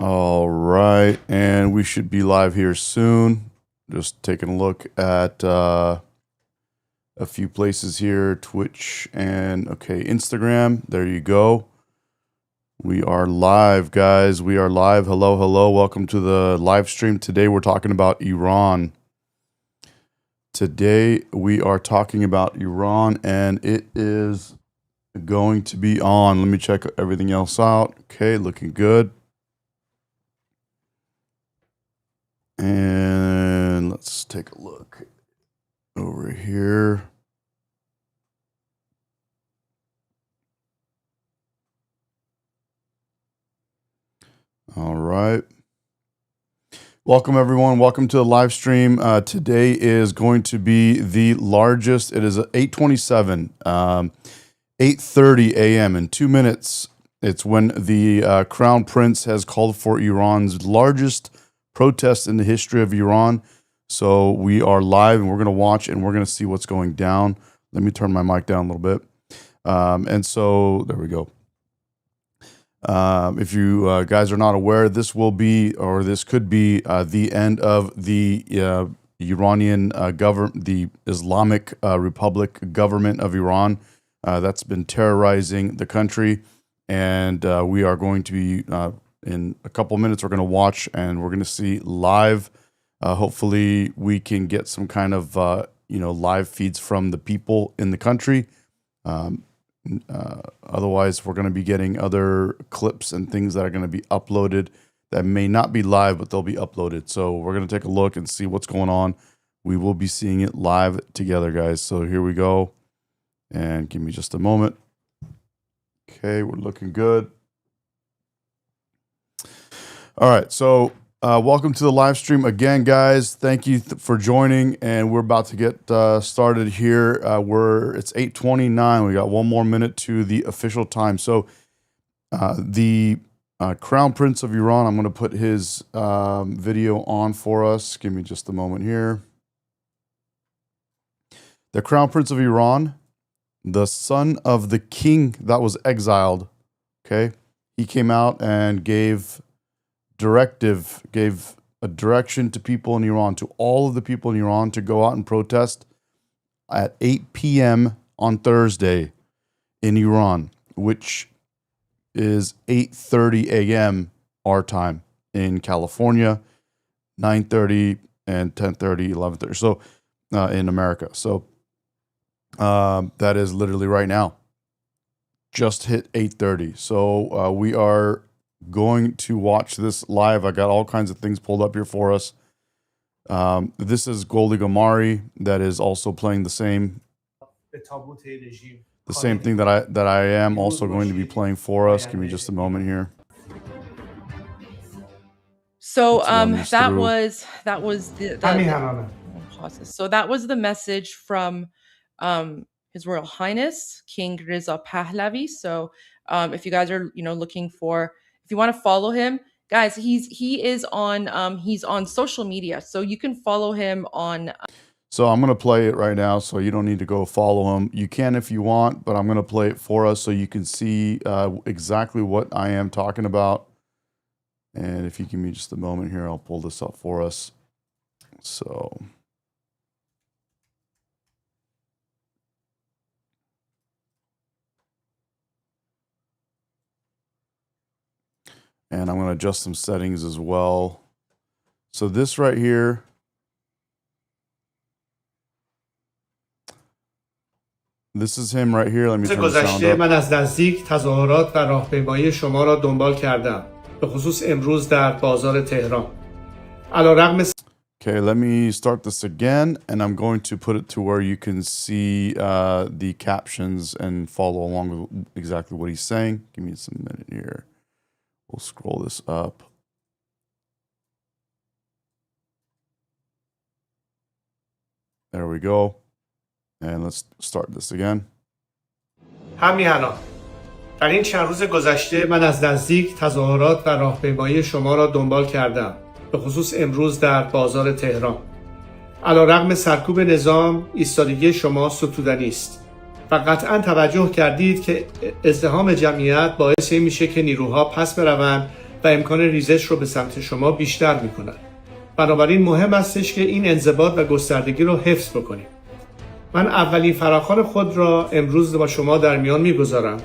All right, and we should be live here soon. Just taking a look at a few places here, Twitch and Instagram. There you go. We are live, guys. We are live. Hello, hello. Welcome to the live stream. Today we're talking about Iran. Today we are talking about Iran, and it is going to be on. Let me check everything else out. Okay, looking good. And let's take a look over here. All right. Welcome, everyone. Welcome to the live stream. Today is going to be the largest. It is 8:27, 8:30 a.m. in 2 minutes. It's when the Crown Prince has called for Iran's largest protest in the history of Iran. So we are live, and we're going to watch, and we're going to see what's going down. Let me turn my mic down a little bit. And so there we go. If you guys are not aware, this will be, or this could be, the end of the Iranian government, the Islamic Republic government of Iran that's been terrorizing the country. And we are going to be, in a couple minutes, we're going to watch, and we're going to see live. Hopefully we can get some kind of, live feeds from the people in the country. Otherwise, we're going to be getting other clips and things that are going to be uploaded that may not be live, but they'll be uploaded. So we're going to take a look and see what's going on. We will be seeing it live together, guys. So here we go. And give me just a moment. Okay, we're looking good. All right, so welcome to the live stream again, guys. Thank you for joining, and we're about to get started here. It's 8:29. We got one more minute to the official time. So the Crown Prince of Iran, I'm going to put his video on for us. Give me just a moment here. The Crown Prince of Iran, the son of the king that was exiled, okay? He came out and gave a direction to people in Iran, to all of the people in Iran, to go out and protest at 8 p.m. on Thursday in Iran, which is 8:30 a.m. our time in California, 9:30 and 10:30, 11:30. So in America. So that is literally right now. Just hit 8:30. So we are going to watch this live. I got all kinds of things pulled up here for us. This is Goldy Gomari that is also playing the same thing that I am also going to be playing for us. Give me just a moment here. So that was the message from His Royal Highness King Reza Pahlavi. So if you guys are looking for, if you want to follow him, guys, he's on social media, so you can follow him on. So I'm going to play it right now, so you don't need to go follow him. You can if you want, but I'm going to play it for us so you can see exactly what I am talking about. And if you give me just a moment here, I'll pull this up for us. So and I'm going to adjust some settings as well. So this right here, this is him right here. Let me turn the sound up. من از نزدیک تظاهرات و راهپیمایی شما را دنبال کردم. به خصوص امروز در بازار تهران. علیرغم Okay, let me start this again, and I'm going to put it to where you can see the captions and follow along with exactly what he's saying. Give me some minute here. We'll scroll this up. There we go. And let's start this again. همین در این چند روز گذشته من از نزدیک تظاهرات و راهپیمایی شما را دنبال کردم. به خصوص امروز در بازار تهران. علیرغم سرکوب نظام، ایستادگی شما ستودنی است. و قطعا توجه کردید که ازدحام جمعیت باعث این میشه که نیروها پس بروند و امکان ریزش رو به سمت شما بیشتر میکنن. بنابراین مهم استش که این انضباط و گستردگی رو حفظ بکنیم. من اولین فراخوان خود را امروز با شما در میان میگذارم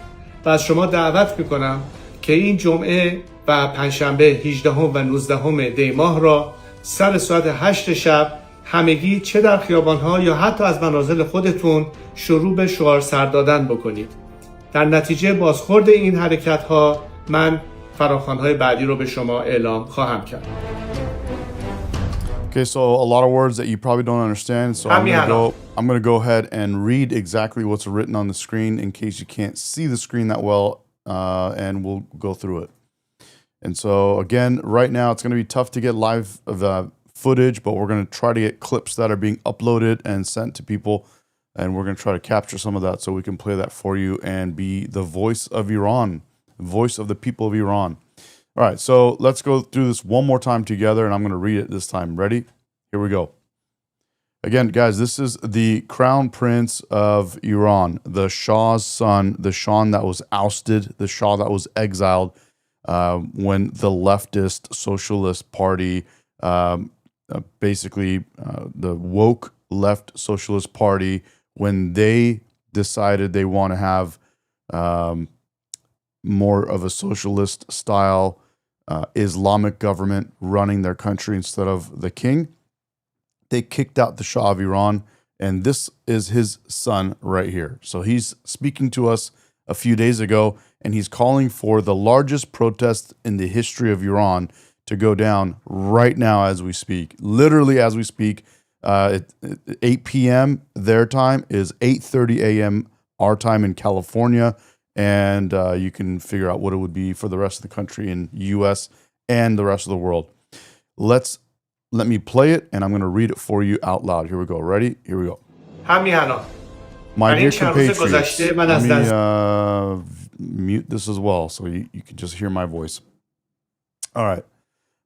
و از شما دعوت میکنم که این جمعه و پنجشنبه 18 و 19 دی ماه را سر ساعت 8 شب همگی چه در خیابانها یا حتی از منازل خودتون شروع به شعار سر دادن بکنید. در نتیجه بازخورد این حرکت‌ها من فراخوان‌های بعدی رو به شما اعلام خواهم کرد. Okay, so a lot of words that you probably don't understand. So I'm gonna go ahead and read exactly what's written on the screen in case you can't see the screen that well, and we'll go through it. And so again, right now it's gonna be tough to get live footage, but we're gonna try to get clips that are being uploaded and sent to people, and we're gonna try to capture some of that so we can play that for you and be the voice of Iran, voice of the people of Iran. All right, so let's go through this one more time together, and I'm going to read it this time. Ready? Here we go. Again, guys, this is the crown prince of Iran, the Shah's son, the Shah that was ousted, the Shah that was exiled when the leftist socialist party, basically the woke left socialist party, when they decided they want to have more of a socialist style Islamic government running their country instead of the king, they kicked out the Shah of Iran, and this is his son right here. So he's speaking to us a few days ago, and he's calling for the largest protest in the history of Iran to go down right now as we speak. Literally as we speak, 8 p.m. their time is 8:30 a.m. our time in California. And you can figure out what it would be for the rest of the country in U.S. and the rest of the world. Let me play it, and I'm going to read it for you out loud. Here we go. Ready? Here we go. My dear compatriots, let me mute this as well so you can just hear my voice. All right.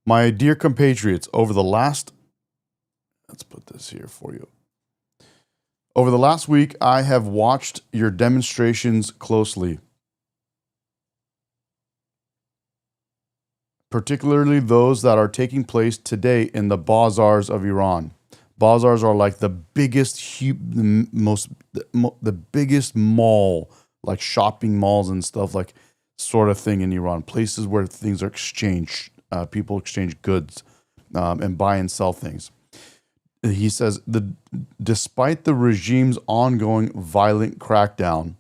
My dear compatriots, let's put this here for you. Over the last week, I have watched your demonstrations closely, particularly those that are taking place today in the bazaars of Iran. Bazaars are like the biggest, the biggest mall, like shopping malls and stuff, like sort of thing in Iran. Places where things are exchanged, people exchange goods and buy and sell things. He says, despite the regime's ongoing violent crackdown,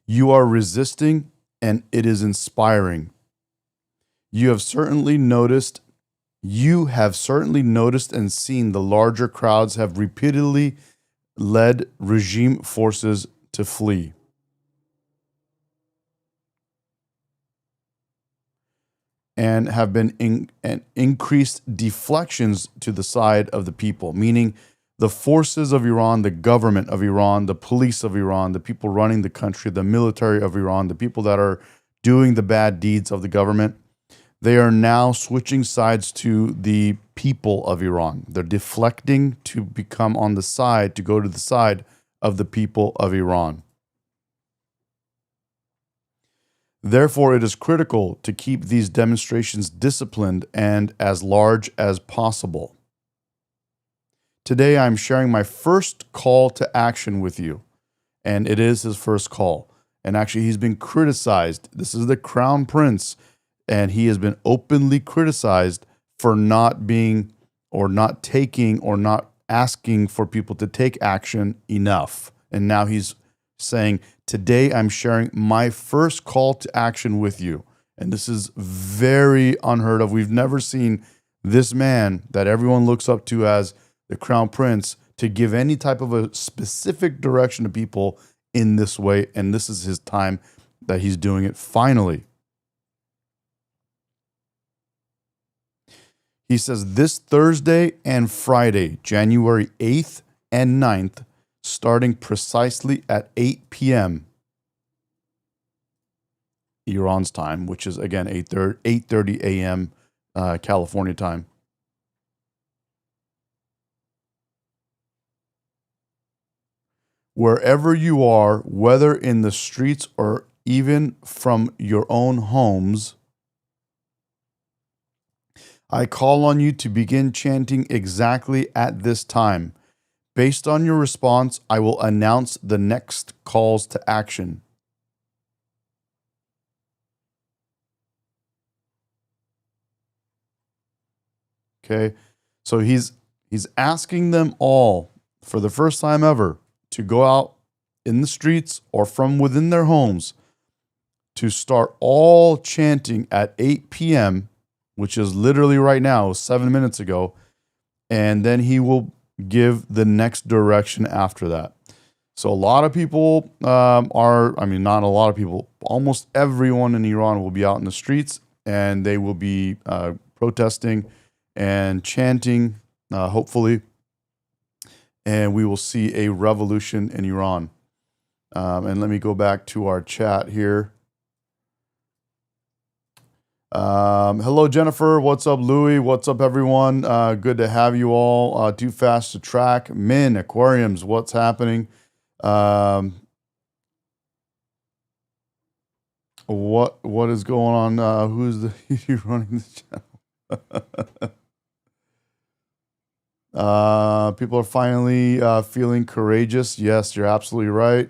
you are resisting, and it is inspiring. You have certainly noticed and seen the larger crowds have repeatedly led regime forces to flee. And have been increased deflections to the side of the people, meaning the forces of Iran, the government of Iran, the police of Iran, the people running the country, the military of Iran, the people that are doing the bad deeds of the government, they are now switching sides to the people of Iran. They're deflecting to become on the side, to go to the side of the people of Iran. Therefore, it is critical to keep these demonstrations disciplined and as large as possible. Today, I'm sharing my first call to action with you, and it is his first call. And actually, he's been criticized. This is the Crown Prince, and he has been openly criticized for not being or not taking or not asking for people to take action enough. And now he's saying, today I'm sharing my first call to action with you. And this is very unheard of. We've never seen this man that everyone looks up to as the Crown Prince to give any type of a specific direction to people in this way. And this is his time that he's doing it finally. He says this Thursday and Friday, January 8th and 9th, starting precisely at 8 p.m. Iran's time, which is, again, 8:30 a.m. California time. Wherever you are, whether in the streets or even from your own homes, I call on you to begin chanting exactly at this time. Based on your response, I will announce the next calls to action. Okay, so he's asking them all for the first time ever to go out in the streets or from within their homes to start all chanting at 8 p.m., which is literally right now, 7 minutes ago, and then he will give the next direction after that. So a lot of people not a lot of people, almost everyone in Iran will be out in the streets, and they will be protesting and chanting, hopefully, and we will see a revolution in Iran. And let me go back to our chat here. Hello, Jennifer. What's up, Louie? What's up, everyone? Good to have you all. Too fast to track. Min, aquariums, what's happening? What is going on? Who's the running the channel? People are finally feeling courageous. Yes, you're absolutely right.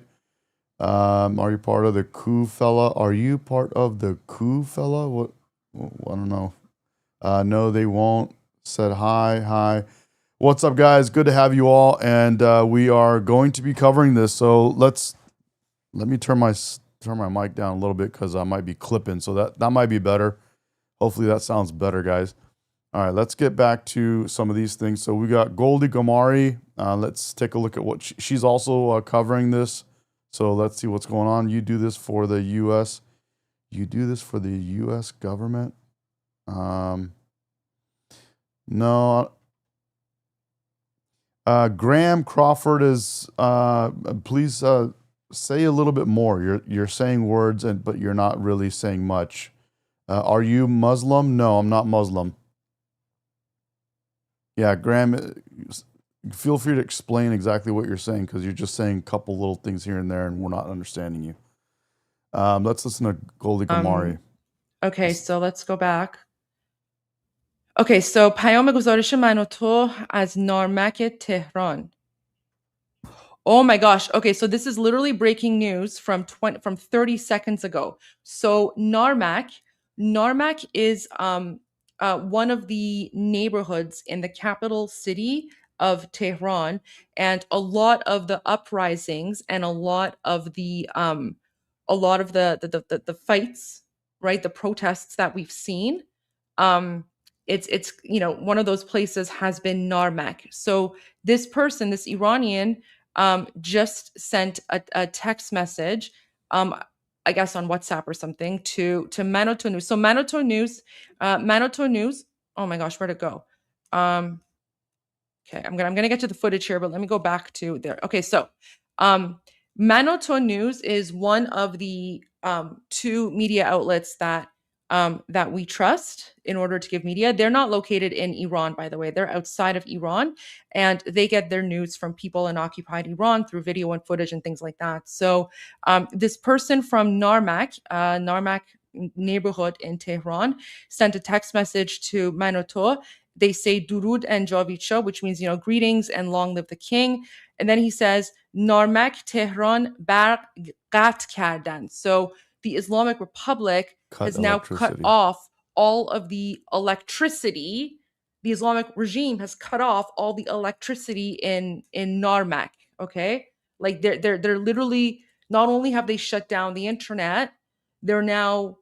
Are you part of the coup fella? Are you part of the coup fella? What? I don't know. No, they won't. Said hi. What's up, guys? Good to have you all, and we are going to be covering this. So let me turn my mic down a little bit because I might be clipping. So that might be better. Hopefully that sounds better, guys. All right, let's get back to some of these things. So we got Goldie Gomari. Let's take a look at what she's also covering this. So let's see what's going on. You do this for the U.S. You do this for the U.S. government? No. Graham Crawford is. Please say a little bit more. You're saying words, but you're not really saying much. Are you Muslim? No, I'm not Muslim. Yeah, Graham, feel free to explain exactly what you're saying because you're just saying a couple little things here and there, and we're not understanding you. Let's listen to Goldie Gomari. Okay, so let's go back. Okay, so پیام گزارش من و تو از نارمک تهران. Oh my gosh. Okay, so this is literally breaking news from 30 seconds ago. So Narmak is one of the neighborhoods in the capital city of Tehran, and a lot of the uprisings and a lot of the fights, right? The protests that we've seen. It's one of those places has been Narmak. So this person, this Iranian, just sent a text message, I guess on WhatsApp or something, to Manoto News. So Manoto News. Oh my gosh, where'd it go? Okay, I'm gonna get to the footage here, but let me go back to there. Okay, so Manoto News is one of the two media outlets that we trust in order to give media. They're not located in Iran, by the way. They're outside of Iran, and they get their news from people in occupied Iran through video and footage and things like that. So this person from Narmak neighborhood in Tehran, sent a text message to Manoto. They say Durud and Javidsha, which means, greetings and long live the king. And then he says, Narmak Tehran bar qat kardan. So the Islamic Republic has now cut off all of the electricity. The Islamic regime has cut off all the electricity in Narmak. Okay, like they're literally, not only have they shut down the internet, they're now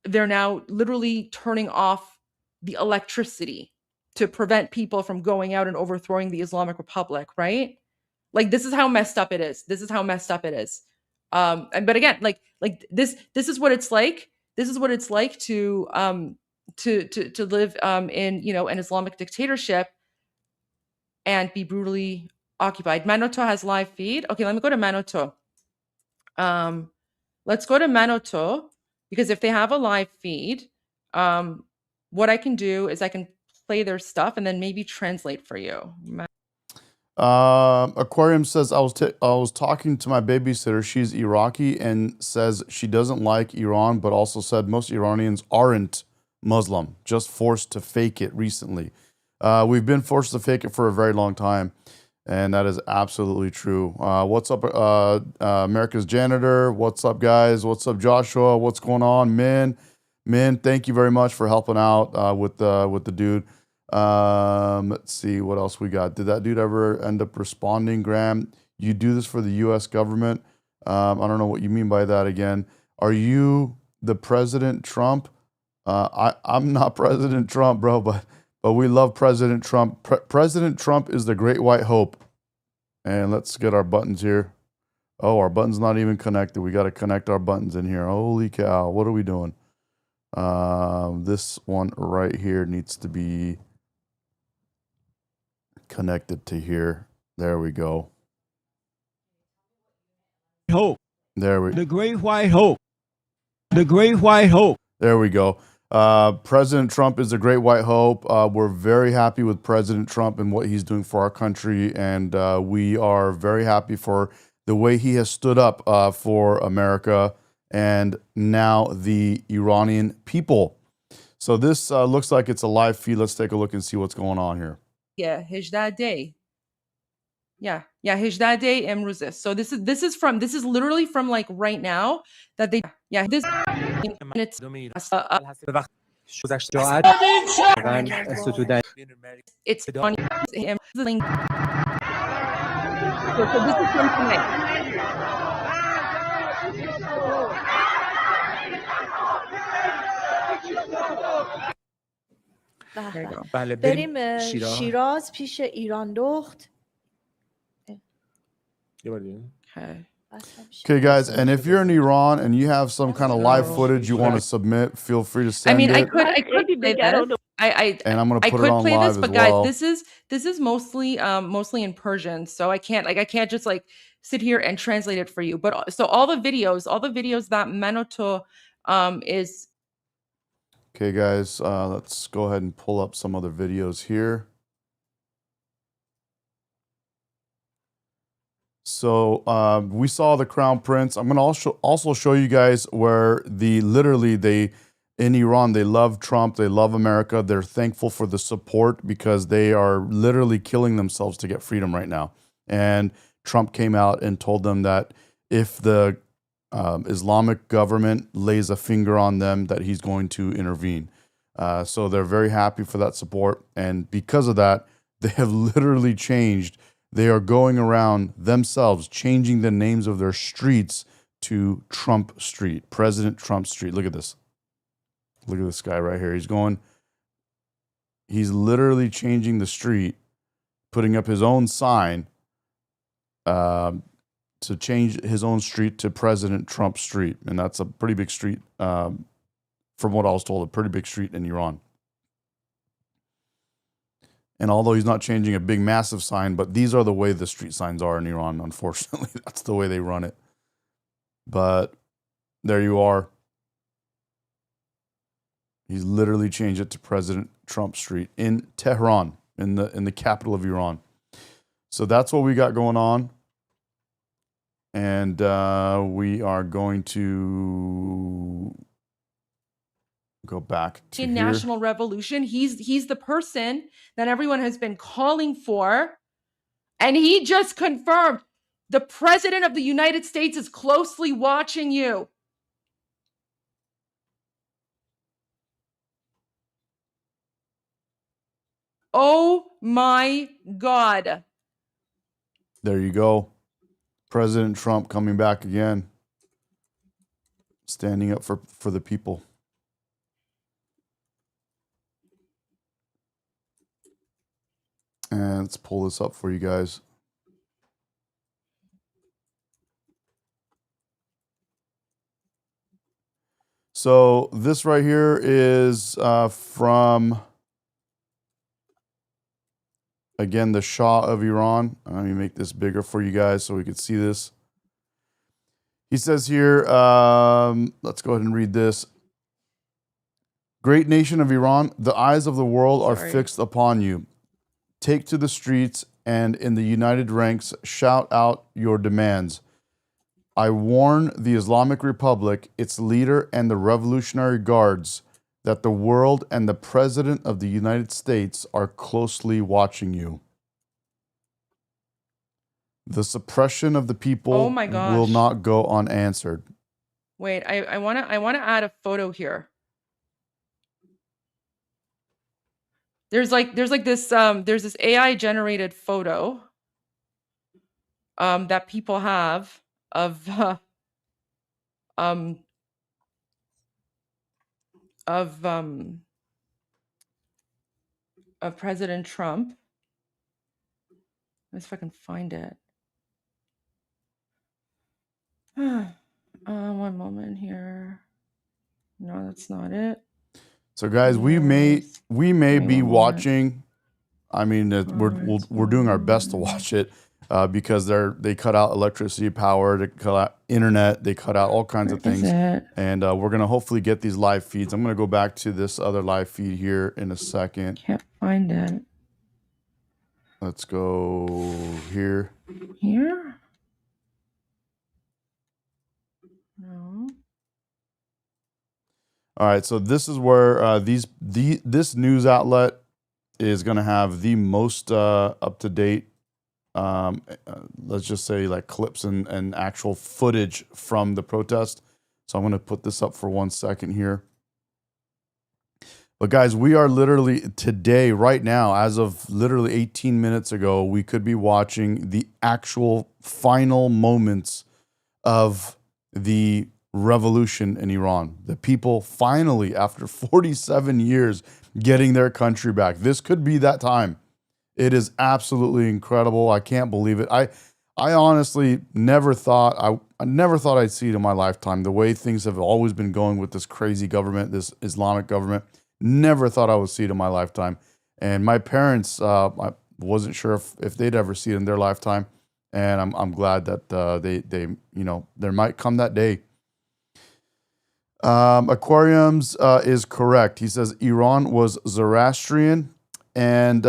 literally turning off the electricity to prevent people from going out and overthrowing the Islamic Republic. Right? Like, this is how messed up it is. But again, like this is what it's like. This is what it's like to live in an Islamic dictatorship and be brutally occupied. Manoto has live feed. Okay, let me go to Manoto. Let's go to Manoto, because if they have a live feed, what I can do is I can play their stuff and then maybe translate for you. Aquarium says, I was talking to my babysitter. She's Iraqi and says she doesn't like Iran, but also said most Iranians aren't Muslim, just forced to fake it recently. We've been forced to fake it for a very long time, and that is absolutely true. What's up, America's Janitor? What's up, guys? What's up, Joshua? What's going on, Min, thank you very much for helping out with the dude. Let's see what else we got. Did that dude ever end up responding, Graham? You do this for the U.S. government? I don't know what you mean by that again. Are you the President Trump? I'm not President Trump, bro, but we love President Trump. President Trump is the great white hope. And let's get our buttons here. Oh, our button's not even connected. We got to connect our buttons in here. Holy cow. What are we doing? This one right here needs to be connected to here. There we go. Hope. The Great White Hope. The Great White Hope. There we go. President Trump is the great white hope. We're very happy with President Trump and what he's doing for our country, and we are very happy for the way he has stood up for America and now the Iranian people. So this looks like it's a live feed. Let's take a look and see what's going on here. Yeah, 18 day. Yeah, 18 day امروزه. So this is literally from like right now that they this it's it's on him. So this is from tonight. بریم شیراز پیش ایران دخت. Okay, guys, and if you're in Iran and you have some kind of live footage you want to submit, feel free to send it. I could play this. And I'm gonna put it on play live this, but as well. guys, this is mostly in Persian, so I can't just like sit here and translate it for you. But so all the videos that Menoto is. Okay, guys, let's go ahead and pull up some other videos here. So we saw the Crown Prince. I'm going to also show you guys where in Iran, they love Trump. They love America. They're thankful for the support because they are literally killing themselves to get freedom right now. And Trump came out and told them that if the Islamic government lays a finger on them, that he's going to intervene. So they're very happy for that support. And because of that, they have literally changed. They are going around themselves, changing the names of their streets to Trump Street, President Trump Street. Look at this. Look at this guy right here. He's literally changing the street, putting up his own sign to change his own street to President Trump Street. And that's a pretty big street, from what I was told, a pretty big street in Iran. And although he's not changing a big, massive sign, but these are the way the street signs are in Iran, unfortunately. That's the way they run it. But there you are. He's literally changed it to President Trump Street in Tehran, in the capital of Iran. So that's what we got going on. And we are going to go back to in National Revolution. He's the person that everyone has been calling for, and he just confirmed the President of the United States is closely watching you. Oh my God. There you go. President Trump coming back again, standing up for the people. And let's pull this up for you guys. So this right here is from, again, the Shah of Iran. Let me make this bigger for you guys so we can see this. He says here, let's go ahead and read this. Great nation of Iran, the eyes of the world are fixed upon you. Take to the streets and in the united ranks, shout out your demands. I warn the Islamic Republic, its leader, and the Revolutionary Guards that the world and the President of the United States are closely watching you. The suppression of the people Oh my gosh. will not go unanswered. Wait, I wanna add a photo here. There's this AI generated photo that people have of President Trump. Let's see if I can find it. One moment here. No, that's not it. So, guys, we may be watching. I mean, we're doing our best to watch it because they cut out electricity, power, they cut out internet, they cut out all kinds of things, and we're gonna hopefully get these live feeds. I'm gonna go back to this other live feed here in a second. Can't find it. Let's go here. Here? No. All right, so this is where this news outlet is going to have the most up to date, let's just say like clips and actual footage from the protest. So I'm going to put this up for 1 second here. But guys, we are literally today, right now, as of literally 18 minutes ago, we could be watching the actual final moments of the revolution in Iran. The people finally, after 47 years, getting their country back. This could be that time. It is absolutely incredible. I can't believe it. I honestly never thought I never thought I'd see it in my lifetime. The way things have always been going with this crazy government, this Islamic government, never thought I would see it in my lifetime. And my parents, I wasn't sure if they'd ever see it in their lifetime. And I'm glad that they there might come that day. Aquariums is correct. He says Iran was Zoroastrian and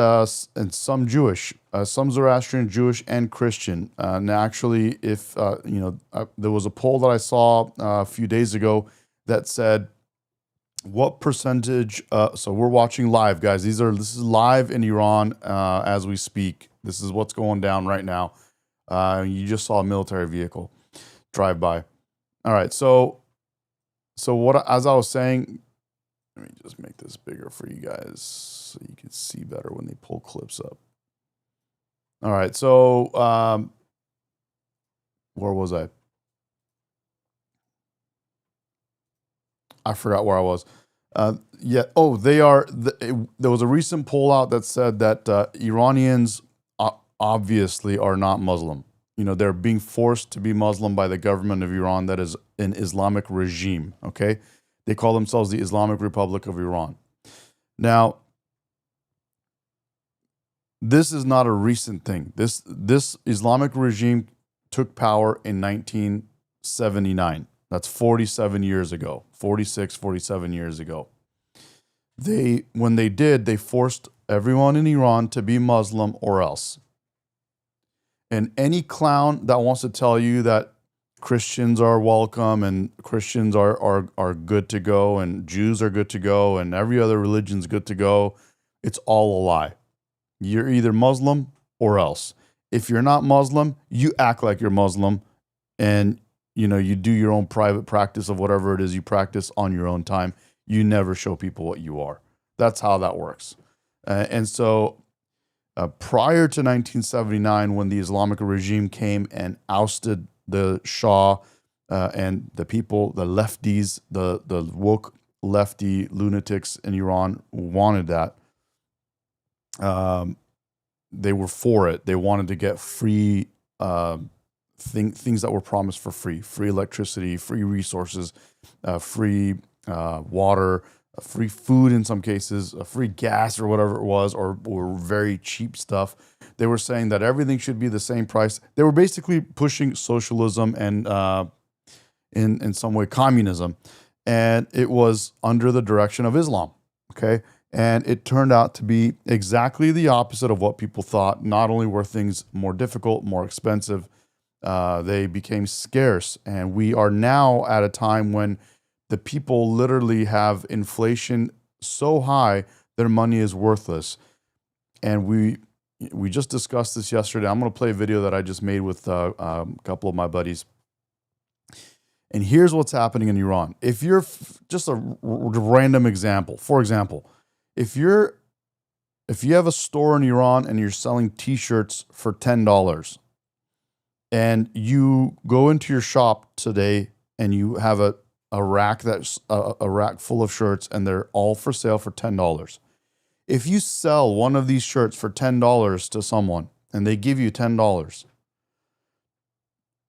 some Jewish, some Zoroastrian, Jewish, and Christian. And actually, if there was a poll that I saw a few days ago that said what percentage. So we're watching live, guys. This is live in Iran as we speak. This is what's going down right now. You just saw a military vehicle drive by. All right, so what, as I was saying, let me just make this bigger for you guys so you can see better when they pull clips up. All right, so where was I? I forgot where I was. They are. There was a recent poll out that said that Iranians obviously are not Muslim. They're being forced to be Muslim by the government of Iran that is an Islamic regime, okay? They call themselves the Islamic Republic of Iran. Now, this is not a recent thing. This Islamic regime took power in 1979. That's 47 years ago, 46, 47 years ago. When they did, they forced everyone in Iran to be Muslim or else. And any clown that wants to tell you that Christians are welcome and Christians are good to go and Jews are good to go and every other religion's good to go, it's all a lie. You're either Muslim or else. If you're not Muslim, you act like you're Muslim and you do your own private practice of whatever it is you practice on your own time. You never show people what you are. That's how that works. And so prior to 1979, when the Islamic regime came and ousted the Shah and the people, the lefties, the woke lefty lunatics in Iran wanted that. They were for it. They wanted to get free things that were promised for free electricity, free resources, free water, free food in some cases, free gas or whatever it was, or very cheap stuff. They were saying that everything should be the same price. They were basically pushing socialism and in some way communism. And it was under the direction of Islam, okay? And it turned out to be exactly the opposite of what people thought. Not only were things more difficult, more expensive, they became scarce. And we are now at a time when the people literally have inflation so high, their money is worthless. And we just discussed this yesterday. I'm going to play a video that I just made with a couple of my buddies. And here's what's happening in Iran. If you're just a random example, for example, if you have a store in Iran and you're selling t-shirts for $10 and you go into your shop today and you have a rack that's a rack full of shirts and they're all for sale for $10. If you sell one of these shirts for $10 to someone and they give you $10,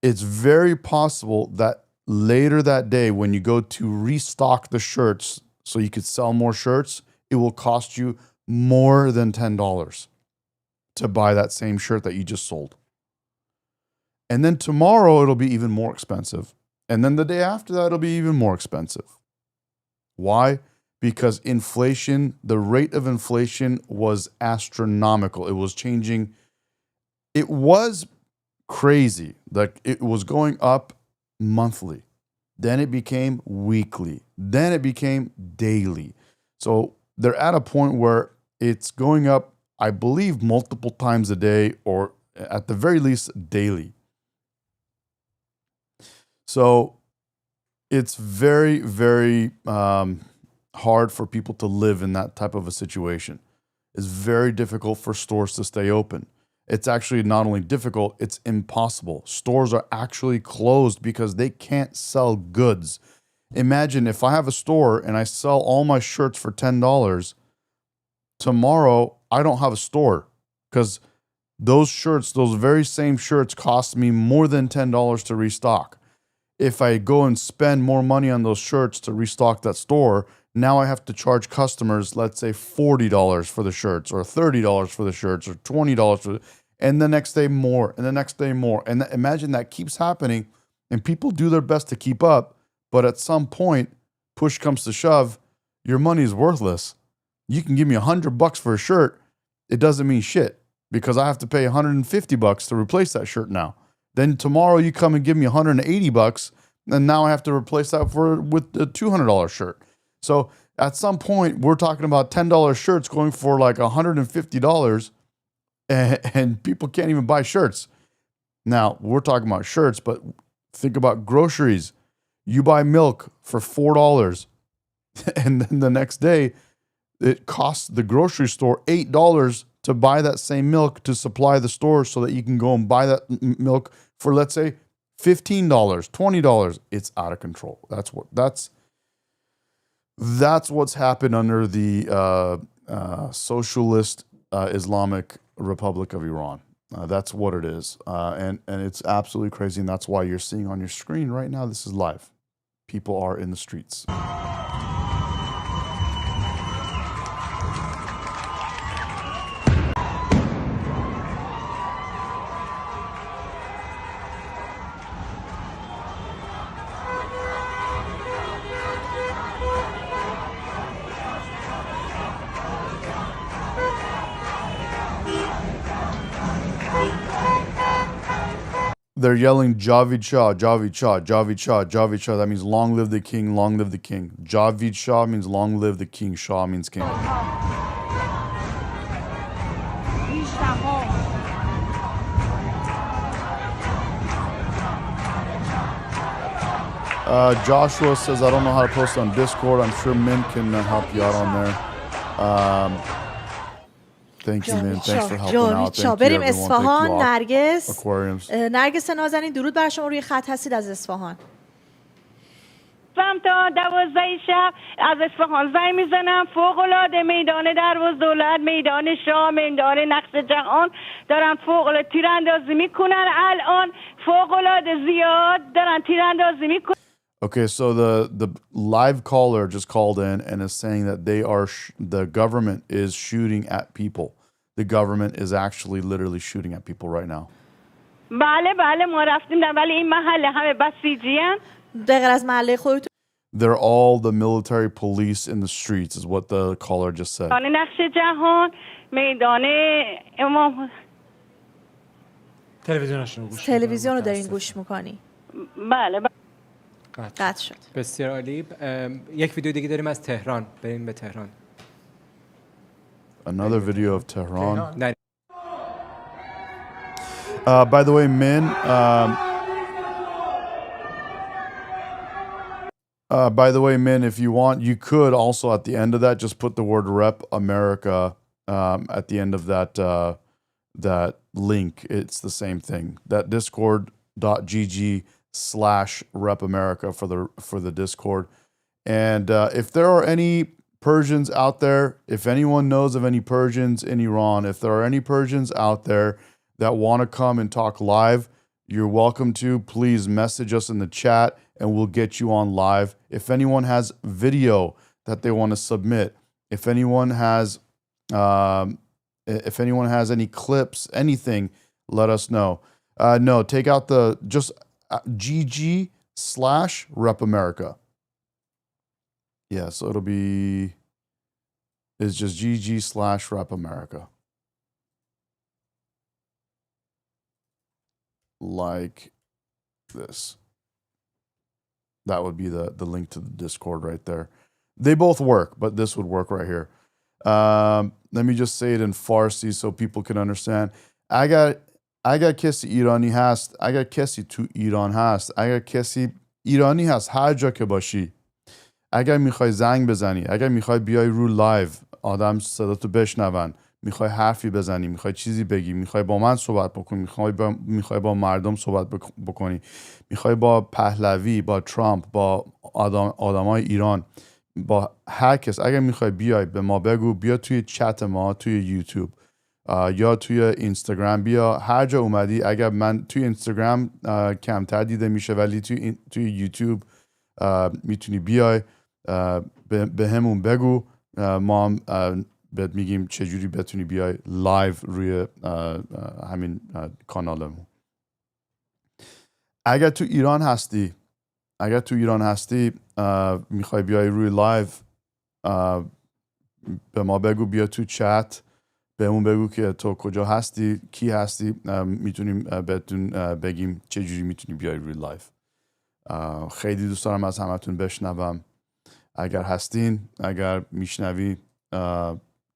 it's very possible that later that day when you go to restock the shirts so you could sell more shirts, it will cost you more than $10 to buy that same shirt that you just sold. And then tomorrow it'll be even more expensive. And then the day after that, it'll be even more expensive. Why? Because inflation, the rate of inflation was astronomical. It was changing. It was crazy. Like it was going up monthly. Then it became weekly. Then it became daily. So they're at a point where it's going up, I believe, multiple times a day, or at the very least daily. So it's very, very hard for people to live in that type of a situation. It's very difficult for stores to stay open. It's actually not only difficult, it's impossible. Stores are actually closed because they can't sell goods. Imagine if I have a store and I sell all my shirts for $10, tomorrow I don't have a store because those shirts, those very same shirts cost me more than $10 to restock. If I go and spend more money on those shirts to restock that store, now I have to charge customers, let's say $40 for the shirts or $30 for the shirts or $20 for and the next day more, and the next day more. And imagine that keeps happening, and people do their best to keep up, but at some point, push comes to shove, your money is worthless. You can give me $100 for a shirt, it doesn't mean shit, because I have to pay $150 to replace that shirt now. Then tomorrow you come and give me $180, and now I have to replace that with a $200 shirt. So at some point, we're talking about $10 shirts going for like $150, and people can't even buy shirts. Now, we're talking about shirts, but think about groceries. You buy milk for $4, and then the next day, it costs the grocery store $8 to buy that same milk to supply the store so that you can go and buy that milk for, let's say, $15, $20. It's out of control. That's what's happened under the socialist Islamic Republic of Iran. That's what it is. And it's absolutely crazy. And that's why you're seeing on your screen right now, this is live. People are in the streets. They're yelling Javid Shah, Javid Shah, Javid Shah, Javid Shah. That means long live the king, long live the king. Javid Shah means long live the king. Shah means king. Joshua says, I don't know how to post on Discord. I'm sure Min can help you out on there. Thank you, man. Thanks for helping out. Thank you, بریم everyone. اصفهان. Thank you, نرگس Aquariums. نرگس نازنین درود بر شما، روی خط هستید از اصفهان. تا 12 شب از اصفهان زنگ میزنم. فوق العاده میدان دروازه دولت، میدان شاه، میدان نقش جهان دارن فوق العاده تیراندازی میکنن. الان فوق العاده زیاد دارن تیراندازی میکنن. Okay, so the live caller just called in and is saying that the government is shooting at people. The government is actually literally shooting at people right now. بله بله ما رفتیم ولی این محله همه بسیجیان. دقیقاً از محله خودتون. They're all the military police in the streets, is what the caller just said. میدان نقش جهان، میدان امام. تلویزیون رو دارین گوش میکنی. بله. قطع شد. بسیار عالی. یک ویدیو دیگه داریم از تهران. بریم به تهران. Another video of Tehran. نه By the way, Min, if you want, you could also at the end of that just put the word Rep America at the end of that link. It's the same thing. That discord.gg/Rep America for the Discord. And if there are any Persians out there, if anyone knows of any Persians in Iran, if there are any Persians out there that want to come and talk live, you're welcome to. Please message us in the chat and we'll get you on live. If anyone has video that they want to submit, if anyone has any clips, anything, let us know. No, take out the just GG/Rep America. Yeah, so it's just GG/Rep America. Like this. That would be the link to the Discord right there. They both work, but this would work right here. Let me just say it in Farsi so people can understand. اگر کسی ایرانی هست، اگر کسی تو ایران هست، اگر کسی ایرانی هست هر جا که باشی، اگر میخوای زنگ بزنی، اگر میخوای بیای رو لایو آدم صداتو بشنون، میخوای حرفی بزنی، میخوای چیزی بگی، میخوای با من صحبت بکنی، میخوای با مردم صحبت بکنی، میخوای با پهلوی، با ترامپ، با آدمای ایران، با هر کس، اگر میخوای بیای به ما بگو، بیا توی چت ما توی یوتیوب یا توی اینستاگرام، بیا هر جا اومدی. اگر من توی اینستاگرام کمتر دیده میشه ولی توی یوتیوب میتونی بیای به همون بگو، ما هم بهت میگیم چجوری بتونی بیای لایو روی همین کانالمون. اگر تو ایران هستی میخوای بیای روی لایو، به ما بگو، بیا تو چت بهمون بگو که تو کجا هستی، کی هستی، میتونیم بهتون بگیم چجوری میتونی بیای روی لایو. خیلی دوست دارم از همتون بشنوم. اگر هستین، اگر میشنوی،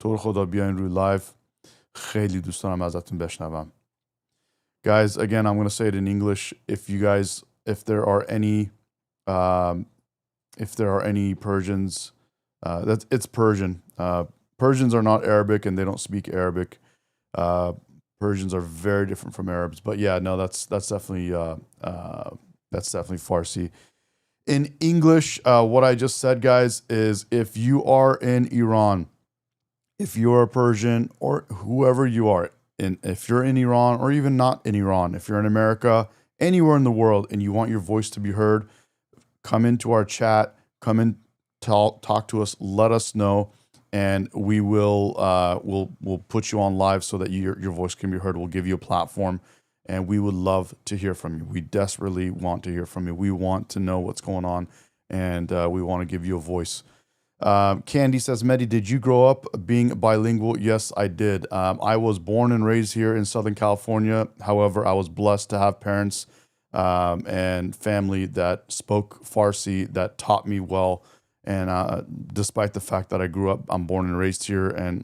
تو خدا بیاین روی لایو. خیلی دوست دارم ازتون بشنوم. Guys, again, I'm going to say it in English. If there are any Persians, it's Persian. Persians are not Arabic and they don't speak Arabic. Persians are very different from Arabs. But yeah, no, that's definitely Farsi. In English, what I just said, guys, is if you are in Iran, if you're a Persian or whoever you are, if you're in Iran or even not in Iran, if you're in America, anywhere in the world, and you want your voice to be heard, come into our chat, come and talk to us, let us know, and we will we'll put you on live so that your voice can be heard. We'll give you a platform, and we would love to hear from you. We desperately want to hear from you. We want to know what's going on, and we want to give you a voice. Candy says, Medi, did you grow up being bilingual? Yes, I did. I was born and raised here in Southern California. However, I was blessed to have parents and family that spoke Farsi, that taught me well. And despite the fact that I'm born and raised here, and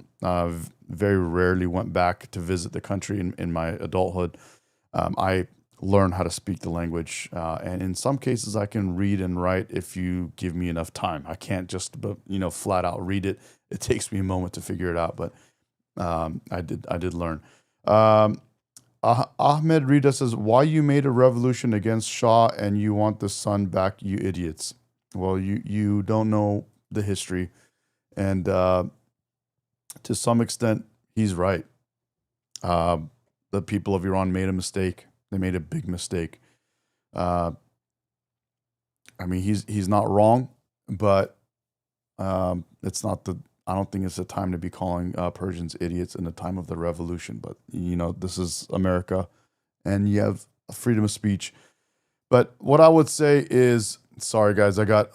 very rarely went back to visit the country in my adulthood, I learn how to speak the language, and in some cases I can read and write if you give me enough time. I can't just flat out read it. It takes me a moment to figure it out, but I did learn. Ahmed Rida says, why you made a revolution against Shah and you want the sun back, you idiots? Well, you don't know the history, and to some extent he's right. The people of Iran made a mistake. They made a big mistake. I mean, he's not wrong, but it's not I don't think it's the time to be calling Persians idiots in the time of the revolution. But this is America, and you have freedom of speech. But what I would say is, sorry guys, I got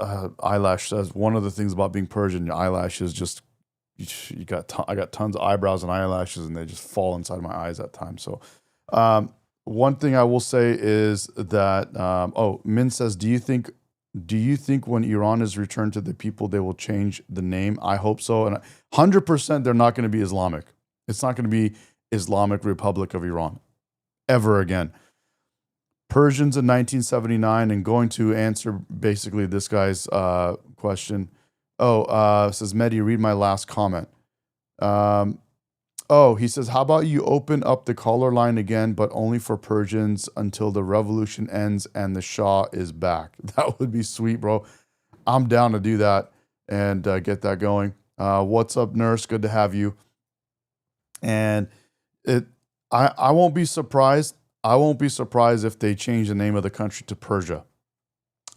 eyelash. That's one of the things about being Persian. Your eyelashes just I got tons of eyebrows and eyelashes, and they just fall inside my eyes at times. So. One thing I will say is that, Min says, do you think do you think when Iran is returned to the people, they will change the name? I hope so. And 100% they're not going to be Islamic. It's not going to be Islamic Republic of Iran ever again. Persians in 1979, and going to answer basically this guy's question. Says Medi, read my last comment. He says, how about you open up the caller line again, but only for Persians until the revolution ends and the Shah is back. That would be sweet, bro. I'm down to do that and get that going. What's up, nurse? Good to have you. And I won't be surprised. I won't be surprised if they change the name of the country to Persia.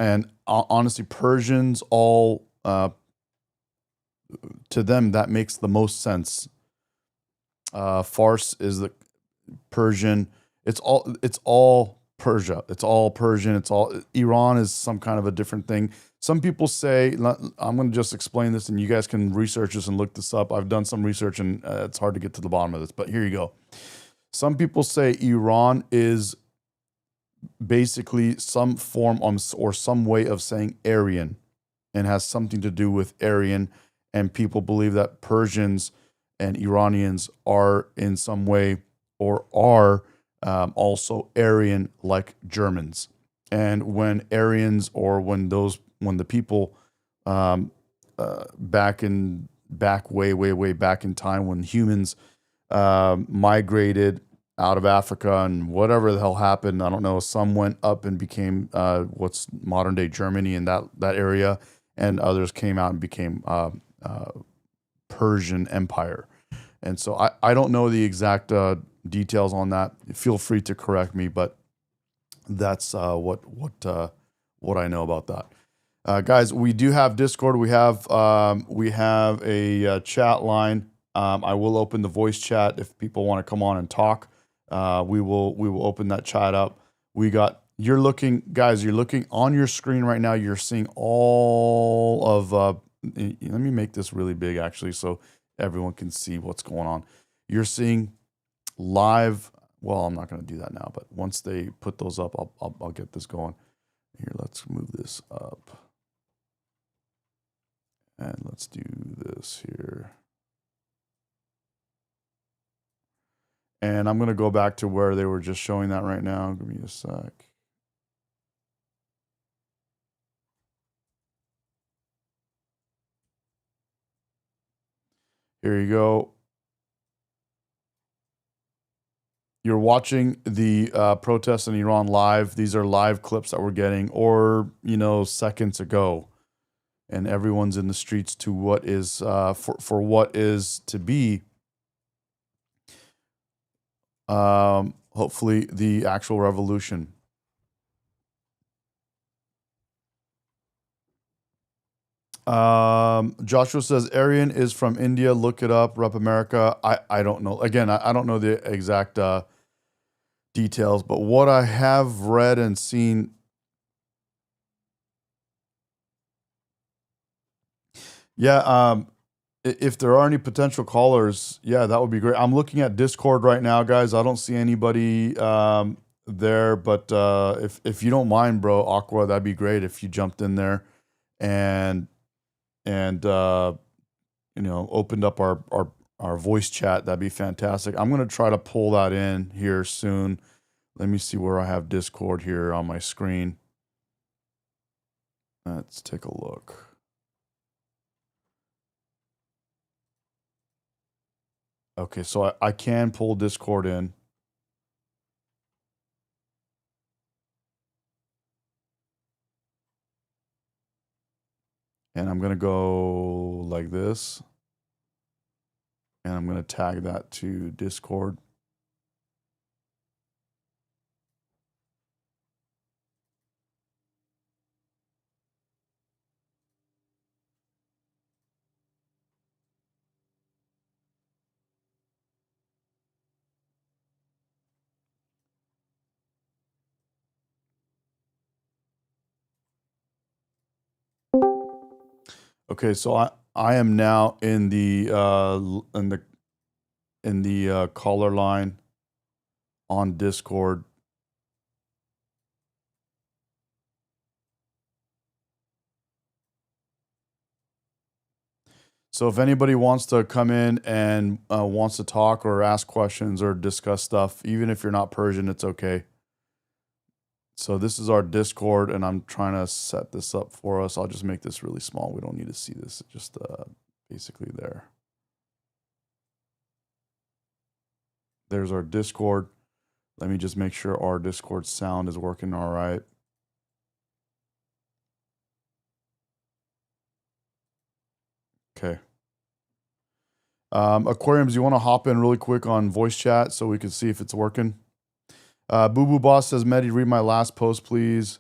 And honestly, Persians all, to them, that makes the most sense. Fars is the Persian. It's all Persia. It's all Persian. It's all Iran is some kind of a different thing. Some people say, I'm going to just explain this and you guys can research this and look this up. I've done some research and it's hard to get to the bottom of this, but here you go. Some people say Iran is basically some form or some way of saying Aryan and has something to do with Aryan. And people believe that Persians and Iranians are in some way or are also Aryan like Germans. And when Aryans or when the people way back in time when humans migrated out of Africa and whatever the hell happened, I don't know, some went up and became what's modern day Germany in that area, and others came out and became Persian Empire. And so I don't know the exact details on that. Feel free to correct me, but that's what I know about that. Guys, we do have Discord. We have a chat line. I will open the voice chat if people want to come on and talk. We will open that chat up. You're looking on your screen right now. You're seeing all of. Let me make this really big, actually, so everyone can see what's going on. You're seeing live. Well, I'm not going to do that now, but once they put those up, I'll get this going. Here, let's move this up. And let's do this here. And I'm going to go back to where they were just showing that right now. Give me a sec. Here you go. You're watching the protests in Iran live. These are live clips that we're getting, or, seconds ago. And everyone's in the streets to what is, for what is to be, hopefully, the actual revolution. Joshua says, Aryan is from India. Look it up. Rep America. I don't know. Again, I don't know the exact details, but what I have read and seen. Yeah, if there are any potential callers, yeah, that would be great. I'm looking at Discord right now, guys. I don't see anybody there, but if you don't mind, bro, Aqua, that'd be great if you jumped in there and opened up our voice chat. That'd be fantastic. I'm gonna try to pull that in here soon. Let me see where I have Discord here on my screen. Let's take a look. Okay, so I can pull Discord in. And I'm going to go like this. And I'm going to tag that to Discord. Okay, so I am now in the caller line on Discord. So if anybody wants to come in and wants to talk or ask questions or discuss stuff, even if you're not Persian, it's okay. So this is our Discord, and I'm trying to set this up for us. I'll just make this really small. We don't need to see this. It's just basically there. There's our Discord. Let me just make sure our Discord sound is working all right. Okay. Aquariums, you want to hop in really quick on voice chat so we can see if it's working? Boo Boo Boss says, Medi, read my last post, please.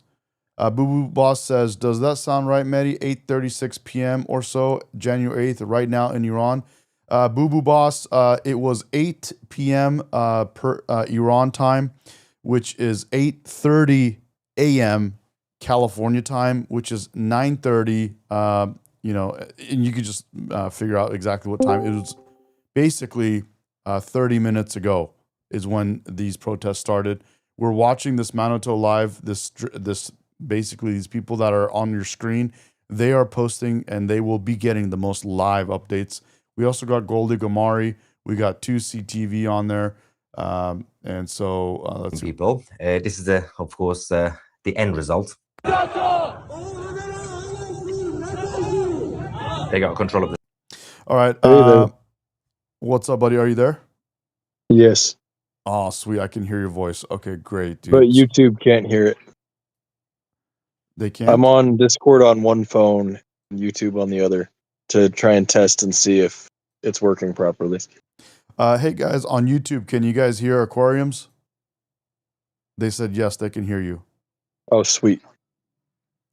Boo Boo Boss says, does that sound right, Medi? 8:36 p.m. or so, January 8th, right now in Iran. Boo Boo Boss, it was 8 p.m. Per Iran time, which is 8:30 a.m. California time, which is 9:30. You know, and you could just figure out exactly what time. It was basically 30 minutes ago is when these protests started. We're watching this Manoto live. This basically these people that are on your screen, they are posting and they will be getting the most live updates. We also got Goldie Gamari. We got 2CTV on there. And so let's see. People. This is, of course, the end result. They got control of the. All right. What's up, buddy? Are you there? Yes. Oh, sweet. I can hear your voice. Okay, great, dude. But YouTube can't hear it. They can't? I'm on Discord on one phone, YouTube on the other, to try and test and see if it's working properly. Hey, guys, on YouTube, can you guys hear Aquariums? They said yes, they can hear you. Oh, sweet.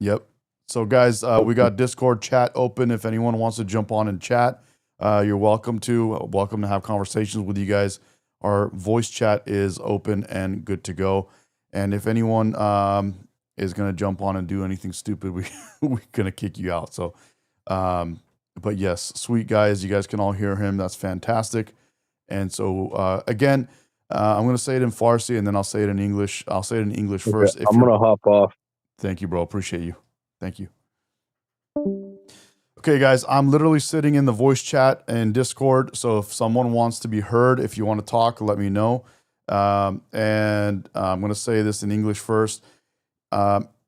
Yep. So, guys, we got Discord chat open. If anyone wants to jump on and chat, you're welcome to. Welcome to have conversations with you guys. Our voice chat is open and good to go. And if anyone is going to jump on and do anything stupid, we're going to kick you out. So, but yes, sweet guys. You guys can all hear him. That's fantastic. And so, again, I'm going to say it in Farsi and then I'll say it in English. I'll say it in English first. I'm going to hop off. Thank you, bro. Appreciate you. Thank you. Okay, guys, I'm literally sitting in the voice chat and Discord. So if someone wants to be heard, if you want to talk, let me know. And I'm going to say this in English first.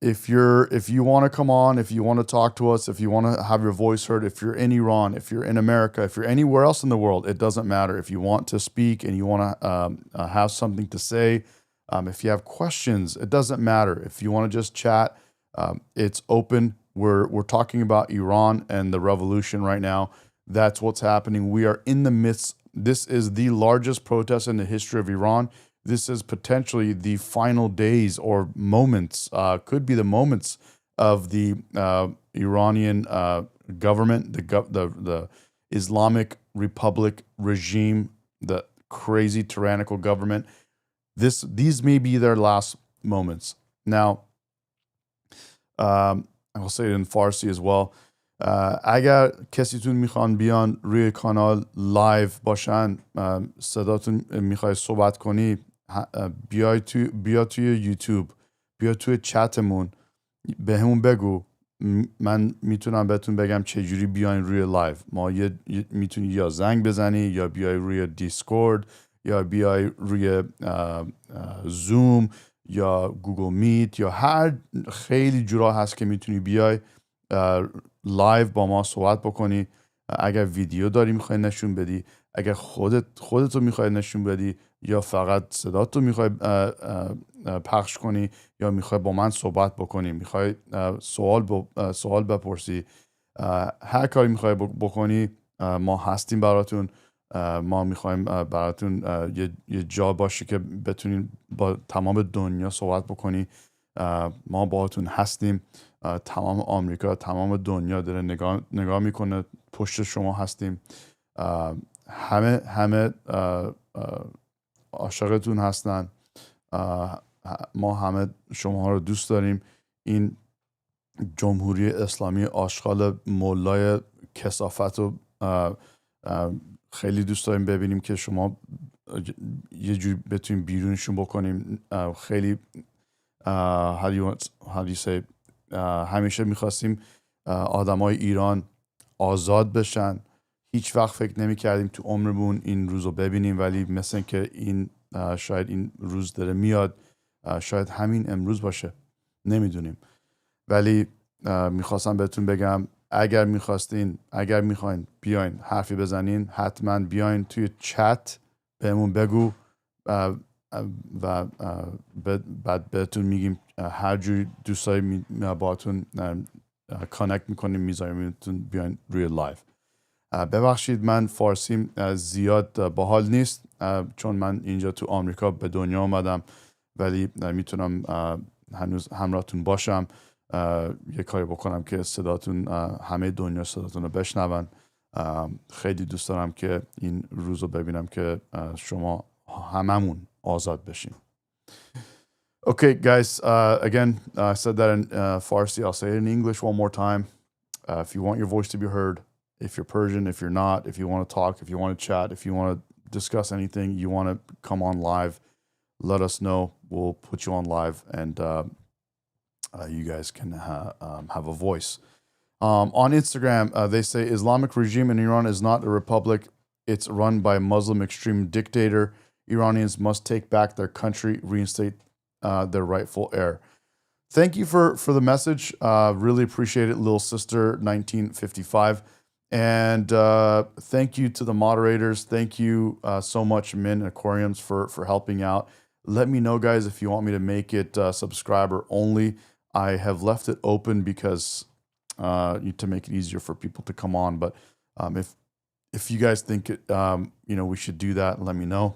If you want to come on, if you want to talk to us, if you want to have your voice heard, if you're in Iran, if you're in America, if you're anywhere else in the world, it doesn't matter. If you want to speak and you want to have something to say, if you have questions, it doesn't matter. If you want to just chat, it's open. We're talking about Iran and the revolution right now. That's what's happening. We are in the midst. This is the largest protest in the history of Iran. This is potentially the final days or moments, could be the moments of the Iranian government, the Islamic Republic regime, the crazy tyrannical government. These may be their last moments. Now, I'll say it in Farsi as well. اگر کسیتون میخوان بیان روی کانال لایو باشن صداتون میخوای صحبت کنی بیا توی یوتیوب بیا توی چتمون به همون بگو من میتونم بهتون بگم چجوری بیاین روی لایو ما میتونی یا زنگ بزنی یا بیای روی دیسکورد یا بیای روی زوم یا گوگل میت یا هر خیلی جورا هست که میتونی بیای لایو با ما صحبت بکنی. اگر ویدیو داری میخوای نشون بدی، اگر خودتو میخوای نشون بدی یا فقط صداتو میخوای پخش کنی یا میخوای با من صحبت بکنی، میخوای سوال بپرسی، هر کاری میخوای بکنی ما هستیم براتون. ما میخوایم براتون یه جا باشه که بتونین با تمام دنیا صحبت بکنی. ما باهاتون هستیم. تمام آمریکا، تمام دنیا داره نگاه میکنه، پشت شما هستیم. همه عاشقتون هستن. ما همه شما رو دوست داریم. این جمهوری اسلامی آشغال مولای کثافت رو خیلی دوست داریم ببینیم که شما یه جوری بتونیم بیرونشون بکنیم. خیلی how do you say همیشه میخواستیم آدمای ایران آزاد بشن هیچ وقت فکر نمی کردیم تو عمرمون این روز رو ببینیم، ولی مثل که این شاید این روز داره میاد، شاید همین امروز باشه، نمیدونیم. ولی میخواستم بهتون بگم اگر میخواین بیاین حرفی بزنین، حتما بیاین توی چت بهمون بگو و بعد بهتون میگیم هر جوری دوستایی باهاتون کانکت میکنیم، میذاریمتون بیاین روی لایف. ببخشید من فارسیم زیاد باحال نیست، چون من اینجا تو آمریکا به دنیا آمدم، ولی میتونم هنوز همراهتون باشم، یه کاری بکنم که صداتون همه دنیا صداتون رو بشنون. خیلی دوست دارم که این روز رو ببینم که شما هممون آزاد بشیم. Okay, guys, again, I said that in Farsi. I'll say it in English one more time. If you want your voice to be heard, if you're Persian, if you're not, if you want to talk, if you want to chat, if you want to discuss anything, you want to come on live, let us know. We'll put you on live, and you guys can have a voice. On Instagram, they say Islamic regime in Iran is not a republic. It's run by a Muslim extreme dictator. Iranians must take back their country, reinstate their rightful heir. Thank you for the message. Really appreciate it, little sister 1955. And thank you to the moderators. Thank you so much, Min Aquariums, for helping out. Let me know, guys, if you want me to make it subscriber only. I have left it open because to make it easier for people to come on. But if you guys think it, we should do that, let me know.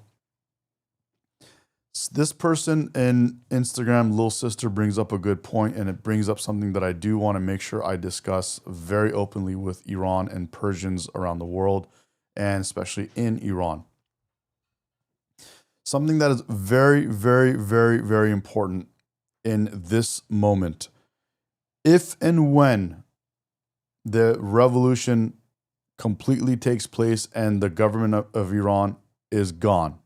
This person in Instagram, Little Sister, brings up a good point, and it brings up something that I do want to make sure I discuss very openly with Iran and Persians around the world, and especially in Iran. Something that is very, very, very, very important in this moment. If and when the revolution completely takes place and the government of Iran is gone,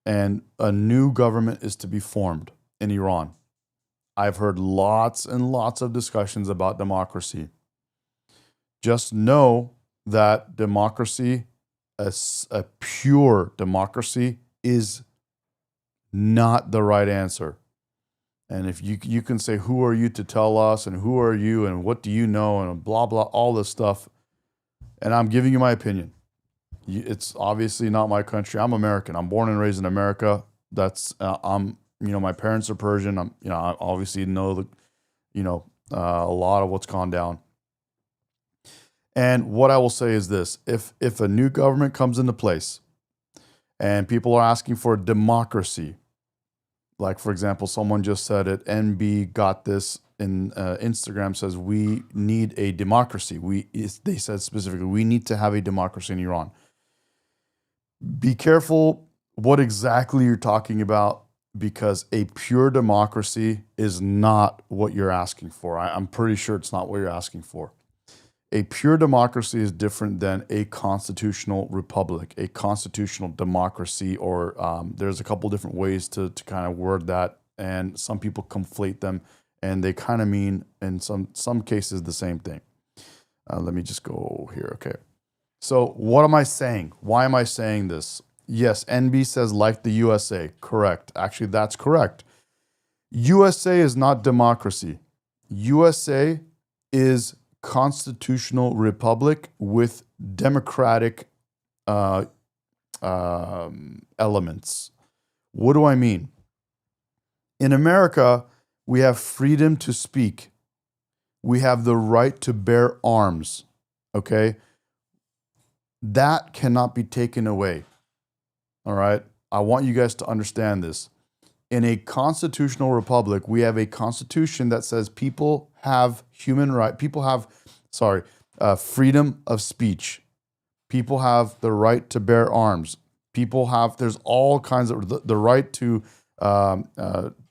and a new government is to be formed in Iran. I've heard lots and lots of discussions about democracy. Just know that democracy, a pure democracy, is not the right answer. And if you can say, who are you to tell us, and who are you, and what do you know, and blah, blah, all this stuff. And I'm giving you my opinion. It's obviously not my country. I'm American. I'm born and raised in America. That's my parents are Persian. I obviously know a lot of what's gone down. And what I will say is this: if a new government comes into place, and people are asking for democracy, like for example, someone just said it. NB got this in Instagram, says we need a democracy. They said specifically we need to have a democracy in Iran. Be careful what exactly you're talking about, because a pure democracy is not what you're asking for. I'm pretty sure it's not what you're asking for. A pure democracy is different than a constitutional republic, a constitutional democracy, or there's a couple different ways to kind of word that, and some people conflate them, and they kind of mean, in some cases, the same thing. Let me just go here, okay. So what am I saying? Why am I saying this? Yes, NB says like the USA. Correct. Actually, that's correct. USA is not democracy. USA is constitutional republic with democratic elements. What do I mean? In America, we have freedom to speak. We have the right to bear arms. Okay? That cannot be taken away. All right? I want you guys to understand this. In a constitutional republic, we have a constitution that says people have freedom of speech. People have the right to bear arms. There's all kinds of, the right to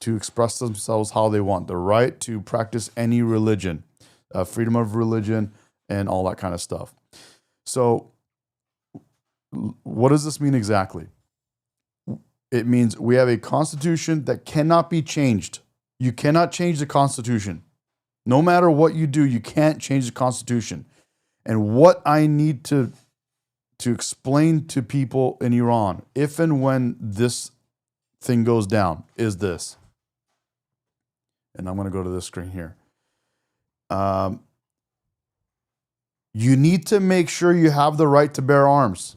express themselves how they want, the right to practice any religion, freedom of religion, and all that kind of stuff. So, what does this mean exactly? It means we have a constitution that cannot be changed. You cannot change the constitution. No matter what you do, you can't change the constitution. And what I need to explain to people in Iran, if and when this thing goes down, is this. And I'm going to go to this screen here. You need to make sure you have the right to bear arms.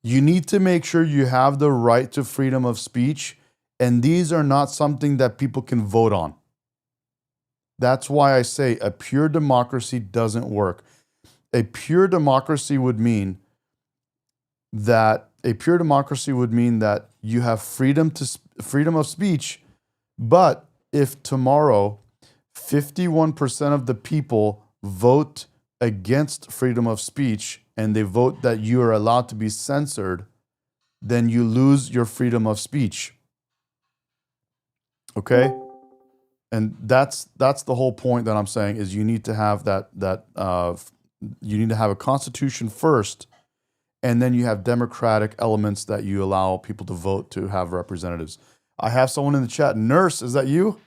You need to make sure you have the right to freedom of speech. And these are not something that people can vote on. That's why I say a pure democracy doesn't work. A pure democracy would mean that you have freedom of speech, but if tomorrow 51% of the people vote against freedom of speech and they vote that you are allowed to be censored, then you lose your freedom of speech. Okay? And that's the whole point that I'm saying is you need to have you need to have a constitution first, and then you have democratic elements that you allow people to vote to have representatives. I have someone in the chat. Nurse, is that you?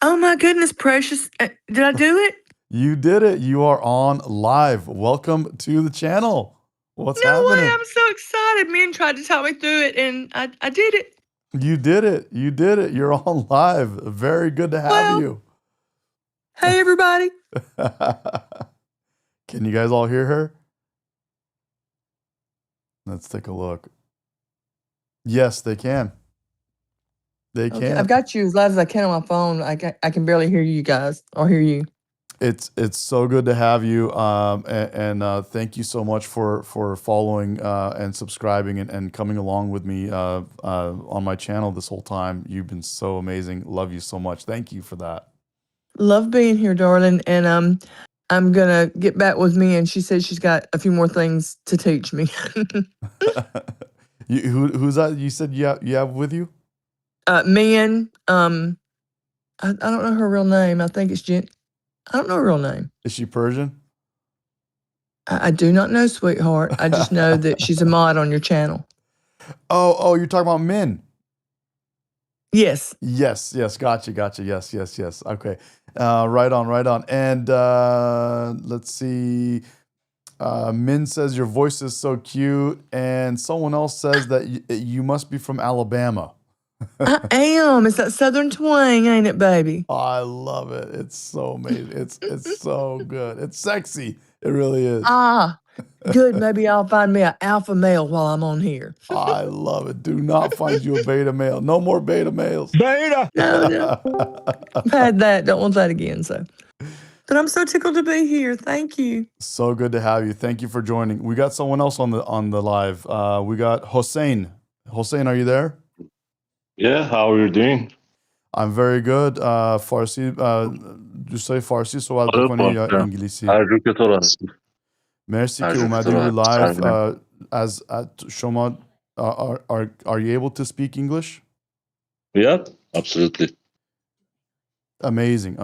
Oh my goodness, Precious. Did I do it? You did it. You are on live. Welcome to the channel. What's No happening? way, I'm so excited. Men tried to talk me through it, and I did it. You did it. You did it. You're on live. Very good to have you. Hey, everybody. Can you guys all hear her? Let's take a look. Yes, they can. They can. I've got you as loud as I can on my phone. I can barely hear you guys or hear you. It's so good to have you. And thank you so much for following and subscribing and coming along with me on my channel this whole time. You've been so amazing. Love you so much. Thank you for that. Love being here, darling. And I'm gonna get back with me. And she said she's got a few more things to teach me. Who's that? You said you have with you? Men. I don't know her real name. I think it's Jen. I don't know her real name. Is she Persian? I do not know, sweetheart. I just know that she's a mod on your channel. Oh, you're talking about Min. Yes. Yes. Gotcha. Yes. Okay. Right on. And let's see. Min says your voice is so cute, and someone else says that you must be from Alabama. I am. It's that southern twang, ain't it, baby? I love it. It's so amazing. It's so good. It's sexy. It really is. Good. Maybe I'll find me an alpha male while I'm on here. I love it. Do not find you a beta male. No more beta males. Beta. No. I've had that. Don't want that again. So, but I'm so tickled to be here. Thank you. So good to have you. Thank you for joining. We got someone else on the live. We got Hossein. Hossein, are you there? Yeah, how are you doing? I'm very good. فارسی دوستای فارسی صحبت بکنی یا انگلیسی؟ هر رو که تو راستی. مرسی که اومدی روی لایو. از شما are you able to speak English? Yeah, absolutely. Amazing.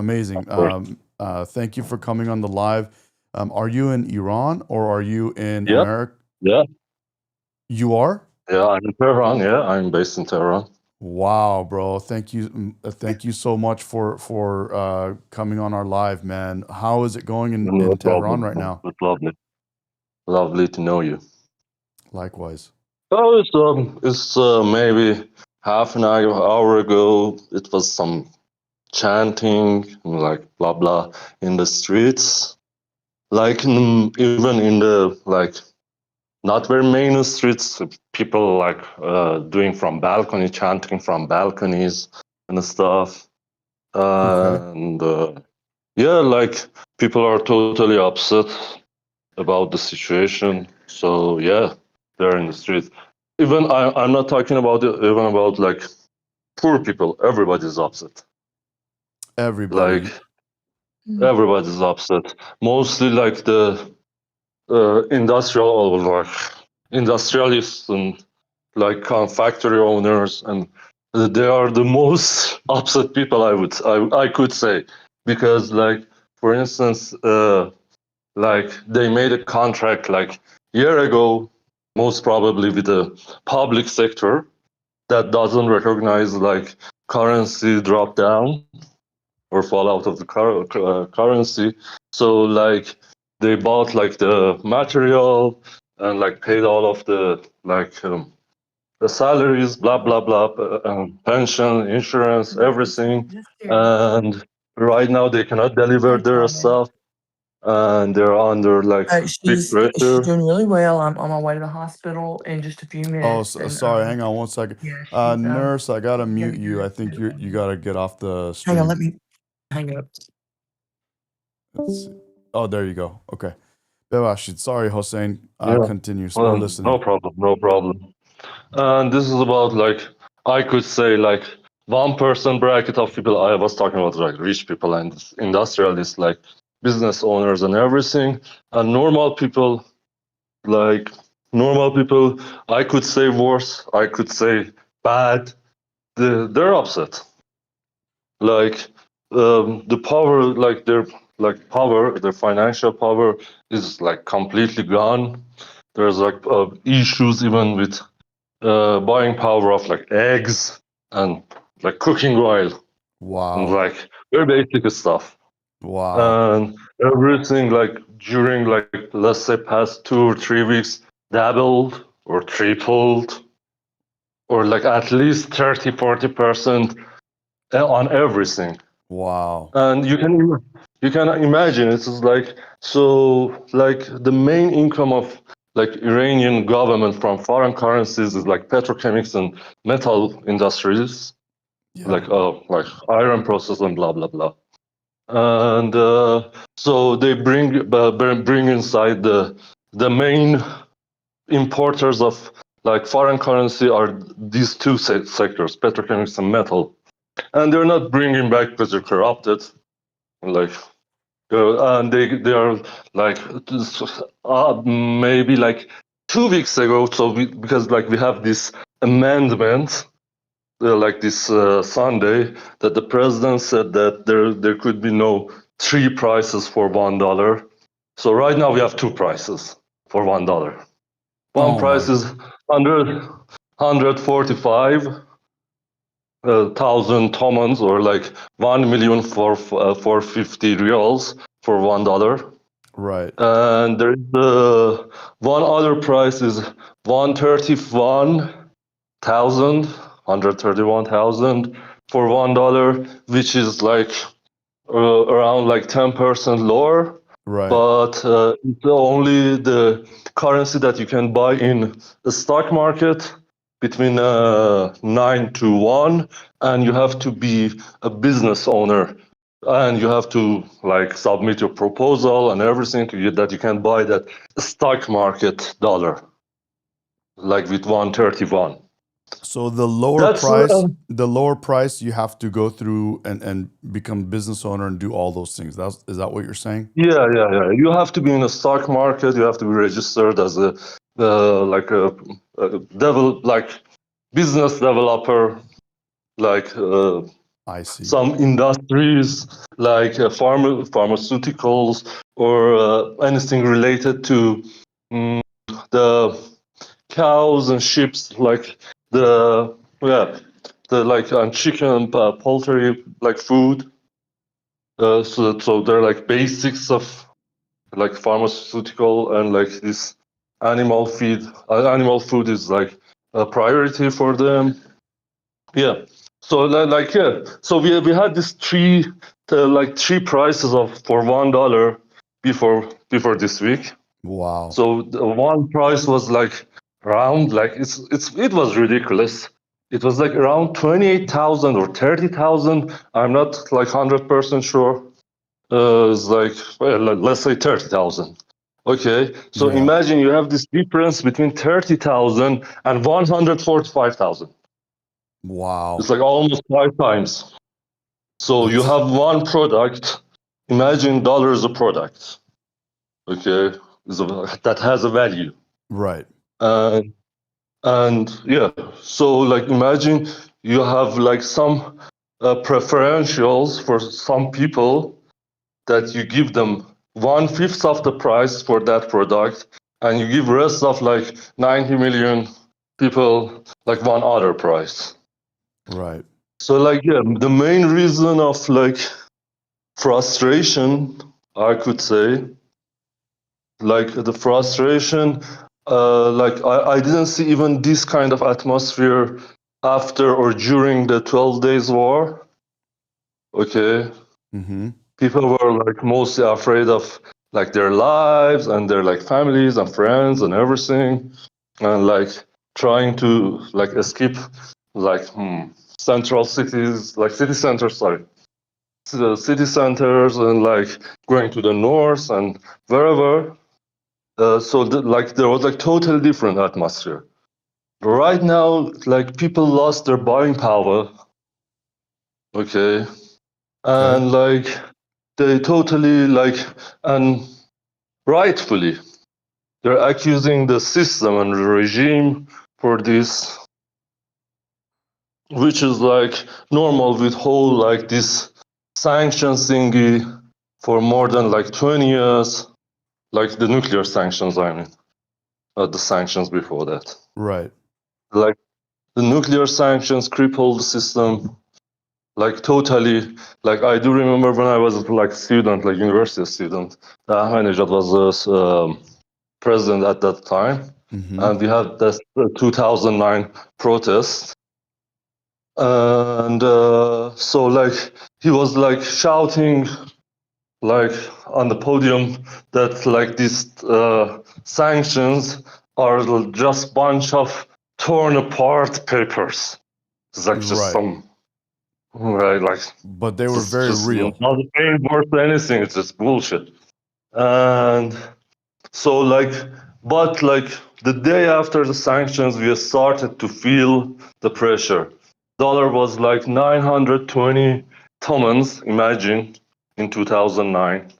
Thank you for coming on the live. Are you in Iran or are you in America? Yeah. You are? Yeah, I'm in Tehran. Yeah, I'm based in Tehran. Wow, bro. Thank you so much for coming on our live, man. How is it going in Tehran right now? It's lovely to know you. Likewise. Oh, it's maybe half an hour ago. It was some chanting, like blah blah, in the streets, like even in the like not very main streets. People like doing from balcony, chanting from balconies and stuff. And yeah, like people are totally upset about the situation. So yeah, they're in the streets. Even I'm not talking about even about like poor people. Everybody's upset. Everybody. Like everybody's upset. Mostly like the industrialists and like factory owners, and they are the most upset people I could say, because like for instance like they made a contract like year ago, most probably with the public sector that doesn't recognize like currency drop down, or fall out of the currency. So like they bought like the material and like paid all of the the salaries, blah blah blah, pension, insurance, everything, and right now they cannot deliver their stuff, and they're under like big She's pressure. doing really well. I'm on my way to the hospital in just a few minutes. Oh, sorry. Hang on 1 second. Yeah, she's Nurse, I gotta mute getting you. good. I think you gotta get off the stream. Hang on, let me hang up. Let's see. Oh, there you go. Okay. Bebashid. Sorry, Hossein. Yeah. Continue. We're listening. No problem, no problem. And this is about like I could say like 1% bracket of people. I was talking about like rich people and industrialists, like business owners and everything, and normal people. Like normal people, I could say worse. I could say bad. They're upset. Like the power, like their power, their financial power is like completely gone. There's like issues even with buying power of like eggs and like cooking oil. Wow. And like very basic stuff. Wow. And everything like during like let's say past 2 or 3 weeks doubled or tripled or like at least 30-40% on everything. Wow. And you can imagine it's like so like the main income of like Iranian government from foreign currencies is like petrochemics and metal industries, like iron process and blah blah blah. And so they bring inside the main importers of like foreign currency are these two sectors, petrochemics and metal, and they're not bringing back because they're corrupted, like. And they are like maybe like 2 weeks ago. So because like we have this amendment like this Sunday that the president said that there could be no 3 prices for $1. So right now we have 2 prices for $1. One price is 145,000 tomans, or like 1,000,000 for 450 reals for $1. Right. And there is one other price is 131,000 for $1, which is like around like 10% lower. Right. But it's only the currency that you can buy in the stock market between 9 to 1, and you have to be a business owner, and you have to like submit your proposal and everything that you can buy that stock market dollar, like with 131. So the lower price, you have to go through and become business owner and do all those things. Is that what you're saying? Yeah. You have to be in the stock market. You have to be registered as a business developer, like I see. some industries like pharmaceuticals or anything related to the cows and sheep, like the like and chicken, poultry, like food. So they're like basics of like pharmaceutical and like this animal feed. Animal food is like a priority for them. Yeah. So So we had this three prices for $1 before this week. Wow. So the one price was like around like it was ridiculous. It was like around 28,000 or 30,000. I'm not like 100% sure. It's like let's say 30,000. Okay, so imagine you have this difference between 30,000 and 145,000. Wow. It's like almost 5 times. So you have one product. Imagine dollar is a product. Okay, that has a value. Right. And yeah, so like imagine you have like some preferentials for some people that you give them 1/5 of the price for that product, and you give rest of like 90 million people like one other price. Right. So like the main reason of like frustration, I could say. Like the frustration, like I didn't see even this kind of atmosphere after or during the 12 days war. Okay. Mm-hmm. People were like mostly afraid of like their lives and their like families and friends and everything, and like trying to like escape like central cities, like city centers, sorry, the city centers, and like going to the north and wherever. So like there was like totally different atmosphere. Right now, like people lost their buying power. Okay. And like they totally like, and rightfully, they're accusing the system and the regime for this, which is like normal with whole like this sanctions thingy for more than like 20 years, like the nuclear sanctions, I mean, the sanctions before that. Right. Like the nuclear sanctions crippled the system, like totally. Like I do remember when I was like student, like university student, Ahmadinejad was the president at that time, and we had this 2009 protest, and so like he was like shouting like on the podium that like these sanctions are just bunch of torn apart papers. It's like just some right, like. But they were very just real. not paying worth anything. It's just bullshit. And so like, but like the day after the sanctions, we started to feel the pressure. Dollar was like 920 tomans, imagine, in 2009.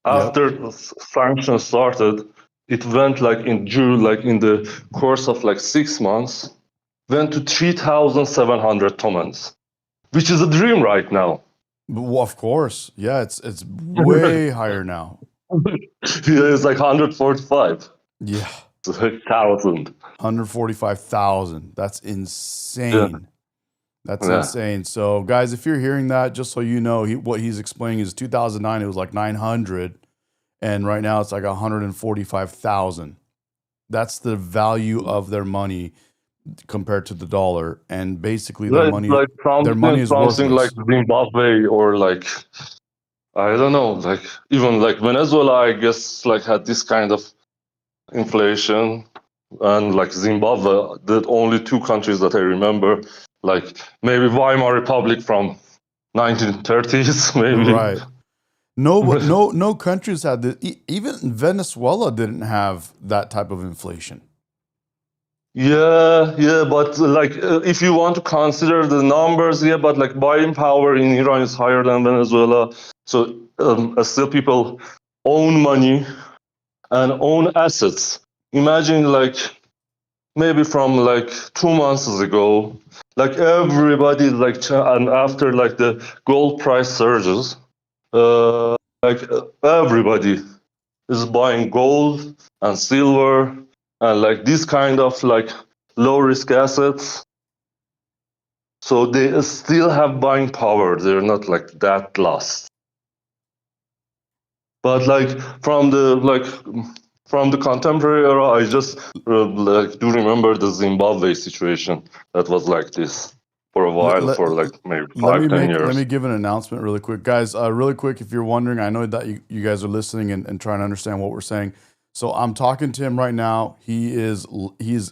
After the sanctions started, it went like in June, like in the course of like 6 months, went to 3,700 tomans, which is a dream right now. Well, of course. Yeah, it's way higher now. Yeah, it's like 145. Yeah. 1,000. 145,000. That's insane. Yeah. That's Yeah. insane. So, guys, if you're hearing that, just so you know, what he's explaining is 2009, it was like 900, and right now it's like 145,000. That's the value of their money compared to the dollar, and basically their money, like their money is something worthless. like Zimbabwe or like, I don't know, like even like Venezuela, I guess, like had this kind of inflation, and like Zimbabwe, the only two countries that I remember, like maybe Weimar Republic from 1930s, maybe. Right. No countries had this. Even Venezuela didn't have that type of inflation. Yeah, but like if you want to consider the numbers, yeah, but like buying power in Iran is higher than Venezuela. So still people own money and own assets. Imagine like maybe from like 2 months ago, like everybody like, and after like the gold price surges, like everybody is buying gold and silver and like this kind of like low risk assets. So they still have buying power. They're not like that lost. But like from the contemporary era, I just like do remember the Zimbabwe situation that was like this for a while, for like maybe 5-10 years. Let me give an announcement really quick. Guys, really quick, if you're wondering, I know that you guys are listening and trying to understand what we're saying. So I'm talking to him right now. He's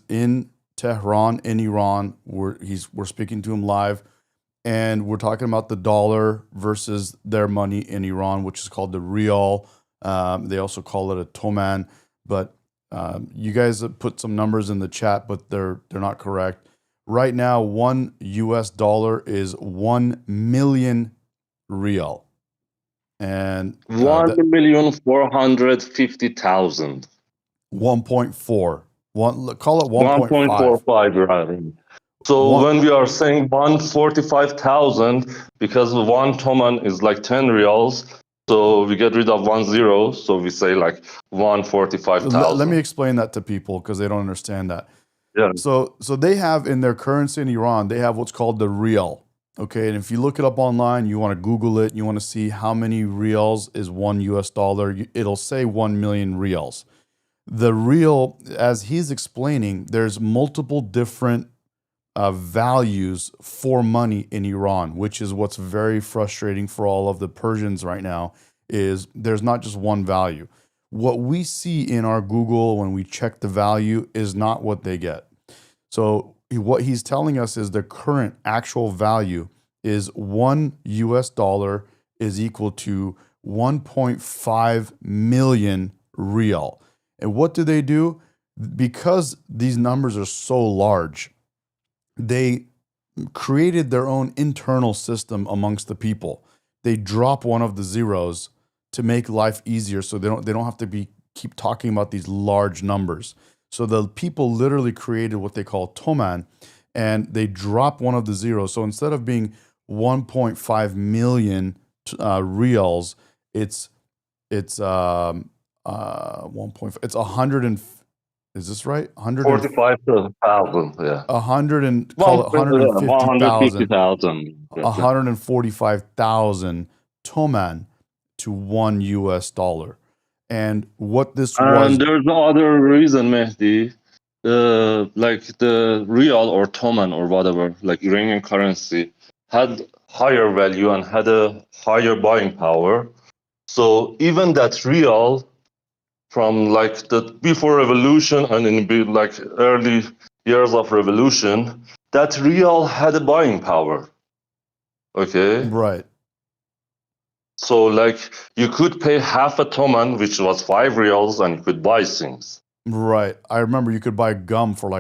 in Tehran, in Iran. We're speaking to him live, and we're talking about the dollar versus their money in Iran, which is called the rial. They also call it a toman, but you guys have put some numbers in the chat, but they're not correct. Right now, $1 is 1 million rial. And 1,450,000. 1.4. Call it 1.45. Right. So when we are saying 145,000, because 1 toman is like 10 reals, so we get rid of 1 0, so we say like 145,000. Let me explain that to people because they don't understand that. Yeah. So they have in their currency in Iran, they have what's called the rial. Okay, and if you look it up online, you want to Google it, you want to see how many reals is $1, it'll say 1 million reals. The real, as he's explaining, there's multiple different values for money in Iran, which is what's very frustrating for all of the Persians right now, is there's not just one value. What we see in our Google when we check the value is not what they get. So what he's telling us is the current actual value is $1 is equal to 1.5 million real. And what do they do? Because these numbers are so large, they created their own internal system amongst the people. They drop one of the zeros to make life easier, so they don't have to keep talking about these large numbers. So the people literally created what they call toman, and they drop one of the zeros. So instead of being 1.5 million reals, it's 100 and is this right? 45,000, yeah. 100 and call it 150,000. 150,000. 145,000 toman to $1. And what this And was, there's no other reason, Mehdi. Like the real or toman or whatever, like Iranian currency, had higher value and had a higher buying power. So even that real from like the before revolution and in like early years of revolution, that real had a buying power. Okay. right, So like you could pay half a toman, which was 5 reals, and you could buy things. right. I remember you could buy gum for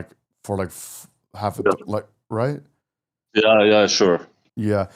half a, like, right? Yeah, sure. Yeah.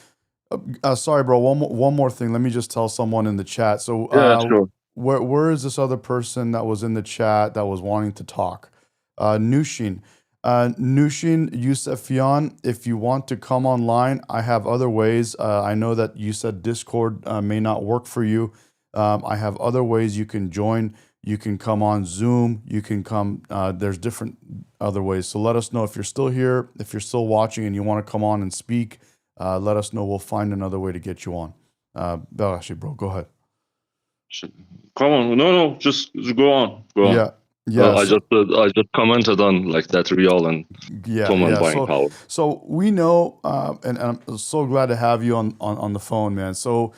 Sorry, bro. One more thing. Let me just tell someone in the chat. So, Yeah, sure. where is this other person that was in the chat that was wanting to talk? Nushin. Nushin Yusefian, if you want to come online, I have other ways. I know that you said Discord may not work for you. I have other ways you can join. You can come on Zoom. You can come. There's different other ways. So let us know if you're still here, if you're still watching and you want to come on and speak. Let us know. We'll find another way to get you on. Belashi, bro, go ahead. Come on, no, just go on. Yeah, yeah. I just commented on like that real and toman buying power. So we know, and I'm so glad to have you on the phone, man. So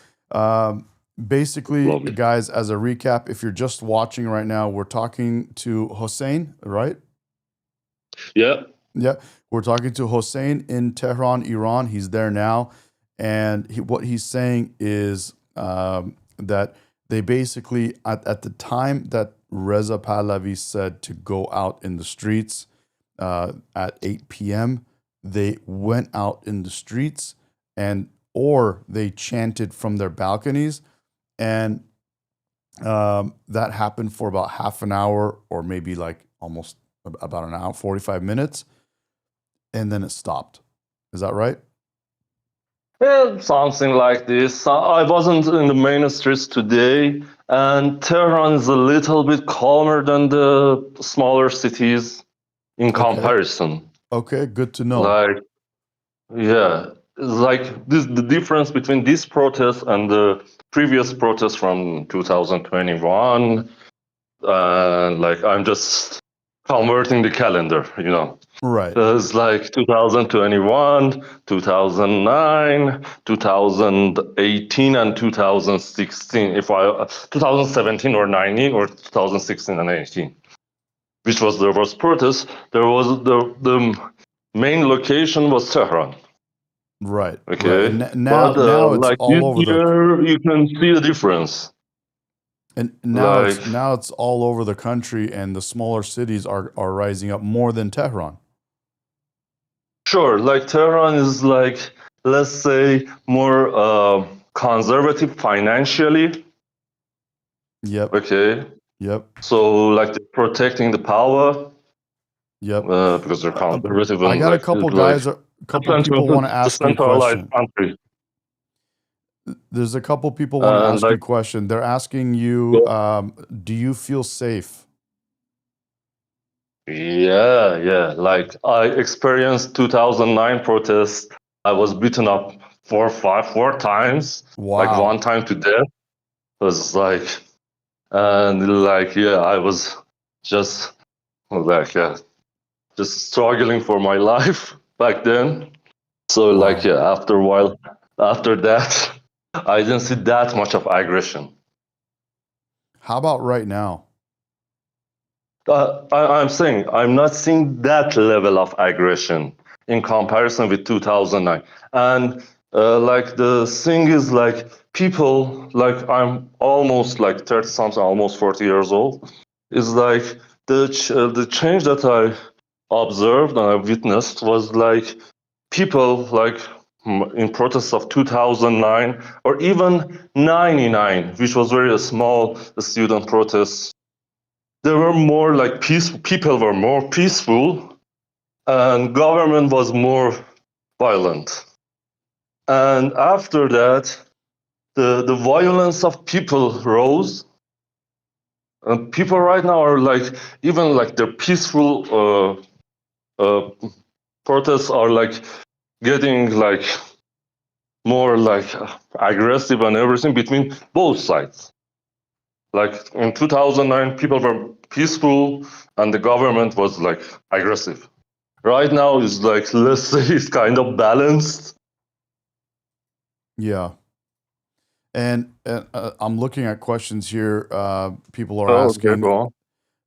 basically, Lovely. guys, as a recap, if you're just watching right now, we're talking to Hossein, right? Yeah. Yeah, we're talking to Hossein in Tehran, Iran. He's there now, and what he's saying is that they basically, at the time that Reza Pahlavi said to go out in the streets at 8 p.m., they went out in the streets or they chanted from their balconies, and that happened for about half an hour or maybe like almost about an hour, 45 minutes. And then it stopped. Is that right? Yeah, something like this. I wasn't in the main streets today, and Tehran is a little bit calmer than the smaller cities in comparison. Okay, good to know. Like, yeah, like the difference between this protest and the previous protest from 2021. Like, I'm just converting the calendar, Right. It's like 2021, 2009, 2018, and 2016. 2017 or 19 or 2016 and 18, which was there was protest. There was the main location was Tehran. Right. Okay. Right. Now it's like all over you can see the difference. And now it's all over the country, and the smaller cities are rising up more than Tehran. Sure, like Tehran is like, let's say, more conservative financially. Yep. Okay. Yep. So like they're protecting the power. Yep. Because they're conservative. I got a couple guys, a couple people want to ask you a question. Country. There's a couple people want to ask you a question. They're asking you, do you feel safe? Yeah. Like I experienced 2009 protests. I was beaten up four times. Like Wow. one time to death. It was like, and like, yeah, I was just like, yeah, just struggling for my life back then. So like, Wow. yeah, after a while, after that, I didn't see that much of aggression. How about right now? I'm saying I'm not seeing that level of aggression in comparison with 2009. And like the thing is like people, like I'm almost like 30 something, almost 40 years old, is like the change that I observed and I witnessed was like people like in protests of 2009 or even 99, which was very small student protests. There were more like people were more peaceful and government was more violent. And after that, the violence of people rose. And people right now are like, even like their peaceful protests are like getting like more like aggressive and everything between both sides. Like in 2009, people were peaceful and the government was like aggressive. Right now is like, let's say it's kind of balanced. Yeah. And I'm looking at questions here. People are Oh, okay, asking. go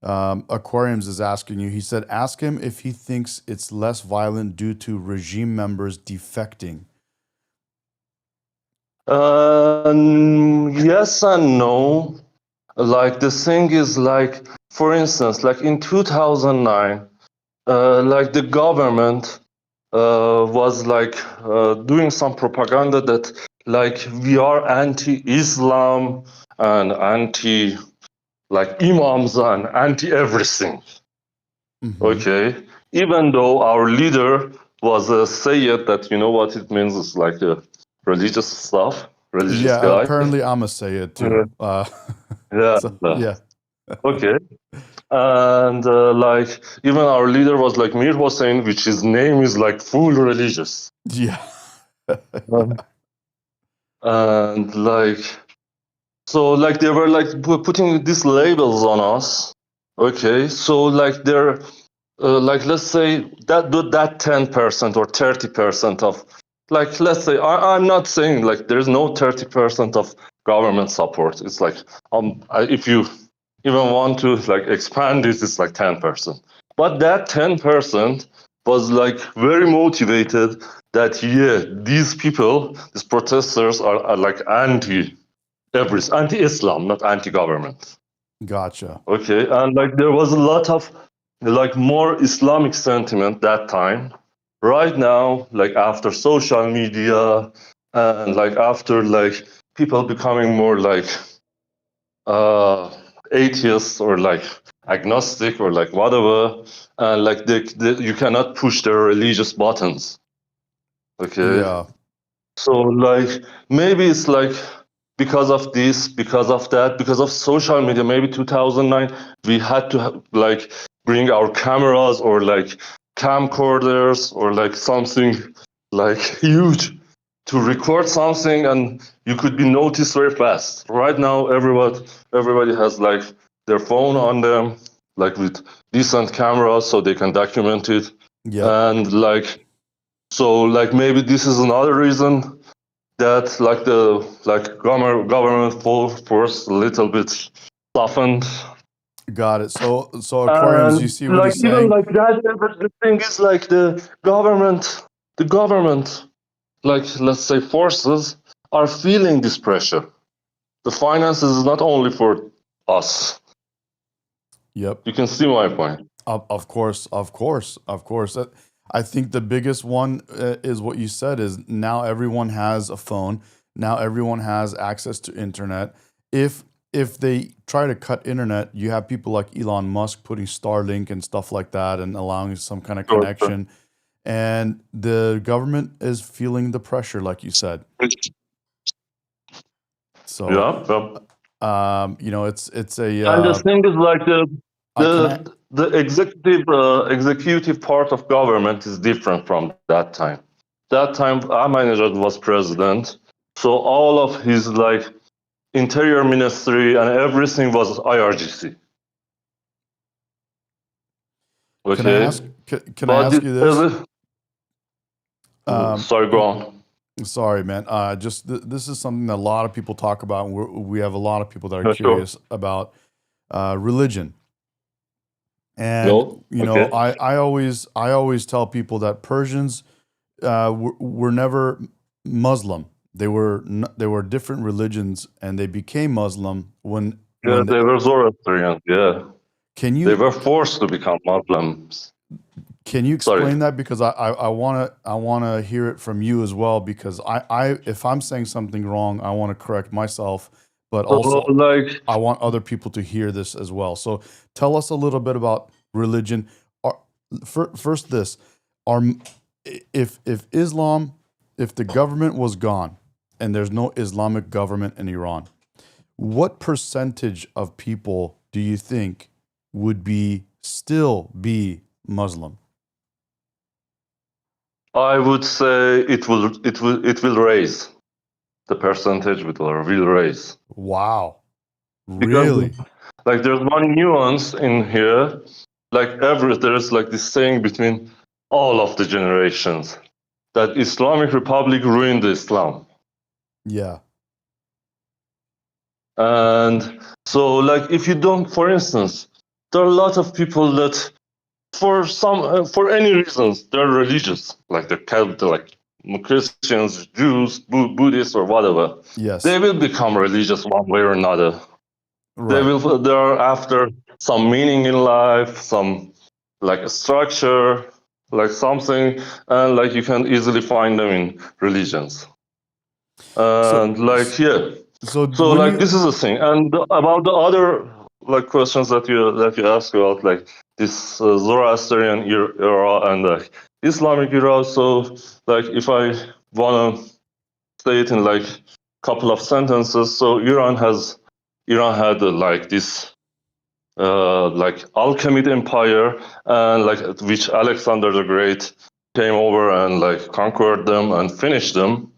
on. Aquariums is asking you. He said, ask him if he thinks it's less violent due to regime members defecting. Yes and no. Like the thing is like, for instance, like in 2009, like the government was like doing some propaganda that like we are anti-Islam and anti like imams and anti everything. Mm-hmm. Okay, even though our leader was a Sayyid, that you know what it means, is like a religious stuff, religious Yeah, guy. apparently I'm a Sayyid too. Yeah. So, yeah. Okay. And like even our leader was like Mir Hossein, which his name is like full religious. Yeah. And like, so like they were like putting these labels on us. Okay, so like they're like, let's say that 10% or 30% of, like, let's say I'm not saying like there's no 30% of government support. It's like if you even want to like expand this, it's like 10%. But that 10% was like very motivated that yeah, these people, these protesters are like anti-Islam, not anti-government. Gotcha. Okay, and like there was a lot of like more Islamic sentiment that time. Right now, like after social media and like after like people becoming more like atheists or like agnostic or like whatever, and like you cannot push their religious buttons. Okay, Yeah. so like maybe it's like because of this, because of that, because of social media, maybe 2009 we had to like bring our cameras or like camcorders or like something like huge to record something, and you could be noticed very fast. Right now everybody has like their phone on them, like with decent cameras, so they can document it. Yeah. And like, so like maybe this is another reason that like the like government force a little bit softened. Got it. So Aquariums, you And see what like he's even saying? like that, the thing is like the government, like let's say forces are feeling this pressure. The finances is not only for us. Yep. You can see my point. Of course. I think the biggest one is what you said is now everyone has a phone. Now everyone has access to internet. If they try to cut internet, you have people like Elon Musk putting Starlink and stuff like that and allowing some kind of connection. And the government is feeling the pressure, like you said. So yeah. you know, it's a And the thing is like the executive part of government is different from that time. that time Ahmadinejad was president, so all of his like interior ministry and everything was IRGC. Okay. Can I ask you this? Sorry, go on. Sorry, man. This is something that a lot of people talk about. And we have a lot of people that are Sure. curious about religion. And I always tell people that Persians were never Muslim. They were different religions, and they became Muslim when they were Zoroastrians. Yeah. They were forced to become Muslims. Can you explain that? Because I wanna hear it from you as well. Because if I'm saying something wrong, I want to correct myself. But also, I want other people to hear this as well. So tell us a little bit about religion. First, if Islam, if the government was gone and there's no Islamic government in Iran, what percentage of people do you think would still be Muslim? I would say it will raise. The percentage will raise. Wow. Really? Because, like, there's one nuance in here. Like, there's like this saying between all of the generations that Islamic Republic ruined Islam. Yeah. And so, like, if you don't, for instance, there are a lot of people that, for any reasons, they're religious, like like Christians, Jews, Buddhists, or whatever. Yes. They will become religious one way or another. Right. They're after some meaning in life, some like a structure, like something, and like you can easily find them in religions. And So this is the thing. And about the other like questions that you asked about, like this Zoroastrian era and the Islamic era. So like if I wanna say it in like a couple of sentences, so Iran had like this like Alchemid Empire, and like which Alexander the Great came over and like conquered them and finished them.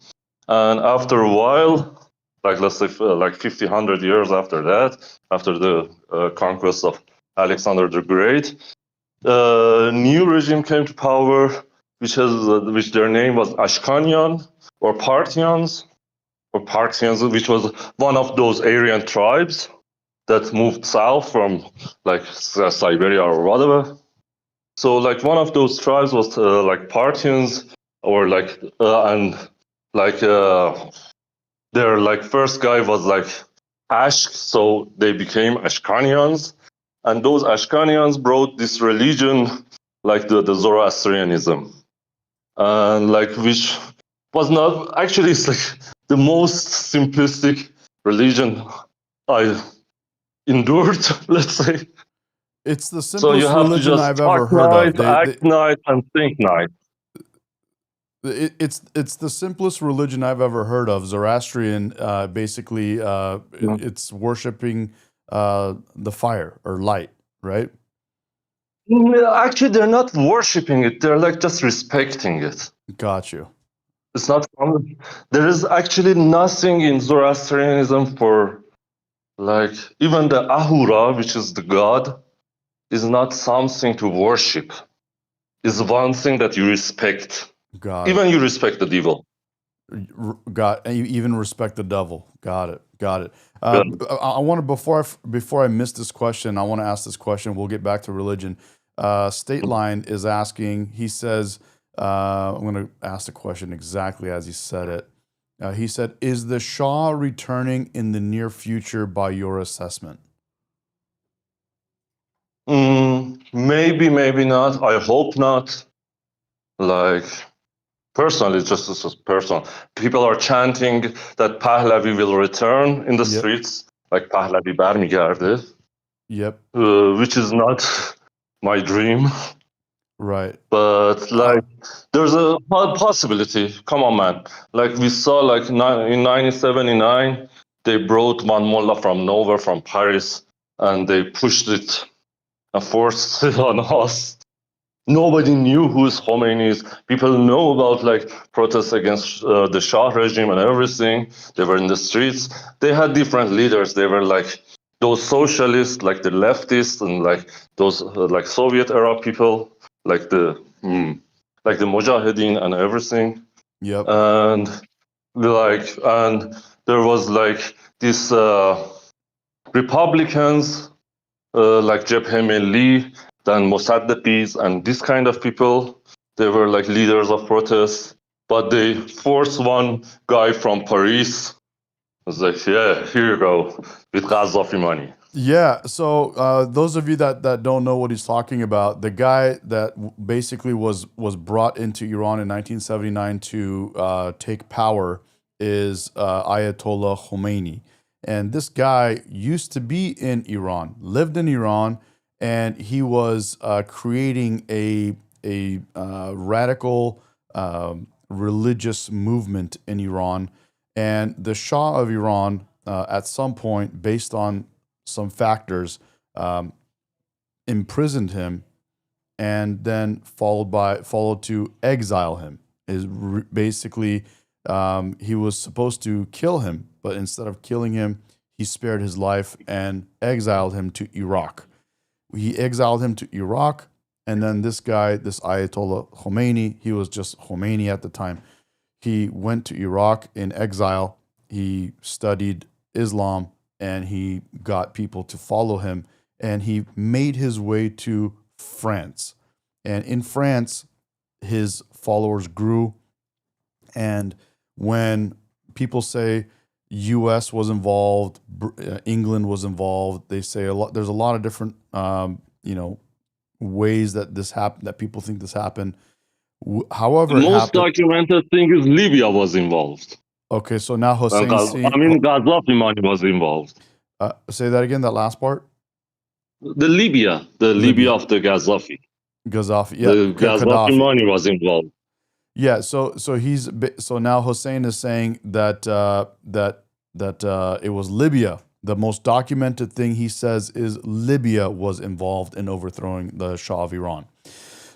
And after a while, like let's say like 50, 100 years after that, after the conquest of Alexander the Great, new regime came to power, which their name was Ashkanian or Parthians, which was one of those Aryan tribes that moved south from like Siberia or whatever. So like one of those tribes was like Parthians, or like and like their like first guy was like Ashk, so they became Ashkanians, and those Ashkanians brought this religion, like the Zoroastrianism, and like which was not actually, it's like the most simplistic religion I endured, let's say. It's the simplest so you have religion to just I've ever heard night, of. Act night, and think night. It's the simplest religion I've ever heard of. Zoroastrian, basically, it's worshiping the fire or light, right? Actually, they're not worshiping it. They're like just respecting it. Got you. It's not. There is actually nothing in Zoroastrianism for, like, even the Ahura, which is the god, is not something to worship. It's one thing that you respect. Even you respect the devil. And you even respect the devil. Got it. I want to, before I miss this question, I want to ask this question. We'll get back to religion. State Line is asking. He says, I'm going to ask the question exactly as he said it. He said, "Is the Shah returning in the near future by your assessment?" Maybe, maybe not. I hope not. Like, personally, just personal. People are chanting that Pahlavi will return in the streets, like Pahlavi barmigarde. Yep. Which is not my dream. Right. But like, there's a possibility. Come on, man. Like we saw, like in 1979, they brought one mullah from nowhere, from Paris, and they pushed it and forced it on us. Nobody knew who Khomeini is. People know about like protests against the Shah regime and everything. They were in the streets. They had different leaders. They were like those socialists, like the leftists, and like those like Soviet era people, like like the Mujahideen and everything. Yep. And and there was like this Republicans like Jebhe Milli, then Mossadegis, and this kind of people. They were like leaders of protests, but they forced one guy from Paris. I was like, yeah, here you go with Gaddafi money. Yeah. So those of you that don't know what he's talking about, the guy that basically was brought into Iran in 1979 to take power is Ayatollah Khomeini. And this guy used to be in Iran, lived in Iran, and he was creating a radical religious movement in Iran. And the Shah of Iran, at some point, based on some factors, imprisoned him, and then followed to exile him. Basically, he was supposed to kill him, but instead of killing him, he spared his life and exiled him to Iraq. He exiled him to Iraq, and then this guy, this Ayatollah Khomeini, he was just Khomeini at the time. He went to Iraq in exile. He studied Islam, and he got people to follow him, and he made his way to France. And in France, his followers grew. And when people say U.S. was involved, England was involved, they say a lot. There's a lot of different, ways that this happened, that people think this happened. However, the most documented thing is Libya was involved. Okay, so now Hossein. Gaddafi money was involved. Say that again. That last part. The Libya of the Gaddafi. Yeah. The Gaddafi money was involved. Yeah, so now Hossein is saying that it was Libya. The most documented thing he says is Libya was involved in overthrowing the Shah of Iran.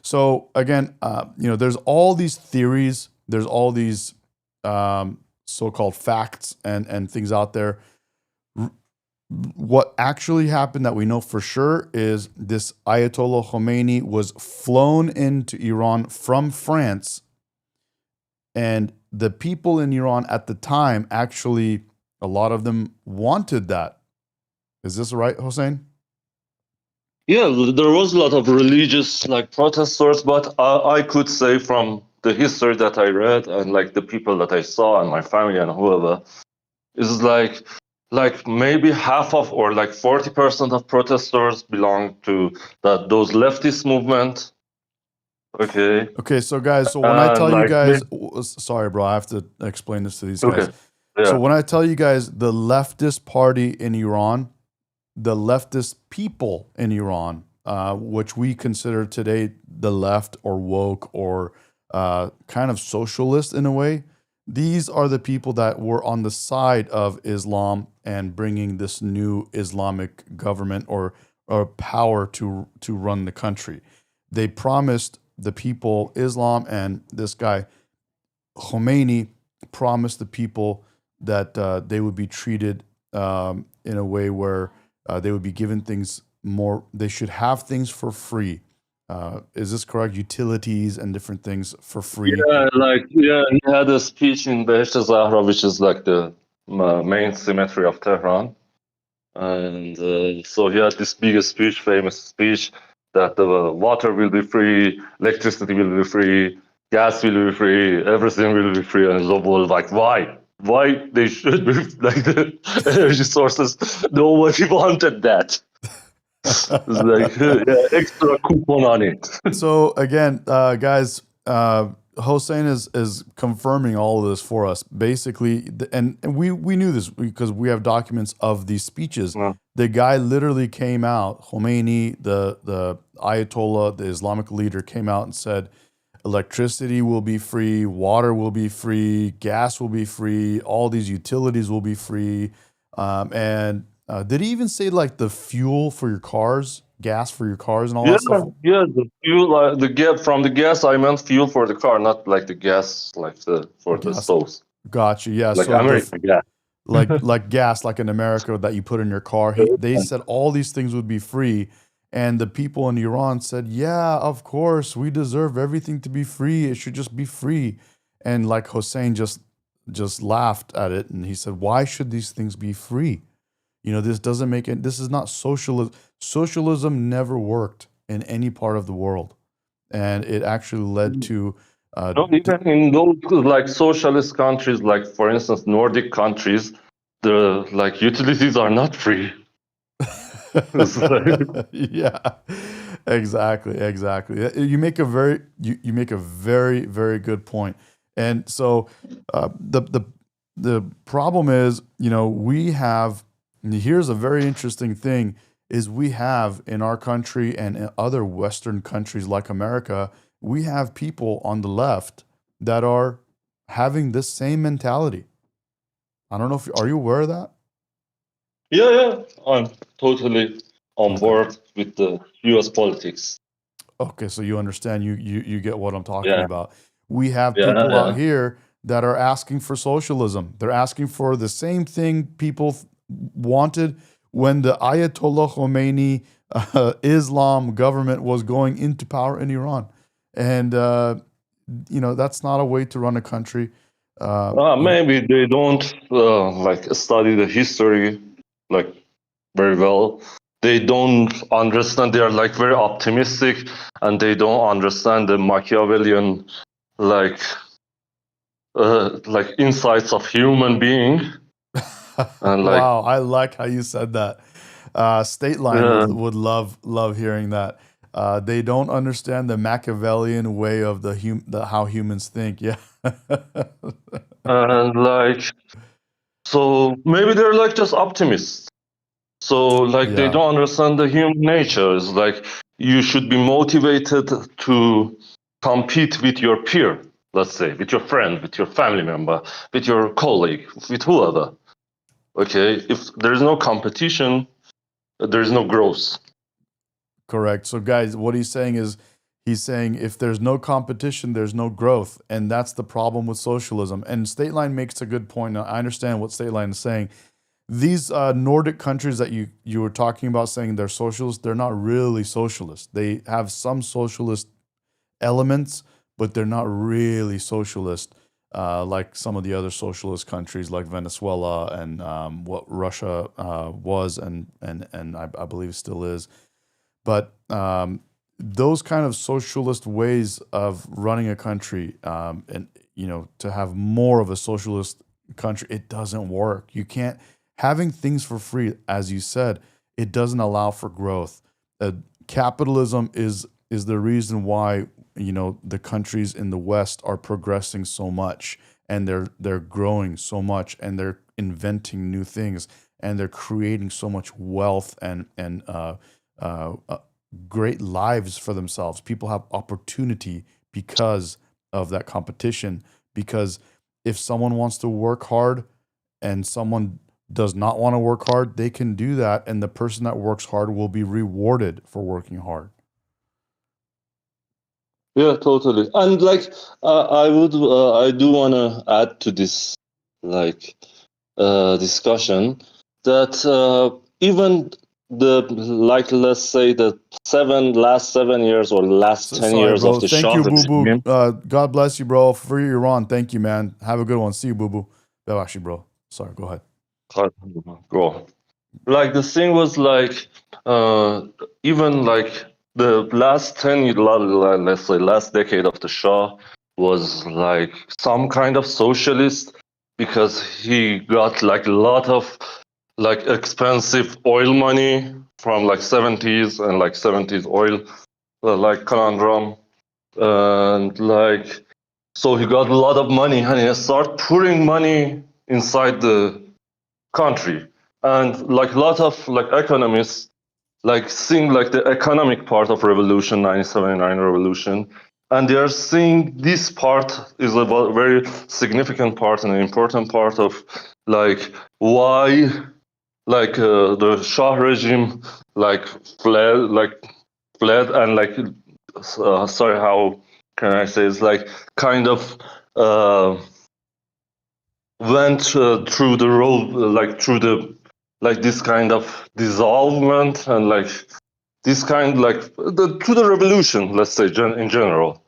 So again, there's all these theories, there's all these so-called facts and things out there. What actually happened that we know for sure is this Ayatollah Khomeini was flown into Iran from France. And the people in Iran at the time, actually, a lot of them wanted that. Is this right, Hossein? Yeah, there was a lot of religious protesters, but I could say from the history that I read and the people that I saw and my family and whoever, is like maybe half of or 40% of protesters belong to those leftist movement. Okay, so guys, so when I tell you guys, sorry, bro, I have to explain this to these guys. Yeah. So when I tell you guys the leftist party in Iran, the leftist people in Iran, which we consider today the left or woke or kind of socialist in a way, these are the people that were on the side of Islam and bringing this new Islamic government or power to run the country. They promised the people Islam, and this guy Khomeini promised the people that they would be treated in a way where they would be given things more. They should have things for free. Is this correct? Utilities and different things for free. Yeah, he had a speech in Behesht Zahra, which is the main cemetery of Tehran, and so he had this big speech, famous speech, that the water will be free, electricity will be free, gas will be free, everything will be free, and the world why? Why they should be the energy sources? Nobody wanted that. It's extra coupon on it. So again, guys, Hossein is confirming all of this for us. Basically, and we knew this because we have documents of these speeches. Yeah. The guy literally came out, Khomeini, the Ayatollah, the Islamic leader, came out and said, electricity will be free, water will be free, gas will be free, all these utilities will be free. And Did he even say like the fuel for your cars, gas for your cars, and all Yeah, that stuff? yeah, the fuel, from the gas, I meant fuel for the car, not like the gas, like for the Gas. stoves, Gotcha. Yeah. like So American gas. like gas, like in America that you put in your car. They said all these things would be free, and the people in Iran said, "Yeah, of course, we deserve everything to be free. It should just be free." And like Hossein just laughed at it, and he said, "Why should these things be free? This doesn't make it. This is not socialism. Socialism never worked in any part of the world, and it actually led to." No, even in those like socialist countries, like for instance Nordic countries, the like utilities are not free. It's like- Yeah, exactly. You make a very very good point. And so the problem is, we have, and here's a very interesting thing, is we have in our country and in other Western countries like America, we have people on the left that are having this same mentality. I don't know are you aware of that? yeah, I'm totally on board with the U.S. politics. Okay, so you understand, you get what I'm talking Yeah, about. We have yeah, people out yeah. here that are asking for socialism. They're asking for the same thing people wanted when the Ayatollah Khomeini Islam government was going into power in Iran. And that's not a way to run a country. Maybe they don't like study the history like very well. They don't understand. They are like very optimistic, and they don't understand the Machiavellian like insights of human being. And like, Wow, I like how you said that. State Line would love hearing that. They don't understand the Machiavellian way of how humans think. Yeah. and like, so maybe they're like just optimists. So like they Yeah. don't understand the human nature. It's like you should be motivated to compete with your peer, let's say, with your friend, with your family member, with your colleague, with whoever. Okay, if there is no competition, there is no growth. Correct. So guys, what he's saying is, he's saying if there's no competition, there's no growth. And that's the problem with socialism. And State Line makes a good point. Now, I understand what State Line is saying. These Nordic countries that you were talking about saying they're socialist, they're not really socialist. They have some socialist elements, but they're not really socialist, like some of the other socialist countries like Venezuela and what Russia was and I believe still is. But those kind of socialist ways of running a country, and to have more of a socialist country, it doesn't work. You can't having things for free, as you said. It doesn't allow for growth. Capitalism is the reason why the countries in the West are progressing so much, and they're growing so much, and they're inventing new things, and they're creating so much wealth and great lives for themselves. People have opportunity because of that competition. Because if someone wants to work hard and someone does not want to work hard, they can do that, and the person that works hard will be rewarded for working hard. Yeah, totally. And like, I do want to add to this, like, discussion that even let's say the last 7 years or last 10 Sorry, years bro. of the Thank Shah you, Boo regime. Boo. God bless you, bro. Free Iran. Thank you, man. Have a good one. See you, Boo Boo. Bewashi, bro. Sorry, go ahead. Go. Like the thing was like, even like the last 10 years, let's say last decade of the Shah was like some kind of socialist because he got like a lot of like expensive oil money from like 70s and like 70s oil, like conundrum. And like, so he got a lot of money and he started pouring money inside the country. And like a lot of like economists like seeing like the economic part of revolution, 1979 revolution, and they are seeing this part is a very significant part and an important part of like why like the Shah regime like fled and like sorry, how can I say, it's like kind of went through the road, like through the like this kind of dissolvement and like this kind like to the revolution, let's say in general.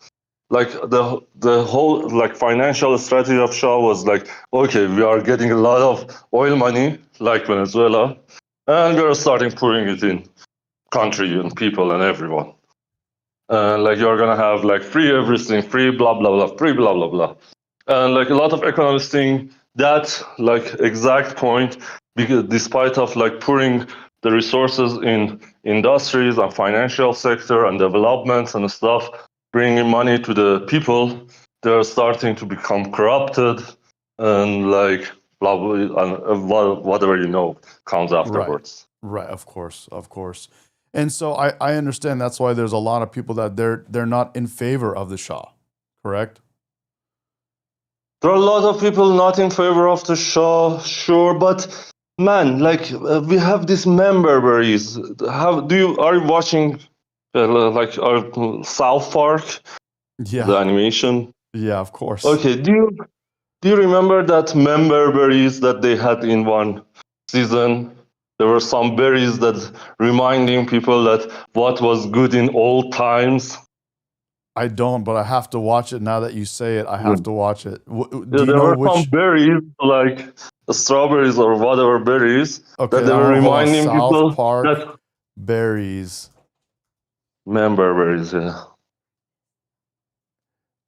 Like the whole like financial strategy of Shah was like, okay, we are getting a lot of oil money like Venezuela, and we are starting pouring it in country and people and everyone. Like you're gonna have like free everything, free blah blah blah, free blah blah blah, and like a lot of economists think that like exact point, because despite of like pouring the resources in industries and financial sector and developments and stuff, bringing money to the people, they're starting to become corrupted and like blah blah and whatever comes afterwards. Right, of course. And so I understand that's why there's a lot of people that they're not in favor of the Shah, correct? There are a lot of people not in favor of the Shah, sure, but man, like we have these member berries. Are you watching like South Park, the Yeah, animation? yeah, of course. Okay, do you remember that member berries that they had in one season? There were some berries that reminding people that what was good in old times. I don't, but I have to watch it now that you say it. I have to watch it. Do Yeah, you there know were some which? berries like strawberries or whatever berries Okay, that they were hold on. reminding South people Park that berries. member berries. Yeah.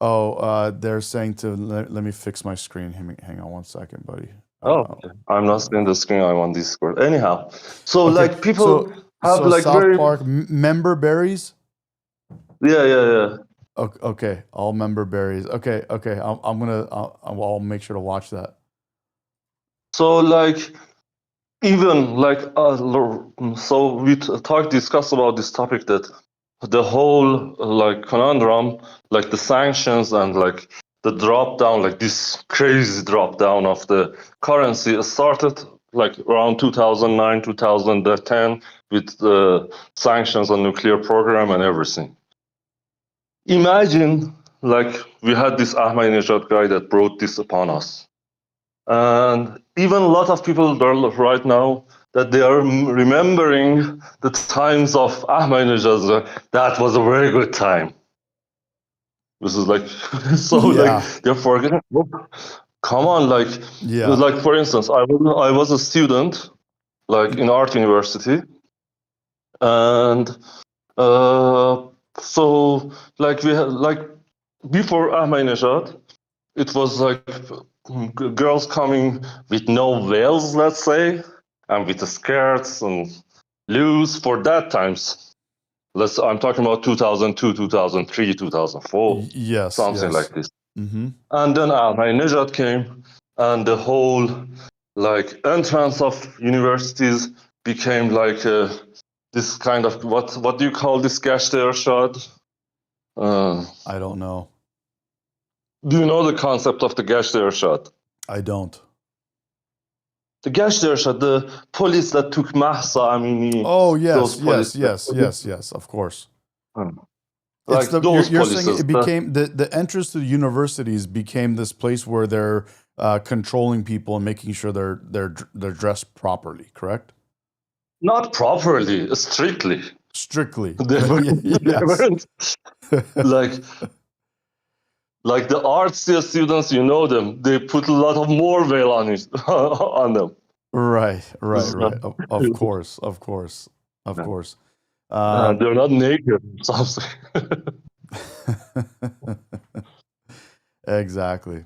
Oh, they're saying to let me fix my screen. Hang on one second, buddy. Oh, okay. I'm not seeing the screen. I'm on Discord. Anyhow, so Okay, like people have so like South very Park member berries. yeah. Okay, all member berries. Okay. I'll make sure to watch that. So like even like so we discuss about this topic that the whole like conundrum, like the sanctions and like the drop down, like this crazy drop down of the currency started like around 2009 2010 with the sanctions on nuclear program and everything. Imagine like we had this Ahmadinejad guy that brought this upon us, and even a lot of people right now that they are remembering the times of Ahmadinejad. That was a very good time. This is like so like Yeah, they're forgetting. Come on, yeah. like for instance, I was a student like in art university, and so like we had like before Ahmadinejad, it was like girls coming with no veils, let's say, and with the skirts and loose for that times. I'm talking about 2002, 2003, 2004, Yes, something yes. like this. Mm-hmm. And then Ahmadinejad came, and the whole like entrance of universities became like this kind of what do you call this Gashte Ershad? I don't know. Do you know the concept of the Gashte Ershad? I don't. The Gashte Ershad, the police that took Mahsa Amini. Oh Those yes, police. yes. Of course. Like It's those you're saying policies. it became the entrance to the universities became this place where they're controlling people and making sure they're dressed properly, correct? Not properly, strictly. Strictly. They Yes. weren't like the arts students, you know them. They put a lot of more veil on it on them. Right. Of course. They're not naked or something. Exactly.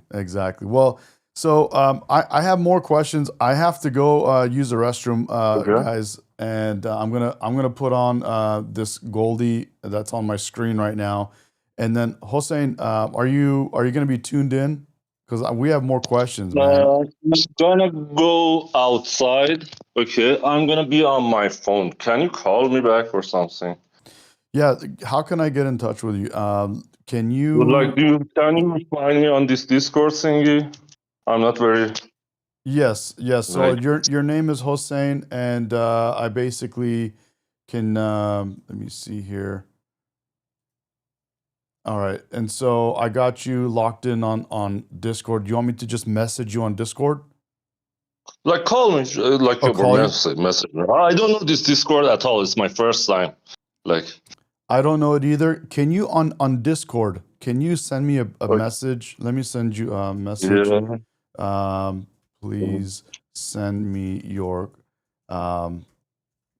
Well, so I have more questions. I have to go use the restroom, Okay. guys, and I'm gonna put on this Goldie that's on my screen right now, and then Hossein, are you gonna be tuned in? Because we have more questions, man. I'm gonna go outside. Okay, I'm gonna be on my phone. Can you call me back or something? Yeah. How can I get in touch with you? Can you? Like, can you find me on this Discord thingy? I'm not very Yes, yes. So Right. your name is Hossein, and I basically can let me see here. All right, and so I got you locked in on Discord. Do you want me to just message you on Discord? Like call me, like Or a call you? messenger. I don't know this Discord at all. It's my first time. Like, I don't know it either. Can you on Discord? Can you send me a okay. message? Let me send you a message. Yeah. Please send me your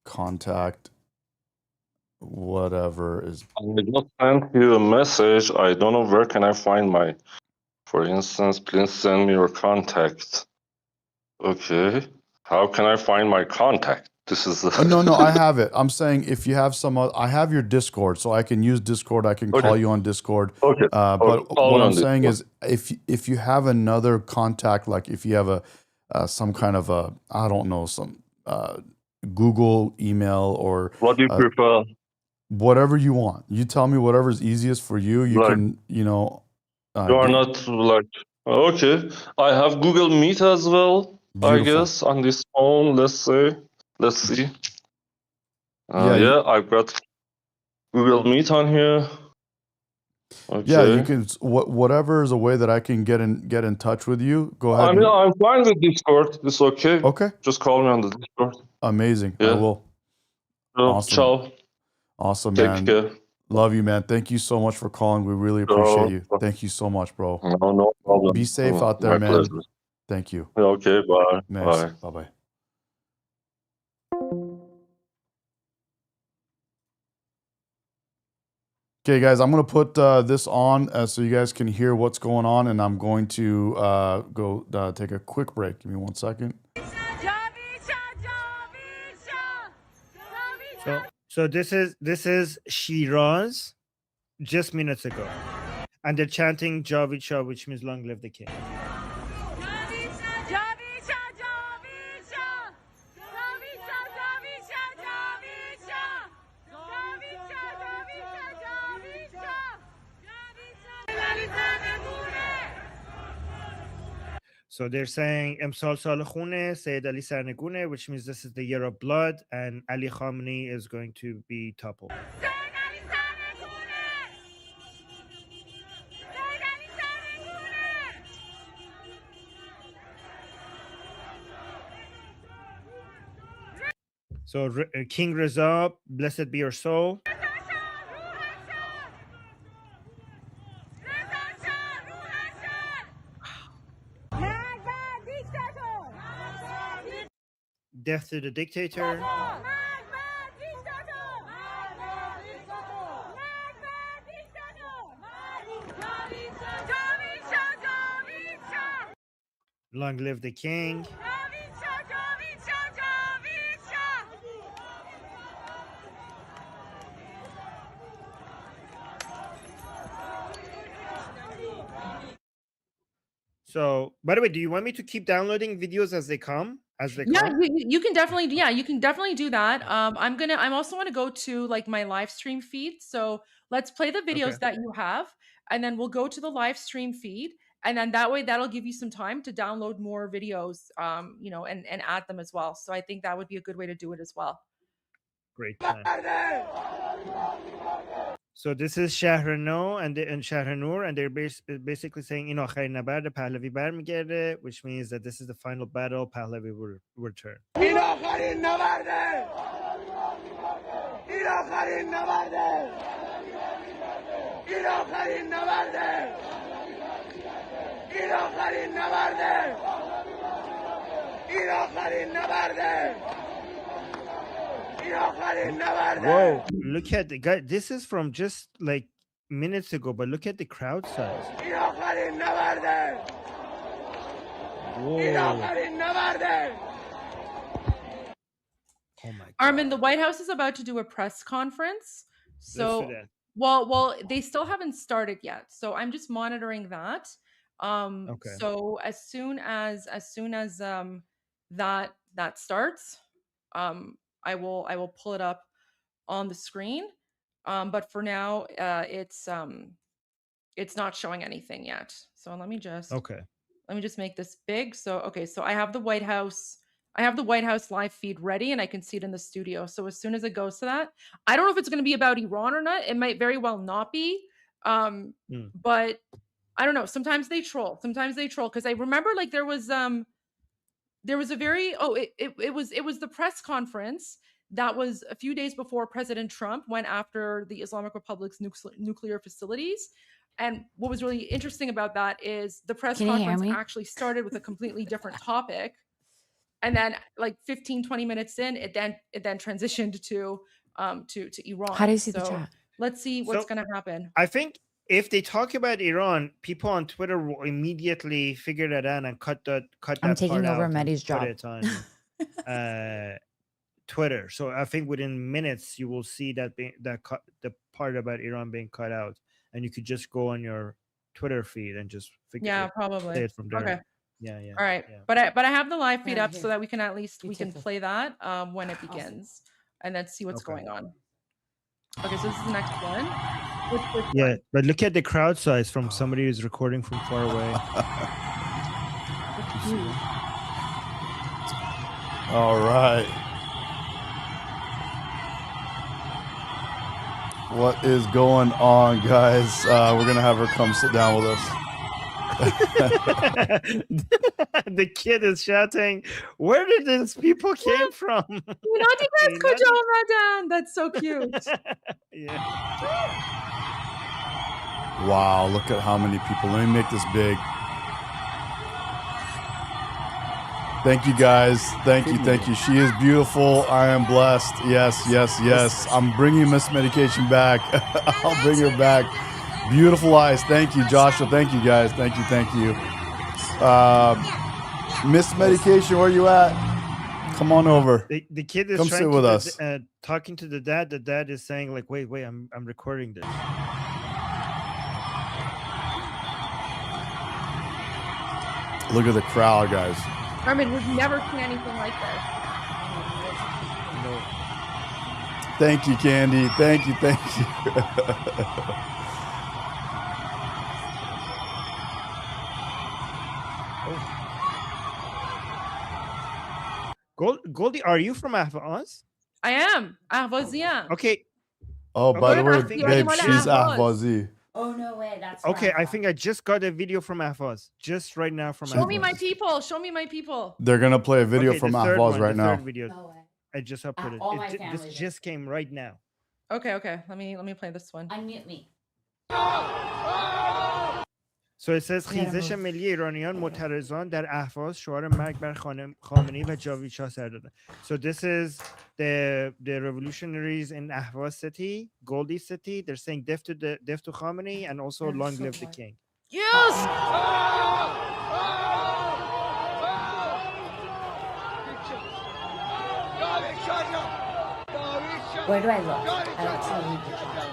contact, whatever is. I just sent you a message. I don't know where can I find my. For instance, please send me your contact. Okay. How can I find my contact? This is. No, I have it. I'm saying if you have some, I have your Discord, so I can use Discord. I can call Okay. you on Discord. Okay. But Call what me I'm on this saying one. is, if you have another contact, like if you have a some kind of a, I don't know, some Google email or What do you prefer? whatever you want. You tell me whatever is easiest for you. You Like, can, you are get not like. Okay. I have Google Meet as well, I beautiful. guess, on this phone. Let's say. Let's see. Yeah, Yeah, I've got Google Meet on here. yeah, you Okay. can whatever is a way that I can get in touch with you. Go ahead I mean, and I'm fine with Discord. It's okay. okay. Just call me on the Discord. Amazing. I Yeah. will. So, Awesome. ciao. Awesome, Take man. care. Love you, man. Thank you so much for calling. We really appreciate you. Thank you so much, bro. No problem. Be safe out there, My man. pleasure. Thank you. Okay, bye. Nice. Bye. Bye-bye. Okay, guys, I'm going to put this on so you guys can hear what's going on, and I'm going to go take a quick break. Give me 1 second. So this is Shiraz just minutes ago, and they're chanting Javid Shah, which means long live the king. So they're saying Emsal Sal Khune, Sayyid Ali Sarnegune, which means this is the year of blood, and Ali Khamenei is going to be toppled. So King Reza, blessed be your soul. Death to the dictator. Long live the king. So, by the way, do you want me to keep downloading videos as they come? Yeah, you can definitely do that. I'm also want to go to like my live stream feed. So let's play the videos that you have, and then we'll go to the live stream feed, and then that way that'll give you some time to download more videos, and add them as well. So I think that would be a good way to do it as well. Great plan. So this is Shahranur and Shahranur, and they're basically saying in آخرین نبرد پهلوی برمیگرده, which means that this is the final battle. Pahlavi will return. این آخرین نبرده. این آخرین نبرده. این آخرین نبرده. این آخرین نبرده. این آخرین نبرده. Whoa, look at the guy. This is from just like minutes ago, but look at the crowd size. Whoa. Oh my God. Armin, the White House is about to do a press conference. So, Let's do that. well, they still haven't started yet. So I'm just monitoring that. Okay. So as soon as that starts, I will pull it up on the screen. But for now, it's not showing anything yet. So let me Let me just make this big. So, okay, so I have the White House. I have the White House live feed ready and I can see it in the studio. So as soon as it goes to that, I don't know if it's going to be about Iran or not. It might very well not be. But I don't know. Sometimes they troll. Because I remember like there was a very it was the press conference that was a few days before President Trump went after the Islamic Republic's nuclear facilities. And what was really interesting about that is the press conference actually started with a completely different topic. And then like 15, 20 minutes in, it then transitioned to Iran. How do you see the chat? Let's see what's going to happen. I think if they talk about Iran, people on Twitter will immediately figure that out and cut that I'm taking part over out Medi's and job. put it on Twitter. So I think within minutes you will see that the part about Iran being cut out, and you could just go on your Twitter feed and just probably play it from there. Okay. Yeah. All right. Yeah. But I have the live feed up so that we can at least play that when it begins and then see what's going on. Okay, so this is the next one. Yeah, but look at the crowd size from somebody who's recording from far away. All right. What is going on, guys? We're going to have her come sit down with us. The kid is shouting, "Where did these people came from?" That's so cute. Yeah. Wow, look at how many people. Let me make this big. Thank you, guys. Thank you. She is beautiful. I am blessed. Yes. I'm bringing Miss Medication back. I'll bring her back. Beautiful eyes. Thank you, Joshua. Thank you, guys. Thank you. Miss Medication, where you at? Come on over. The kid is come trying sit with to us. Talking to the dad. The dad is saying like, wait, I'm recording this. Look at the crowd, guys. I mean, we've never seen anything like this. No. Thank you, Candy. Thank you. Goldie, are you from Ahvaz? I am. Ahvazian. Okay. Oh, by the way, babe, she's Ahvazi. Ahvazi. Oh, no way. That's okay. I think I just got a video from Ahvaz just right now from Show me my people. They're going to play a video from Ahvaz right now. Video. No way. I just uploaded it. This just came right now. Okay. Let me play this one. Unmute me. So it says خیزش ملی ایرانیان معترضان در اهواز شعار مرگ بر خامنه‌ای و جاوید شاه سر دادن. So this is the revolutionaries in Ahvaz city, Goldie city. They're saying death to Khamenei and also long live the king. Yes. Where do I look? I don't see the chat.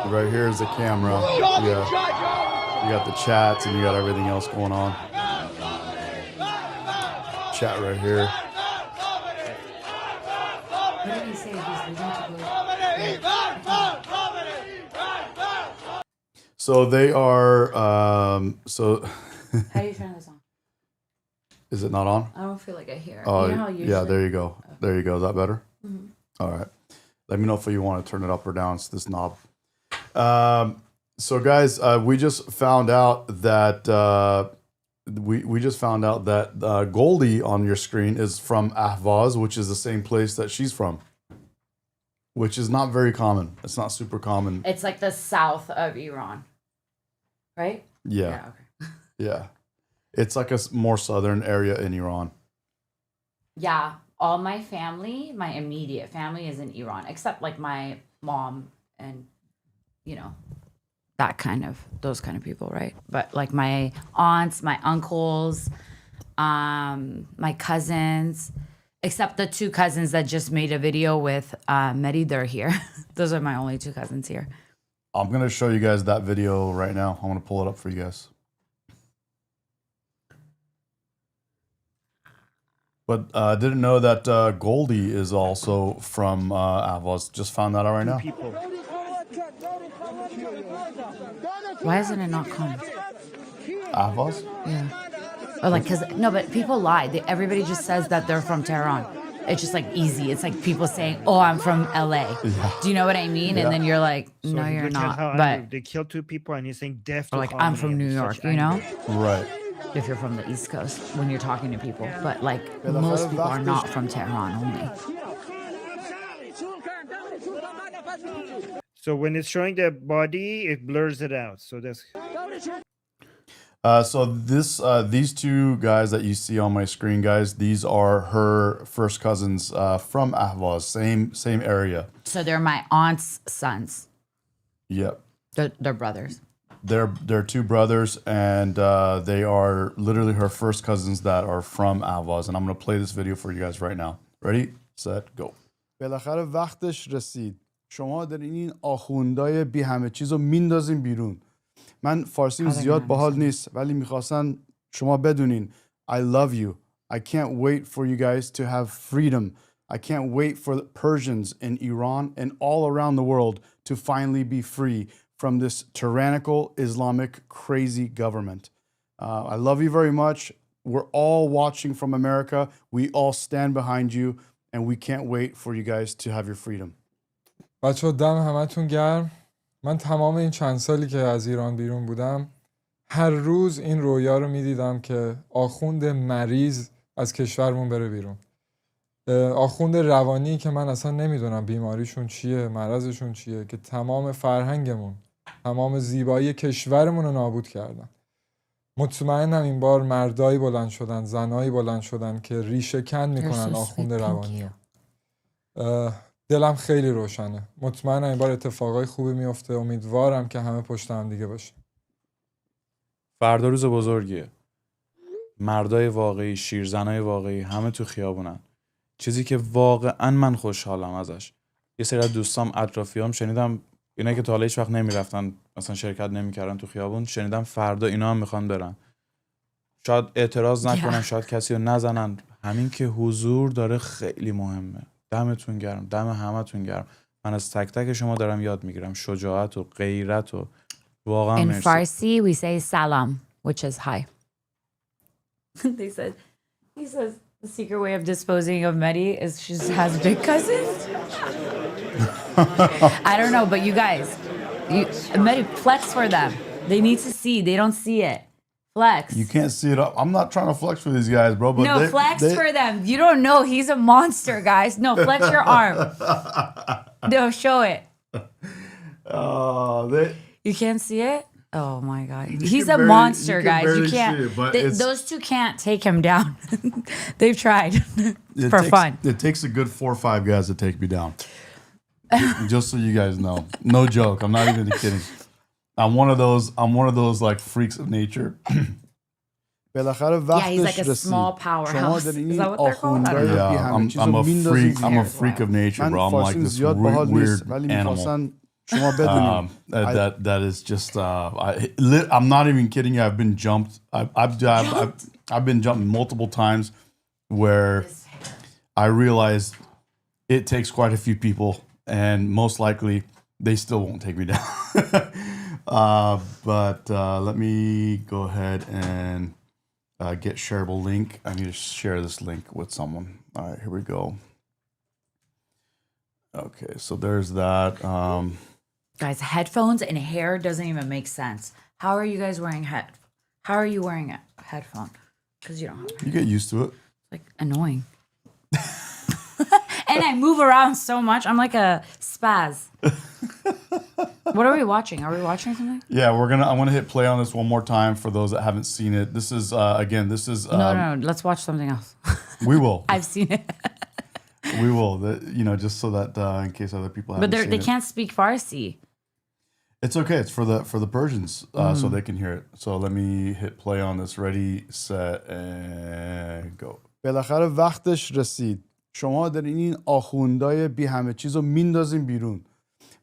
Right here is the camera. Yeah. You got the chats and you got everything else going on. Chat right here. What did he say? He's leaving to go. So they are. So. How do you turn this on? Is it not on? I don't feel like I hear. Oh, you know how usually... yeah. There you go. There you go. Is that better? Mm-hmm. All right. Let me know if you want to turn it up or down. It's this knob. So guys, we just found out that Goldie on your screen is from Ahvaz, which is the same place that she's from, which is not very common. It's not super common. It's like the south of Iran, right? Yeah. Okay. Yeah. It's like a more southern area in Iran. Yeah. All my family, my immediate family is in Iran, except like my mom and, you know, those kind of people, right? But like my aunts, my uncles, my cousins, except the two cousins that just made a video with Medi, they're here. Those are my only two cousins here. I'm going to show you guys that video right now. I'm going to pull it up for you guys. But I didn't know that Goldie is also from Ahvaz. Just found that out right now. Why isn't it not coming? Ahvaz? Yeah. Or like, cause no, but people lie. Everybody just says that they're from Tehran. It's just like easy. It's like people saying, "Oh, I'm from LA." Do you know what I mean? And then you're like, "No, you're look at not." how But angry. They killed 2 people, and he's saying death to or like, I'm Khamenei, from and New he's York, such you know? anger. Right. If you're from the East Coast, when you're talking to people, but like most people are not from Tehran only. So when it's showing the body, it blurs it out. So that's So these two guys that you see on my screen, guys, these are her first cousins from Ahvaz, same area. So they're my aunt's sons. Yep. They're brothers. They're 2 brothers, and they are literally her first cousins that are from Ahvaz. And I'm gonna play this video for you guys right now. Ready, set, go. بالاخره وقتش رسید. شما دارین این آخوندای بی همه چیزو میندازین بیرون. من فارسیم زیاد باحال نیست ولی میخواستن شما بدونین I love you. I can't wait for you guys to have freedom. I can't wait for the Persians in Iran and all around the world to finally be free from this tyrannical Islamic crazy government. I love you very much. We're all watching from America. We all stand behind you and we can't wait for you guys to have your freedom. بچه‌ها دم همتون گرم. من تمام این چند سالی که از ایران بیرون بودم هر روز این رویا رو میدیدم که آخوند مریض از کشورمون بره بیرون. آخوند روانی که من اصلا نمیدونم بیماریشون چیه، مرضشون چیه، که تمام فرهنگمون، تمام زیبایی کشورمون رو نابود کردن. مطمئنم این بار مردایی بلند شدن، زنایی بلند شدن که ریشه کن میکنن آخوند روانی رو. دلم خیلی روشنه. مطمئنم این بار اتفاقای خوبی میفته. امیدوارم که همه پشت هم دیگه باشه. فردا روز بزرگیه. مردای واقعی، شیرزنای واقعی همه تو خیابونن. چیزی که واقعا من خوشحالم ازش. یه سری از دوستام اطرافیام شنیدم اینا که تا حالا هیچ وقت نمیرفتن، مثلا شرکت نمیکردن تو خیابون، شنیدم فردا اینا هم میخوان برن. شاید اعتراض نکنن، شاید کسی رو نزنن. همین که حضور داره خیلی مهمه. دمتون گرم، دم همتون گرم. من از تک تک شما دارم یاد میگیرم شجاعت و غیرت و واقعا In مرسی. Farsi, we say salam, which is hi. He says the secret way of disposing of Medi is she has big cousins. I don't know, but you guys, Medi, flex for them. They need to see. They don't see it. Flex. You can't see it up. I'm not trying to flex for these guys, bro. But No, flex for them. You don't know. He's a monster, guys. No, flex your arm. No, show it. You can't see it? Oh my God. He's a monster, guys. You can't. Those 2 can't take him down. They've tried for fun. It takes a good 4 or 5 guys to take me down. Just so you guys know. No joke. I'm not even kidding. I'm one of those like freaks of nature. Yeah, he's like a small powerhouse. Is that what they're called? I don't know. Yeah, I'm a freak of nature, bro. I'm like this weird animal. That is just I'm not even kidding you. I've been jumped. I've been jumped multiple times where I realized it takes quite a few people and most likely they still won't take me down. But let me go ahead and get shareable link. I need to share this link with someone. All right, here we go. Okay, so there's that. Guys, headphones and hair doesn't even make sense. How are you guys wearing How are you wearing a headphone? Because you don't have hair. You get used to it. It's like annoying. And I move around so much. I'm like a spaz. What are we watching? Are we watching something? Yeah, I'm gonna hit play on this one more time for those that haven't seen it. This is No. Let's watch something else. We will. I've seen it. We will. Just so that in case other people haven't seen it. But they can't speak Farsi. It's okay. It's for the Persians, so they can hear it. So let me hit play on this. Ready, set, and go. بالاخره وقتش رسید. شما دارین این آخوندای بی همه چیزو میندازین بیرون.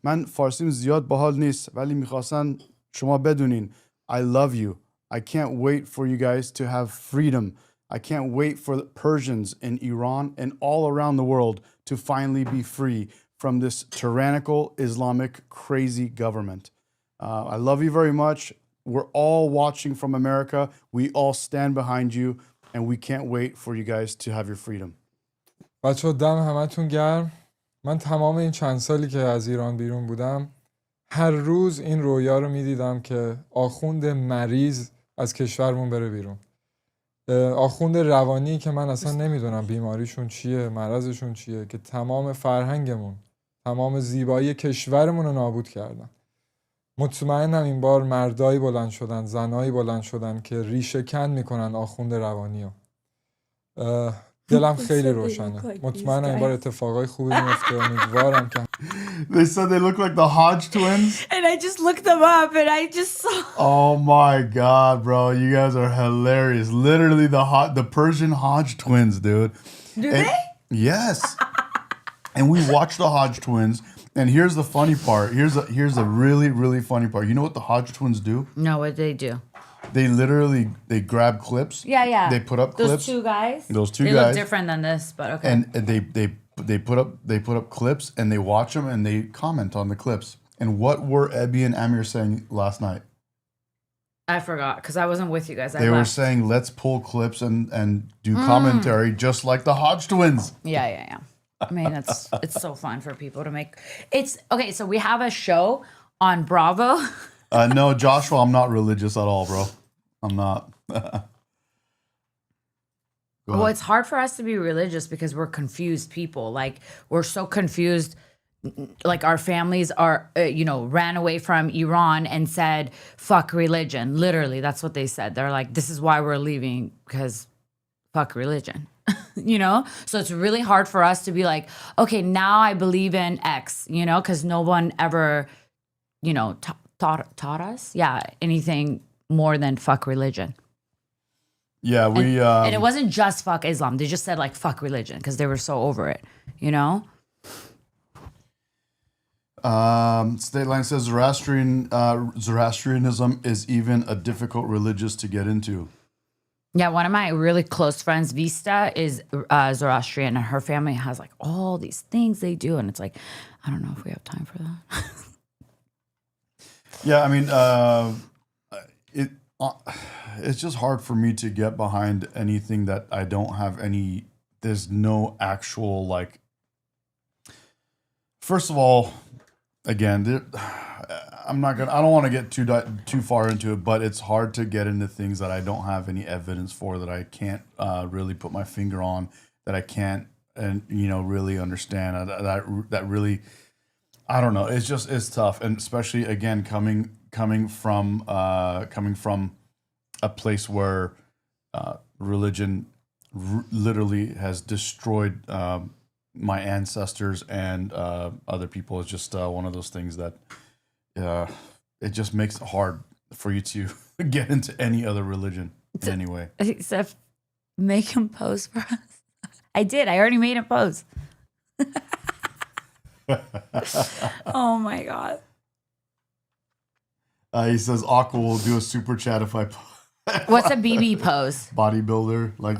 من فارسیم زیاد باحال نیست ولی میخواستن شما بدونین I love you. I can't wait for you guys to have freedom. I can't wait for the Persians in Iran and all around the world to finally be free from this tyrannical Islamic crazy government. I love you very much. we're all watching from America. We all stand behind you, and we can't wait for you guys to have your freedom. بچه دم همتون گرم. من تمام این چند سالی که از ایران بیرون بودم هر روز این رویا رو میدیدم که آخوند مریض از کشورمون بره بیرون. آخوند روانی که من اصلا نمیدونم بیماریشون چیه، مرضشون چیه، که تمام فرهنگمون، تمام زیبایی کشورمون رو نابود کردن. مطمئنم این بار مردایی بلند شدن، زنایی بلند شدن که ریشه کن میکنن آخوند روانی رو. دلم خیلی روشنه. مطمئنم این بار اتفاقای خوبی میفته. امیدوارم که They said they look like the Hodge twins. And I just looked them up and I just saw. Oh my God, bro. You guys are hilarious. Literally the Persian Hodge twins, dude. Do they? Yes. And we watched the Hodge twins. And here's the funny part. Here's a really, really funny part. You know what the Hodge twins do? No, what they do? They literally, they grab clips. Yeah. They put up clips. Those two guys? Those two they guys. look different than this, but okay. And they put up clips and they watch them and they comment on the clips. And what were Ebby and Amir saying last night? I forgot because I wasn't with you guys. They were saying, let's pull clips and do commentary just like the Hodge twins. Yeah. I mean, it's so fun for people to make. It's okay. So we have a show on Bravo. No, Joshua, I'm not religious at all, bro. I'm not. Well, it's hard for us to be religious because we're confused people. Like, we're so confused. Like, our families are, ran away from Iran and said, fuck religion. Literally, that's what they said. They're like, this is why we're leaving, because fuck religion. So it's really hard for us to be like, okay, now I believe in X, because no one ever, taught us, anything more than fuck religion. Yeah, and it wasn't just fuck Islam. They just said like fuck religion because they were so over it, State Line says Zoroastrianism is even a difficult religious to get into. Yeah, one of my really close friends, Vista, is Zoroastrian, and her family has like all these things they do, and it's like, I don't know if we have time for that. Yeah, I mean, it's just hard for me to get behind anything that I don't have any. There's no actual like. First of all, again, I don't want to get too far into it, but it's hard to get into things that I don't have any evidence for, that I can't really put my finger on, that I can't really understand, that really, I don't know. It's tough, and especially again coming from a place where religion literally has destroyed my ancestors and other people. Is just one of those things that it just makes it hard for you to get into any other religion in any way. Except make him pose for us. I did. I already made him pose. Oh my God. He says Aqua will do a super chat if I What's a BB pose? Bodybuilder, like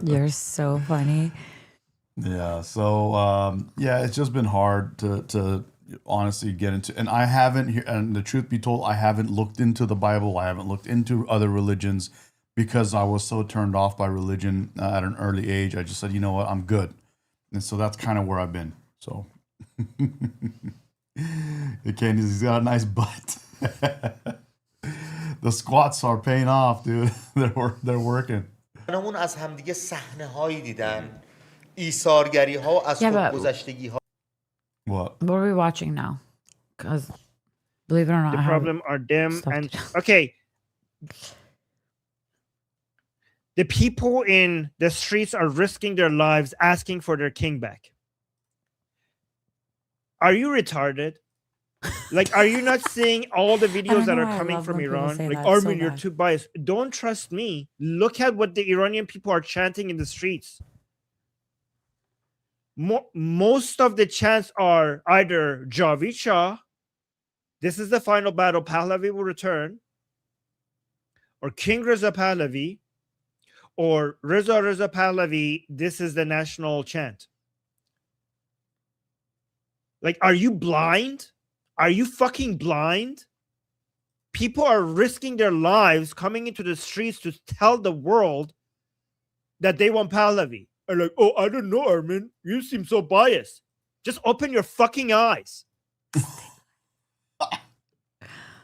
You're so funny. Yeah, so it's just been hard to honestly get into, and I haven't, and the truth be told, I haven't looked into the Bible. I haven't looked into other religions because I was so turned off by religion at an early age. I just said, you know what, I'm good, and so that's kind of where I've been. So, he's got a nice butt. The squats are paying off, dude. They're working. همون از همدیگه صحنه هایی دیدن، ایثارگری ها از خودگذشتگی ها. What are we watching now? Because believe it or not, the problem are them and okay. The people in the streets are risking their lives asking for their king back. Are you retarded? Like, are you not seeing all the videos that are coming from Iran? Like, Armin, you're too biased. Don't trust me. Look at what the Iranian people are chanting in the streets. Most of the chants are either Javid Shah, this is the final battle, Pahlavi will return, or King Reza Pahlavi, or Reza Pahlavi, this is the national chant. Like, are you blind? Are you fucking blind? People are risking their lives coming into the streets to tell the world that they want Pahlavi. Are like, oh, I don't know, Armin. You seem so biased. Just open your fucking eyes.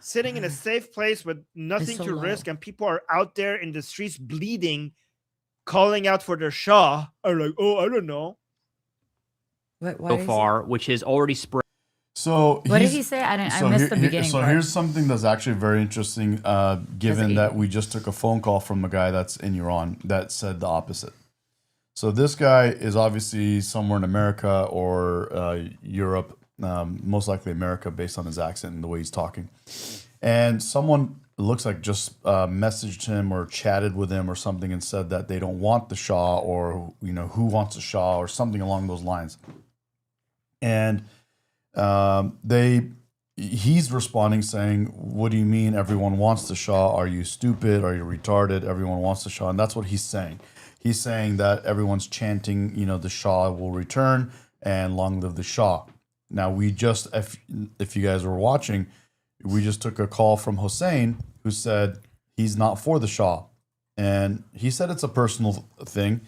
Sitting in a safe place with nothing so to low. risk, and people are out there in the streets bleeding, calling out for their Shah. Are like, oh, I don't know. Why so far, which has already spread. So What did he's- he say? I so missed here- the beginning So part. here's something that's actually very interesting, given that we just took a phone call from a guy that's in Iran that said the opposite. So this guy is obviously somewhere in America or Europe, most likely America, based on his accent and the way he's talking. And someone looks like just messaged him or chatted with him or something and said that they don't want the Shah, or who wants the Shah, or something along those lines. And he's responding saying, what do you mean everyone wants the Shah? Are you stupid? Are you retarded? Everyone wants the Shah. And that's what he's saying. He's saying that everyone's chanting, the Shah will return and long live the Shah. Now, we just, if you guys were watching, we just took a call from Hossein, who said he's not for the Shah. And he said it's a personal thing,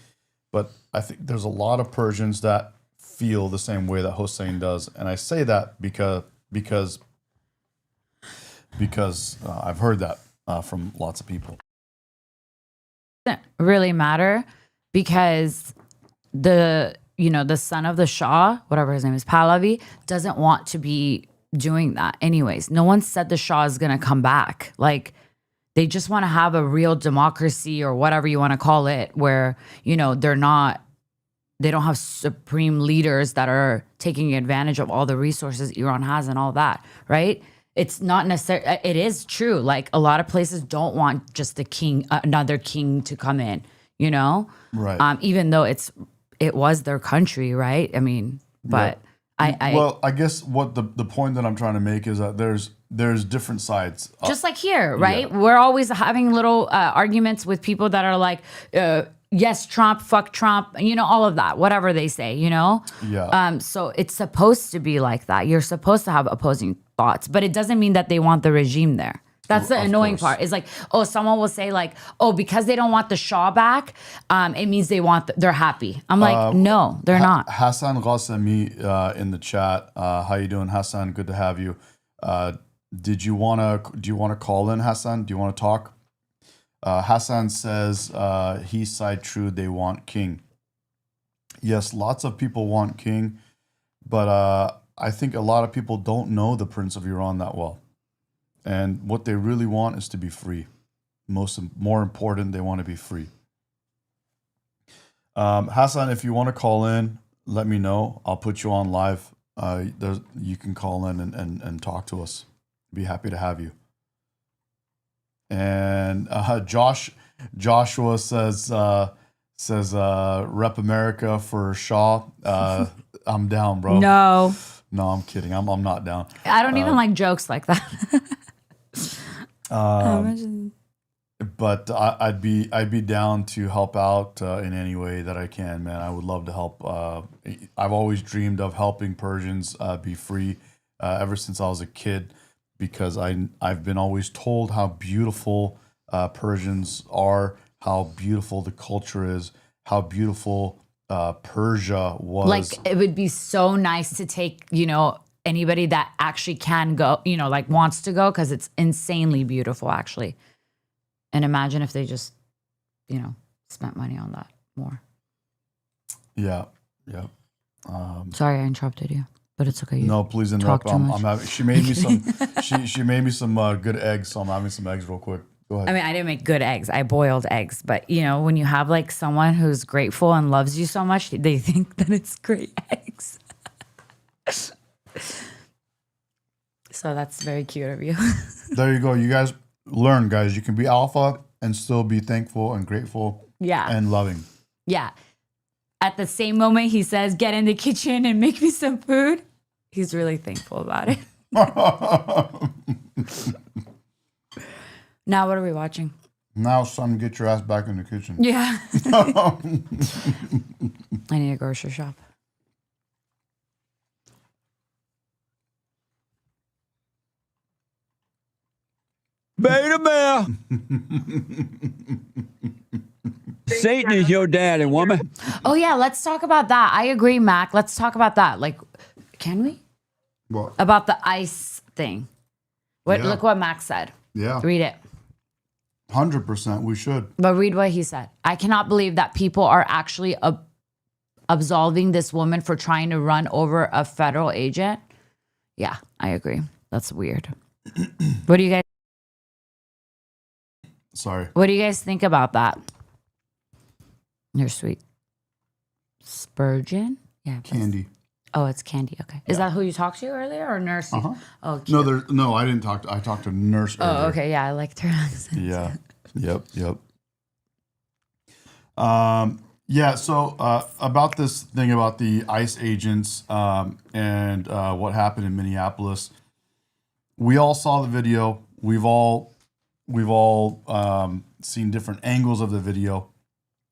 but I think there's a lot of Persians that feel the same way that Hossein does. And I say that because I've heard that from lots of people. Doesn't really matter, because the son of the Shah, whatever his name is, Pahlavi, doesn't want to be doing that anyways. No one said the Shah is going to come back. Like, they just want to have a real democracy, or whatever you want to call it, where they don't have supreme leaders that are taking advantage of all the resources Iran has and all that, right? It's not necessarily, it is true. Like, a lot of places don't want just the king, another king to come in, Right. Even though it was their country, right? I mean, but I guess what the point that I'm trying to make is that there's different sides. Just like here, right? Yeah. We're always having little arguments with people that are like, yes, Trump, fuck Trump, all of that, whatever they say, Yeah. So it's supposed to be like that. You're supposed to have opposing thoughts, but it doesn't mean that they want the regime there. That's the annoying part. Is like, oh, someone will say like, oh, because they don't want the Shah back, it means they're happy. I'm like, no, they're not. Hassan Ghasemi in the chat. How you doing, Hassan? Good to have you. Do you want to call in, Hassan? Do you want to talk? Hassan says he's side true. They want king. Yes, lots of people want king, but I think a lot of people don't know the Prince of Iran that well. And what they really want is to be free. More important, they want to be free. Hassan, if you want to call in, let me know. I'll put you on live. You can call in and talk to us. Be happy to have you. And Joshua says rep America for Shaw. I'm down, bro. No, I'm kidding. I'm not down. I don't even like jokes like that. But I'd be down to help out in any way that I can, man. I would love to help. I've always dreamed of helping Persians be free ever since I was a kid, because I've been always told how beautiful Persians are, how beautiful the culture is, how beautiful Persia was. Like, it would be so nice to take, anybody that actually can go, like wants to go, because it's insanely beautiful, actually. And imagine if they just, spent money on that more. Yeah. Sorry, I interrupted you, but it's okay. No, please interrupt. She made me some. she made me some good eggs, so I'm having some eggs real quick. Go ahead. I mean, I didn't make good eggs. I boiled eggs, but when you have like someone who's grateful and loves you so much, they think that it's great eggs. So that's very cute of you. There you go. You guys learn, guys. You can be alpha and still be thankful and grateful. Yeah. And loving. Yeah. At the same moment he says, get in the kitchen and make me some food, he's really thankful about it. Now what are we watching? Now, son, get your ass back in the kitchen. Yeah. I need a grocery shop. Beta bear. Satan is your daddy, woman. Oh yeah, let's talk about that. I agree, Mac. Let's talk about that. Like, can we? What? About the ice thing. What? Yeah. Look what Mac said. Yeah. Read it. 100%. We should. But read what he said. I cannot believe that people are actually absolving this woman for trying to run over a federal agent. Yeah, I agree. That's weird. What do you guys? Sorry. What do you guys think about that? You're sweet. Spurgeon? Yeah. Candy. Oh, it's Candy. Okay. Is that who you talked to earlier or Nurse? Uh-huh. Oh, cute. No, I didn't talk to. I talked to Nurse earlier. Oh, okay. Yeah, I liked her accent. Yeah. Yep. Yeah. So about this thing about the ICE agents and what happened in Minneapolis, we all saw the video. We've all seen different angles of the video.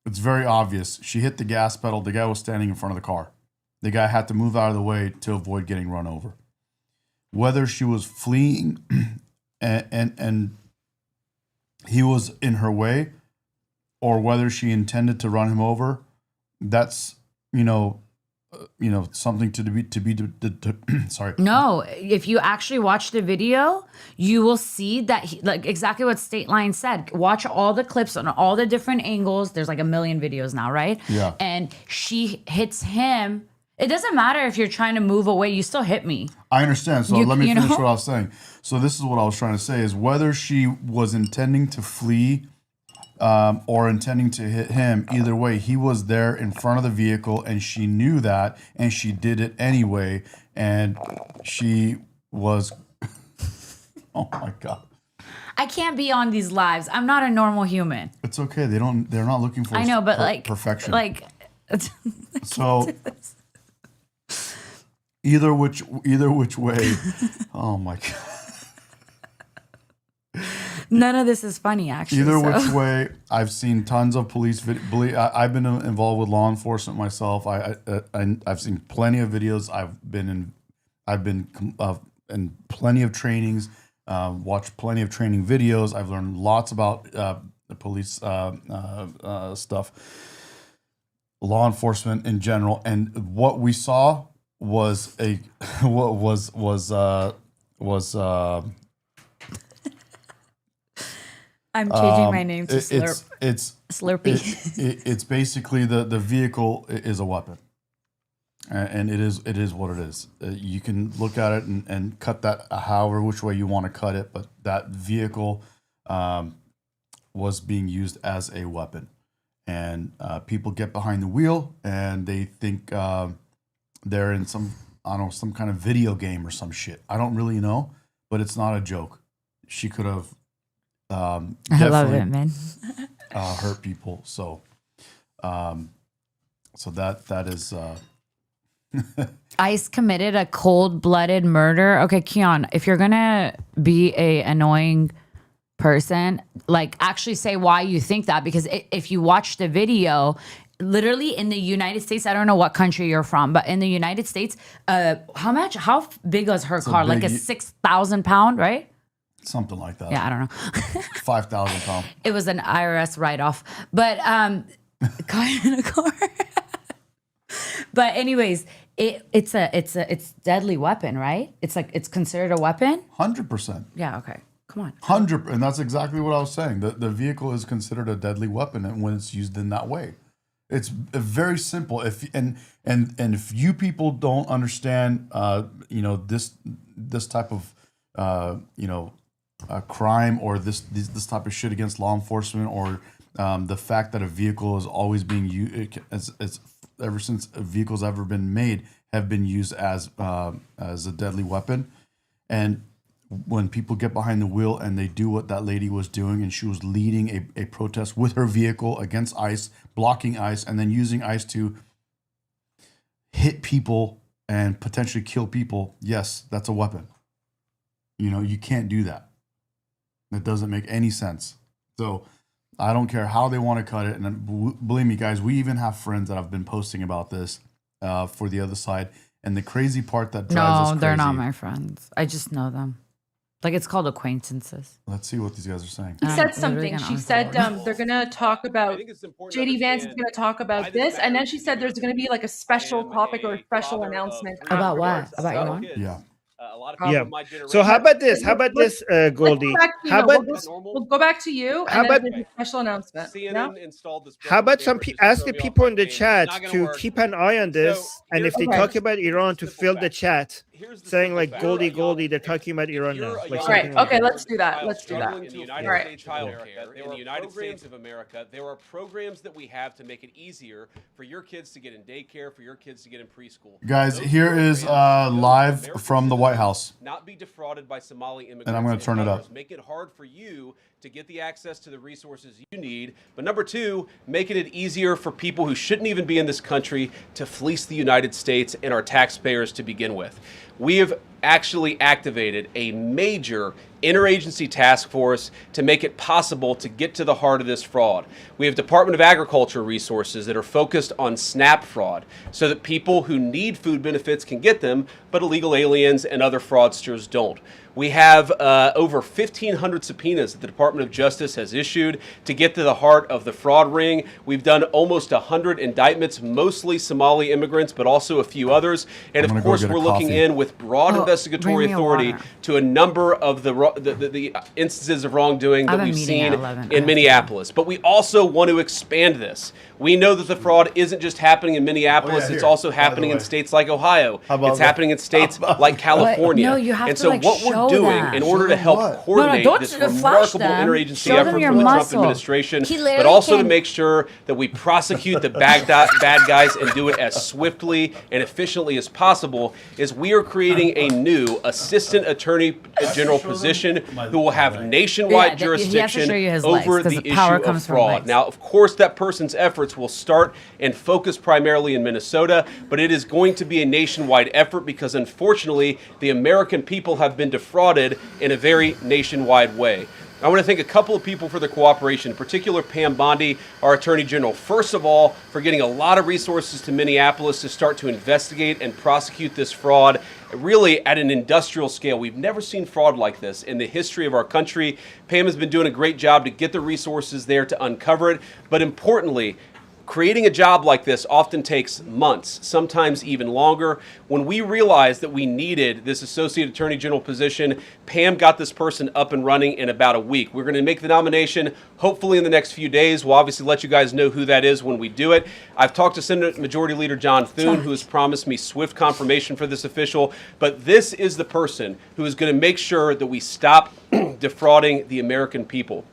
It's very obvious. She hit the gas pedal. The guy was standing in front of the car. The guy had to move out of the way to avoid getting run over. Whether she was fleeing and he was in her way, or whether she intended to run him over, that's something to be sorry. No, if you actually watch the video, you will see that like exactly what State Line said. Watch all the clips on all the different angles. There's like a million videos now, right? Yeah. And she hits him. It doesn't matter if you're trying to move away. You still hit me. I understand. So let me finish what I was saying. So this is what I was trying to say is whether she was intending to flee or intending to hit him, either way, he was there in front of the vehicle and she knew that and she did it anyway. And she was, oh my God. I can't be on these lives. I'm not a normal human. It's okay. They're not looking for I know, but like perfection. Like, so either which way. Oh my God. None of this is funny, actually. Either which way, I've seen tons of police video. I've been involved with law enforcement myself. I've seen plenty of videos. I've been in plenty of trainings. Watched plenty of training videos. I've learned lots about the police stuff, law enforcement in general. And what we saw was I'm changing my name to Slurp. It's Slurpee. It's basically the vehicle is a weapon, and it is what it is. You can look at it and cut that however which way you want to cut it, but that vehicle was being used as a weapon, and people get behind the wheel and they think they're in some kind of video game or some shit. I don't really know, but it's not a joke. She could have. I love it, man. Hurt people. So that is. ICE committed a cold-blooded murder. Okay, Keon, if you're gonna be a annoying person, like actually say why you think that, because if you watch the video, literally in the United States, I don't know what country you're from, but in the United States, how big was her car? Like a 6,000 pound, right? Something like that. Yeah, I don't know. 5,000 pounds. It was an IRS write-off, but in a car. But anyways, it's deadly weapon, right? It's considered a weapon. 100%. Yeah. Okay. Come on. 100, and that's exactly what I was saying. The vehicle is considered a deadly weapon when it's used in that way. It's very simple. If you people don't understand, this type of crime or this type of shit against law enforcement, or the fact that a vehicle is always being used as ever since a vehicle's ever been made have been used as a deadly weapon. And when people get behind the wheel and they do what that lady was doing, and she was leading a protest with her vehicle against ICE, blocking ICE, and then using ICE to hit people and potentially kill people, yes, that's a weapon. You can't do that. It doesn't make any sense. So I don't care how they want to cut it. And believe me, guys, we even have friends that have been posting about this for the other side. And the crazy part that drives us crazy. No, they're not my friends. I just know them. Like it's called acquaintances. Let's see what these guys are saying. She said literally something. gonna She said they're gonna talk about JD Vance is gonna talk about this, and then she said there's gonna be like a special topic or a special announcement About what? afterwards. About So, Iran? Yeah. Yeah. So how about this? How about this, Goldie? How about we'll go back to you, How and then about- there's a special announcement. Yeah? how about ask the people in the chat to keep an eye on this, and if they Okay. talk about Iran, to fill the chat, saying like Goldie, they're talking about Iran now. Like All right. something like Okay. that. Let's do that. Let's do that. In the United All right. States of America, in the United States of America, there are programs that we have to make it easier for your kids to get in daycare, for your kids to get in preschool. Guys, here is live from the White House. Not be defrauded by Somali immigrants. And I'm gonna turn it up. others. Make it hard for you to get the access to the resources you need. But number two, making it easier for people who shouldn't even be in this country to fleece the United States and our taxpayers to begin with. We have actually activated a major interagency task force to make it possible to get to the heart of this fraud. We have Department of Agriculture resources that are focused on SNAP fraud so that people who need food benefits can get them, but illegal aliens and other fraudsters don't. We have over 1,500 subpoenas that the Department of Justice has issued to get to the heart of the fraud ring. We've done almost 100 indictments, mostly Somali immigrants, but also a few others. And I'm of gonna go course, get a we're looking coffee. in with broad investigatory bring me a authority water. to a number of the instances of wrongdoing I that have a we've meeting seen at 11. in Minneapolis. But we also want to expand this. We know that the fraud isn't just happening in Minneapolis, it's here, also by happening the in way. states like Ohio. How about It's that? happening in states like California. No, you have and to, so like, what we're show doing them. in order to Show them help what? coordinate don't this flash remarkable them. interagency Show them effort your from the Trump muscle. administration, He but literally also to can- make sure that we prosecute the bad guys and do it as swiftly and efficiently as possible, is we are creating a new Assistant Attorney General position who will have nationwide Yeah, he has to jurisdiction show you his legs, over 'cause the the power issue comes of from fraud. legs. Now, of course, that person's efforts will start and focus primarily in Minnesota, but it is going to be a nationwide effort because, unfortunately, the American people have been defrauded in a very nationwide way. I want to thank a couple of people for their cooperation, in particular Pam Bondi, our Attorney General, first of all, for getting a lot of resources to Minneapolis to start to investigate and prosecute this fraud, really at an industrial scale. We've never seen fraud like this in the history of our country. Pam has been doing a great job to get the resources there to uncover it, but importantly, creating a job like this often takes months, sometimes even longer. When we realized that we needed this Associate Attorney General position, Pam got this person up and running in about a week. We're going to make the nomination hopefully in the next few days. We'll obviously let you guys know who that is when we do it. I've talked to Senate Majority Leader John Thune, who has promised me swift confirmation for this official, but this is the person who is going to make sure that we stop defrauding the American people.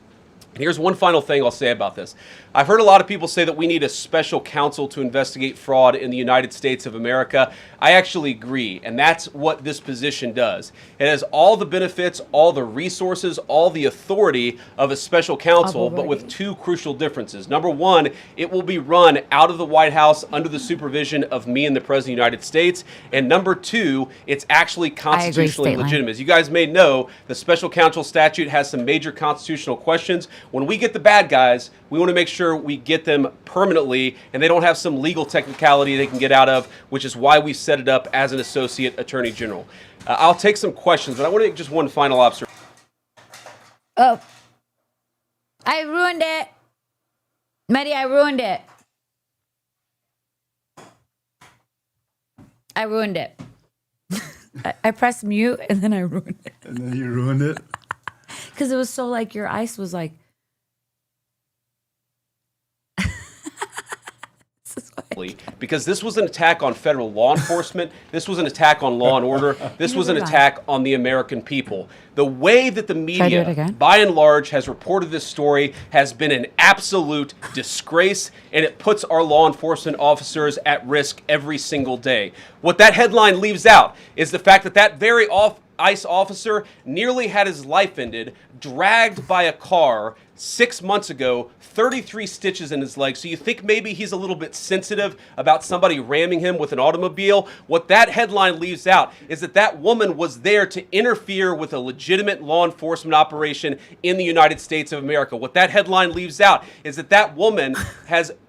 And here's one final thing I'll say about this. I've heard a lot of people say that we need a special counsel to investigate fraud in the United States of America. I actually agree, and that's what this position does. It has all the benefits, all the resources, all the authority of a special counsel, but with two crucial differences. Number one, it will be run out of the White House under the supervision of me and the President of the United States. And number two, it's actually constitutionally Stateline. legitimate. As you guys may know, the special counsel statute has some major constitutional questions. When we get the bad guys, we want to make sure we get them permanently and they don't have some legal technicality they can get out of, which is why we set it up as an Associate Attorney General. I'll take some questions, but I want to make just one final observation. Oh, I ruined it. Medi, I ruined it. I ruined it. I pressed mute and then I ruined it. And then you ruined it? Because it was so like your ice was like. Because this was an attack on federal law enforcement, this was an attack on law and order, this was an attack on the American people. The way that the media, by and large, has reported this story has been an absolute disgrace, and it puts our law enforcement officers at risk every single day. What that headline leaves out is the fact that that very ICE officer nearly had his life ended, dragged by a car 6 months ago, 33 stitches in his leg. So you think maybe he's a little bit sensitive about somebody ramming him with an automobile? What that headline leaves out is that that woman was there to interfere with a legitimate law enforcement operation in the United States of America. What that headline leaves out is that that woman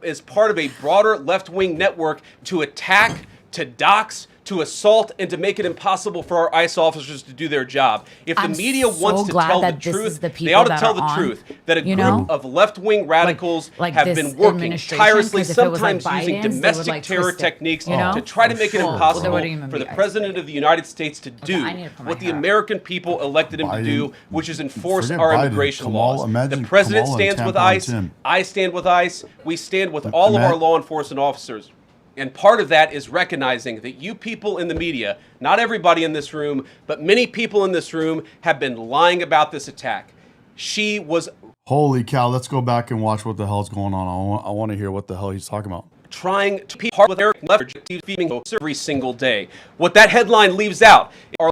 is part of a broader left-wing network to attack, to dox, to assault and to make it impossible for our ICE officers to do their job. If the media wants to tell the truth, they ought to tell the truth that a group of left-wing radicals have been working tirelessly, sometimes using domestic terror techniques to try to make it impossible for the President of the United States to do what the American people elected him to do, which is enforce our immigration laws. The President stands with ICE. I stand with ICE. We stand with all of our law enforcement officers. And part of that is recognizing that you people in the media, not everybody in this room, but many people in this room have been lying about this attack. She was... Holy cow, let's go back and watch what the hell's going on. I want to hear what the hell he's talking about. Trying to be part with their leverage feeding every single day. What that headline leaves out are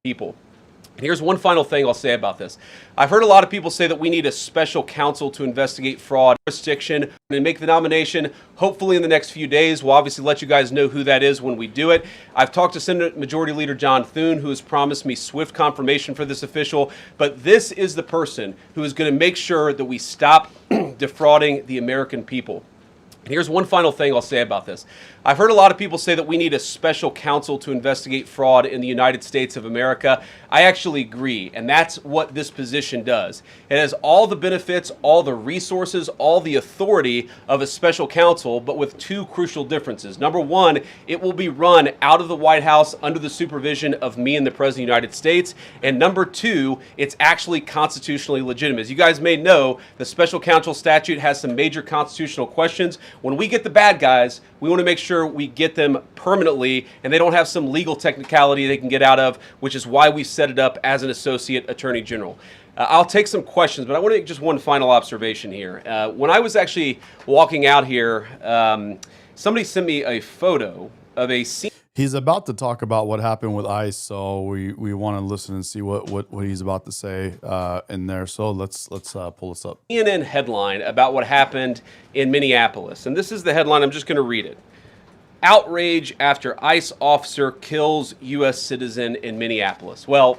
people. And here's one final thing I'll say about this. I've heard a lot of people say that we need a special counsel to investigate fraud jurisdiction and make the nomination. Hopefully in the next few days, we'll obviously let you guys know who that is when we do it. I've talked to Senate Majority Leader John Thune, who has promised me swift confirmation for this official. But this is the person who is going to make sure that we stop defrauding the American people. And here's one final thing I'll say about this. I've heard a lot of people say that we need a special counsel to investigate fraud in the United States of America. I actually agree, and that's what this position does. It has all the benefits, all the resources, all the authority of a special counsel, but with two crucial differences. Number one, it will be run out of the White House under the supervision of me and the President of the United States. And number two, it's actually constitutionally legitimate. As you guys may know, the special counsel statute has some major constitutional questions. When we get the bad guys, we want to make sure we get them permanently and they don't have some legal technicality they can get out of, which is why we set it up as an associate attorney general. I'll take some questions, but I want to make just one final observation here. When I was actually walking out here, somebody sent me a photo of a scene. He's about to talk about what happened with ICE, so we want to listen and see what he's about to say in there. So let's pull this up. CNN headline about what happened in Minneapolis, and this is the headline. I'm just going to read it. Outrage after ICE officer kills U.S. citizen in Minneapolis. Well,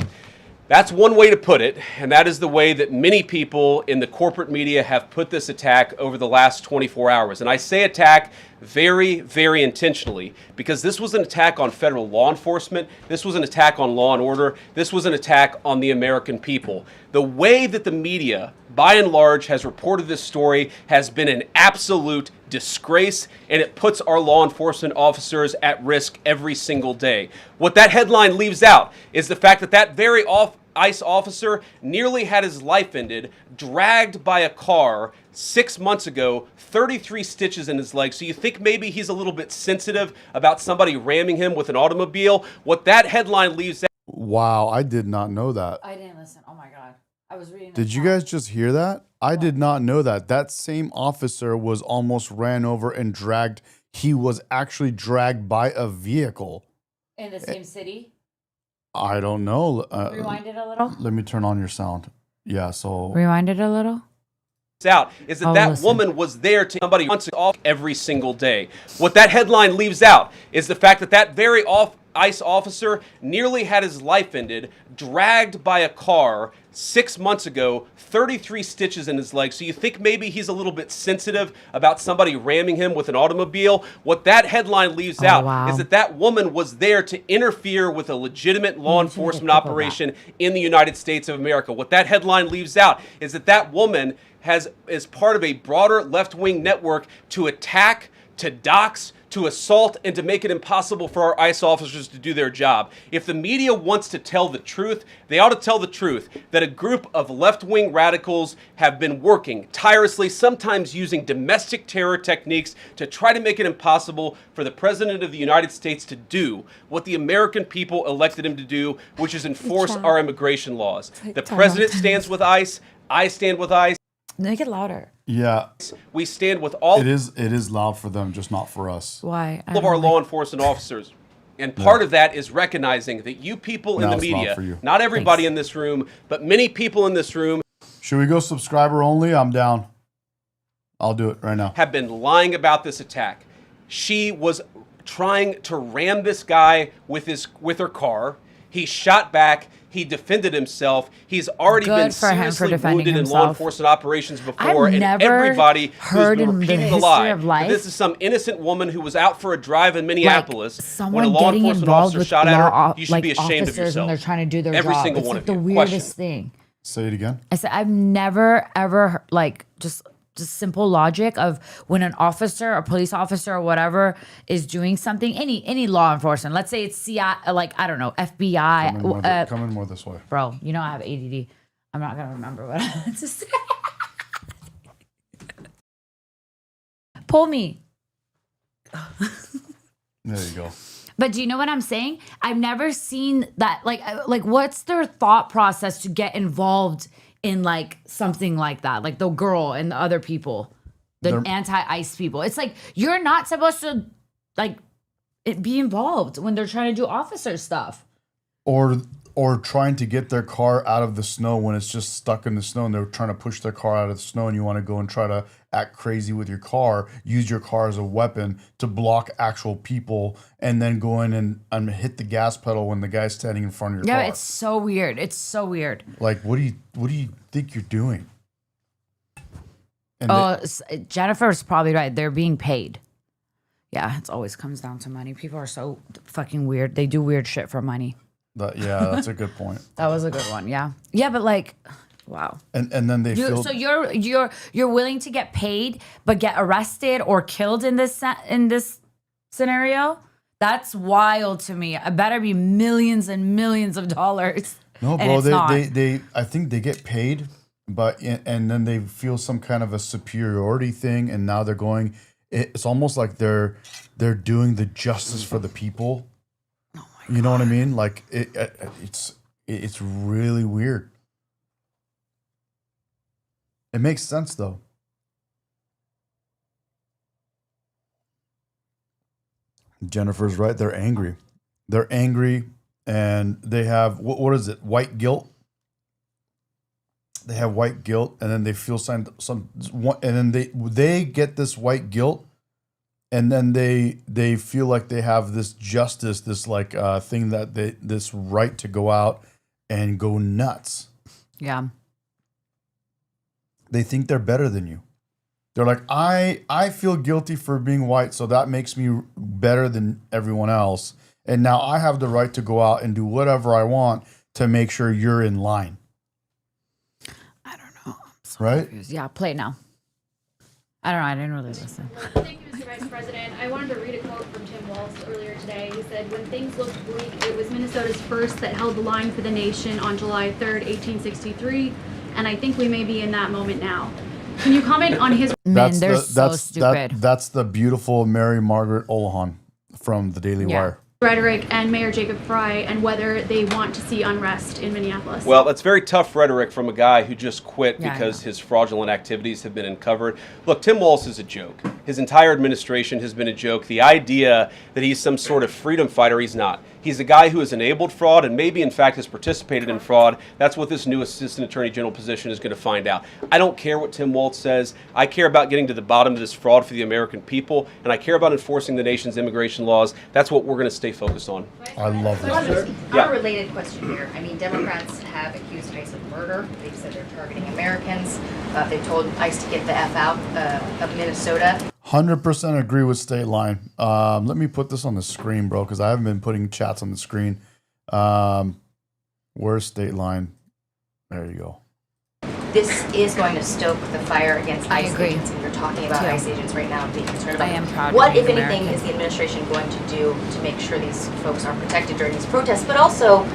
that's one way to put it, and that is the way that many people in the corporate media have put this attack over the last 24 hours. And I say attack very, very intentionally, because this was an attack on federal law enforcement. This was an attack on law and order. This was an attack on the American people. The way that the media, by and large, has reported this story has been an absolute disgrace, and it puts our law enforcement officers at risk every single day. What that headline leaves out is the fact that that very ICE officer nearly had his life ended, dragged by a car 6 months ago, 33 stitches in his leg. So you think maybe he's a little bit sensitive about somebody ramming him with an automobile? What that headline leaves out. Wow, I did not know that. I didn't listen. Oh my God. I was reading. Did you guys just hear that? I did not know that. That same officer was almost ran over and dragged. He was actually dragged by a vehicle. In the same city? I don't know. Rewind it a little. Let me turn on your sound. Yeah, so. Rewind it a little. Out is that woman was there to somebody once off every single day. What that headline leaves out is the fact that that very ICE officer nearly had his life ended, dragged by a car 6 months ago, 33 stitches in his leg. So you think maybe he's a little bit sensitive about somebody ramming him with an automobile? What that headline leaves out is that that woman was there to interfere with a legitimate law enforcement operation in the United States of America. What that headline leaves out is that that woman is part of a broader left-wing network to attack, to dox, to assault, and to make it impossible for our ICE officers to do their job. If the media wants to tell the truth, they ought to tell the truth that a group of left-wing radicals have been working tirelessly, sometimes using domestic terror techniques to try to make it impossible for the President of the United States to do what the American people elected him to do, which is enforce our immigration laws. The President stands with ICE. I stand with ICE. Make it louder. Yeah. We stand with all. It is loud for them, just not for us. Why? All of our law enforcement officers. And part of that is recognizing that you people in the media, not everybody in this room, but many people in this room. Should we go subscriber only? I'm down. I'll do it right now. Have been lying about this attack. She was trying to ram this guy with her car. He shot back. He defended himself. He's already been Good for him for seriously defending wounded in law himself. enforcement operations before, I've and never everybody who's heard been in the repeating the history lie of that life this is some innocent woman who was out for a drive in Minneapolis. when a someone law getting enforcement involved officer with shot at law her, you should be ashamed of officers when they're yourself. trying to do their Every job. single It's one like of the you. weirdest Question. thing. Say it again. I said I've never ever like just simple logic of when an officer, a police officer or whatever is doing something, any law enforcement, let's say it's CI, like I don't know, FBI. Come in more this way. Bro, you know I have ADD. I'm not gonna remember what I had to say. Pull me. There you go. But do you know what I'm saying? I've never seen that. Like, what's their thought process to get involved in like something like that? Like the girl and the other people, the anti-ICE people. It's like you're not supposed to like be involved when they're trying to do officer stuff. Or trying to get their car out of the snow when it's just stuck in the snow and they're trying to push their car out of the snow and you want to go and try to act crazy with your car, use your car as a weapon to block actual people and then go in and hit the gas pedal when the guy's standing in front of your car. Yeah, it's so weird. It's so weird. Like, what do you think you're doing? And Jennifer's probably right. They're being paid. Yeah, it always comes down to money. People are so fucking weird. They do weird shit for money. That's a good point. That was a good one. Yeah, but like, wow. And then they feel so you're willing to get paid but get arrested or killed in this scenario? That's wild to me. It better be millions and millions of dollars. No, and bro. They I think they get paid, and then they feel some kind of a superiority thing, and now they're going. It's almost like they're doing the justice for the people. You know what I mean? Like it's really weird. It makes sense though. Jennifer's right. They're angry. They're angry, and they have what is it? White guilt. They have white guilt, and then they feel and then they get this white guilt. And then they feel like they have this justice, this like thing that this right to go out and go nuts. Yeah. They think they're better than you. They're like, I feel guilty for being white, so that makes me better than everyone else. And now I have the right to go out and do whatever I want to make sure you're in line. I don't know. I'm so right? confused. Yeah, play it now. I don't know. I didn't really listen. Thank you, Mr. Vice President. I wanted to read a quote from Tim Walz earlier today. He said, when things looked bleak, it was Minnesota's first that held the line for the nation on July 3rd, 1863. And I think we may be in that moment now. Can you comment on his... They're so stupid. That's the beautiful Mary Margaret Olohan from the Daily Wire. rhetoric and Mayor Jacob Fry and whether they want to see unrest in Minneapolis? Well, that's very tough rhetoric from a guy who just quit because his fraudulent activities have been uncovered. Look, Tim Walz is a joke. His entire administration has been a joke. The idea that he's some sort of freedom fighter, he's not. He's a guy who has enabled fraud and maybe, in fact, has participated in fraud. That's what this new Assistant Attorney General position is going to find out. I don't care what Tim Walz says. I care about getting to the bottom of this fraud for the American people, and I care about enforcing the nation's immigration laws. That's what we're going to stay focused on. I love that. Yeah. A related question here. I mean, Democrats have accused ICE of murder. They've said they're targeting Americans. They've told ICE to get the F out of Minnesota. 100% agree with State Line. Let me put this on the screen, bro, because I haven't been putting chats on the screen. Where's State Line? There you go. This is going to stoke the fire against ICE agree. agents, and you're talking about Too. ICE agents right now and being concerned about I am proud what, to be if anything, American. is the administration going to do to make sure these folks are protected during these protests? But also,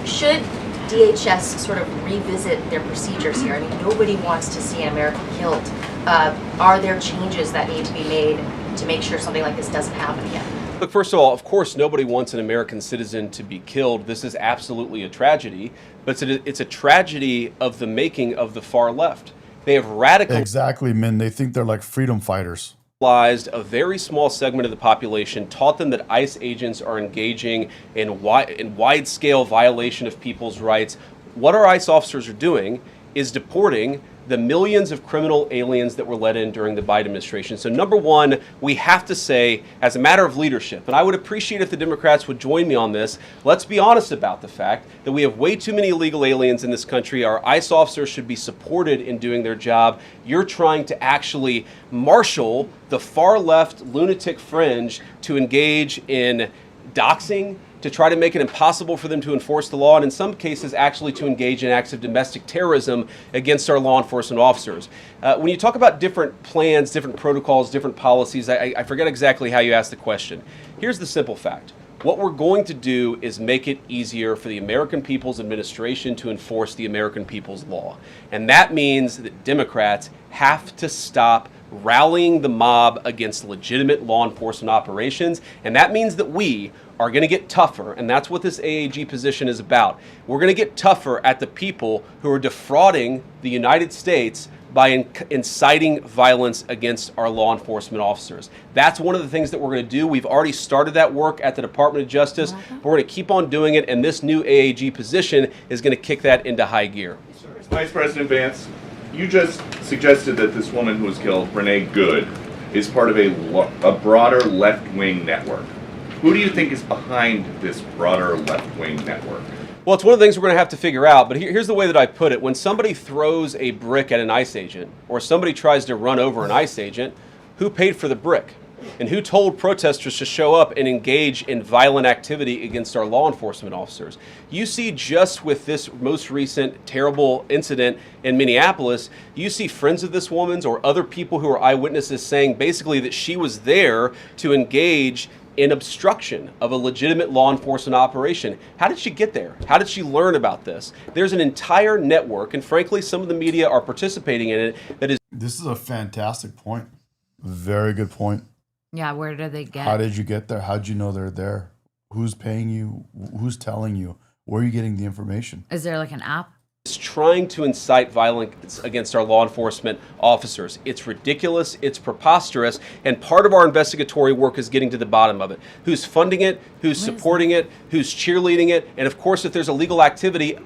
should DHS sort of revisit their procedures here? I mean, nobody wants to see an American killed. Are there changes that need to be made to make sure something like this doesn't happen again? Look, first of all, of course, nobody wants an American citizen to be killed. This is absolutely a tragedy, but it's a tragedy of the making of the far left. They have radicalized Exactly, men. They think they're like freedom fighters. a very small segment of the population, taught them that ICE agents are engaging in wide-scale violation of people's rights. What our ICE officers are doing is deporting the millions of criminal aliens that were let in during the Biden administration. So number one, we have to say, as a matter of leadership, and I would appreciate if the Democrats would join me on this, let's be honest about the fact that we have way too many illegal aliens in this country. Our ICE officers should be supported in doing their job. You're trying to actually marshal the far left lunatic fringe to engage in doxing, to try to make it impossible for them to enforce the law, and in some cases actually to engage in acts of domestic terrorism against our law enforcement officers. When you talk about different plans, different protocols, different policies, I forget exactly how you asked the question. Here's the simple fact. What we're going to do is make it easier for the American People's Administration to enforce the American People's law. And that means that Democrats have to stop rallying the mob against legitimate law enforcement operations. And that means that we are going to get tougher, and that's what this AAG position is about. We're going to get tougher at the people who are defrauding the United States by inciting violence against our law enforcement officers. That's one of the things that we're going to do. We've already started that work at the Department of Justice. But we're going to keep on doing it, and this new AAG position is going to kick that into high gear. Vice President Vance, you just suggested that this woman who was killed, Renee Good, is part of a broader left-wing network. Who do you think is behind this broader left-wing network? Well, it's one of the things we're going to have to figure out, but here's the way that I put it. When somebody throws a brick at an ICE agent, or somebody tries to run over an ICE agent, who paid for the brick? And who told protesters to show up and engage in violent activity against our law enforcement officers? You see, just with this most recent terrible incident in Minneapolis, you see friends of this woman's or other people who are eyewitnesses saying basically that she was there to engage in obstruction of a legitimate law enforcement operation. How did she get there? How did she learn about this? There's an entire network, and frankly, some of the media are participating in it, that is... This is a fantastic point. Very good point. Yeah, where did they get? How did you get there? How did you know they're there? Who's paying you? Who's telling you? Where are you getting the information? Is there like an app? It's trying to incite violence against our law enforcement officers. It's ridiculous, it's preposterous, and part of our investigatory work is getting to the bottom of it. Who's funding it, who's supporting it, who's cheerleading it, and of course if there's illegal activity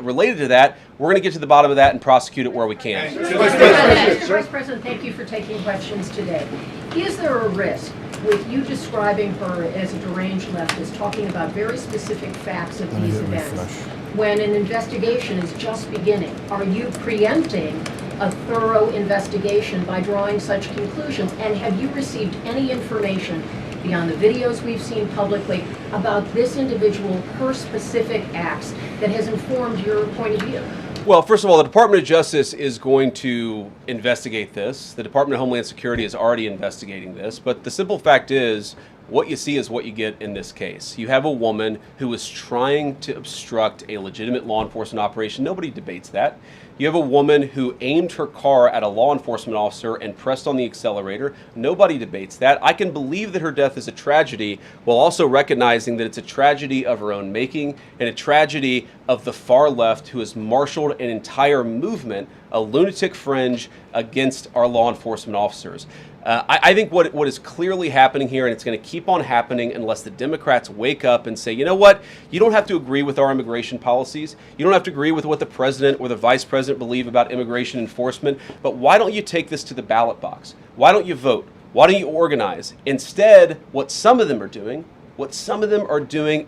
related to that, we're going to get to the bottom of that and prosecute it where we can. Vice President, thank you for taking questions today. Is there a risk with you describing her as a deranged leftist, talking about very specific facts of these events, when an investigation is just beginning? Are you preempting a thorough investigation by drawing such conclusions? And have you received any information beyond the videos we've seen publicly about this individual, her specific acts, that has informed your point of view? Well, first of all, the Department of Justice is going to investigate this. The Department of Homeland Security is already investigating this. But the simple fact is, what you see is what you get in this case. You have a woman who was trying to obstruct a legitimate law enforcement operation. Nobody debates that. You have a woman who aimed her car at a law enforcement officer and pressed on the accelerator. Nobody debates that. I can believe that her death is a tragedy, while also recognizing that it's a tragedy of her own making and a tragedy of the far left who has marshaled an entire movement, a lunatic fringe, against our law enforcement officers. I think what is clearly happening here, and it's going to keep on happening unless the Democrats wake up and say, you know what, you don't have to agree with our immigration policies. You don't have to agree with what the president or the vice president believe about immigration enforcement, but why don't you take this to the ballot box? Why don't you vote? Why don't you organize? Instead, what some of them are doing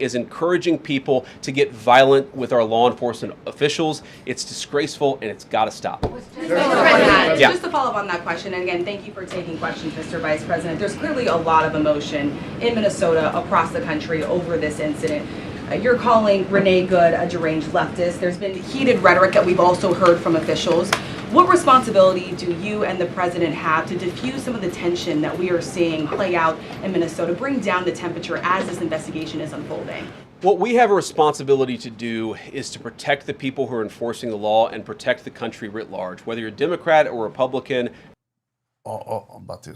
is encouraging people to get violent with our law enforcement officials. It's disgraceful, and it's got to stop. Just to follow up on that question, and again, thank you for taking questions, Mr. Vice President. There's clearly a lot of emotion in Minnesota, across the country, over this incident. You're calling Renee Good a deranged leftist. There's been heated rhetoric that we've also heard from officials. What responsibility do you and the president have to diffuse some of the tension that we are seeing play out in Minnesota, bring down the temperature as this investigation is unfolding? What we have a responsibility to do is to protect the people who are enforcing the law and protect the country writ large, whether you're Democrat or Republican. I'm about to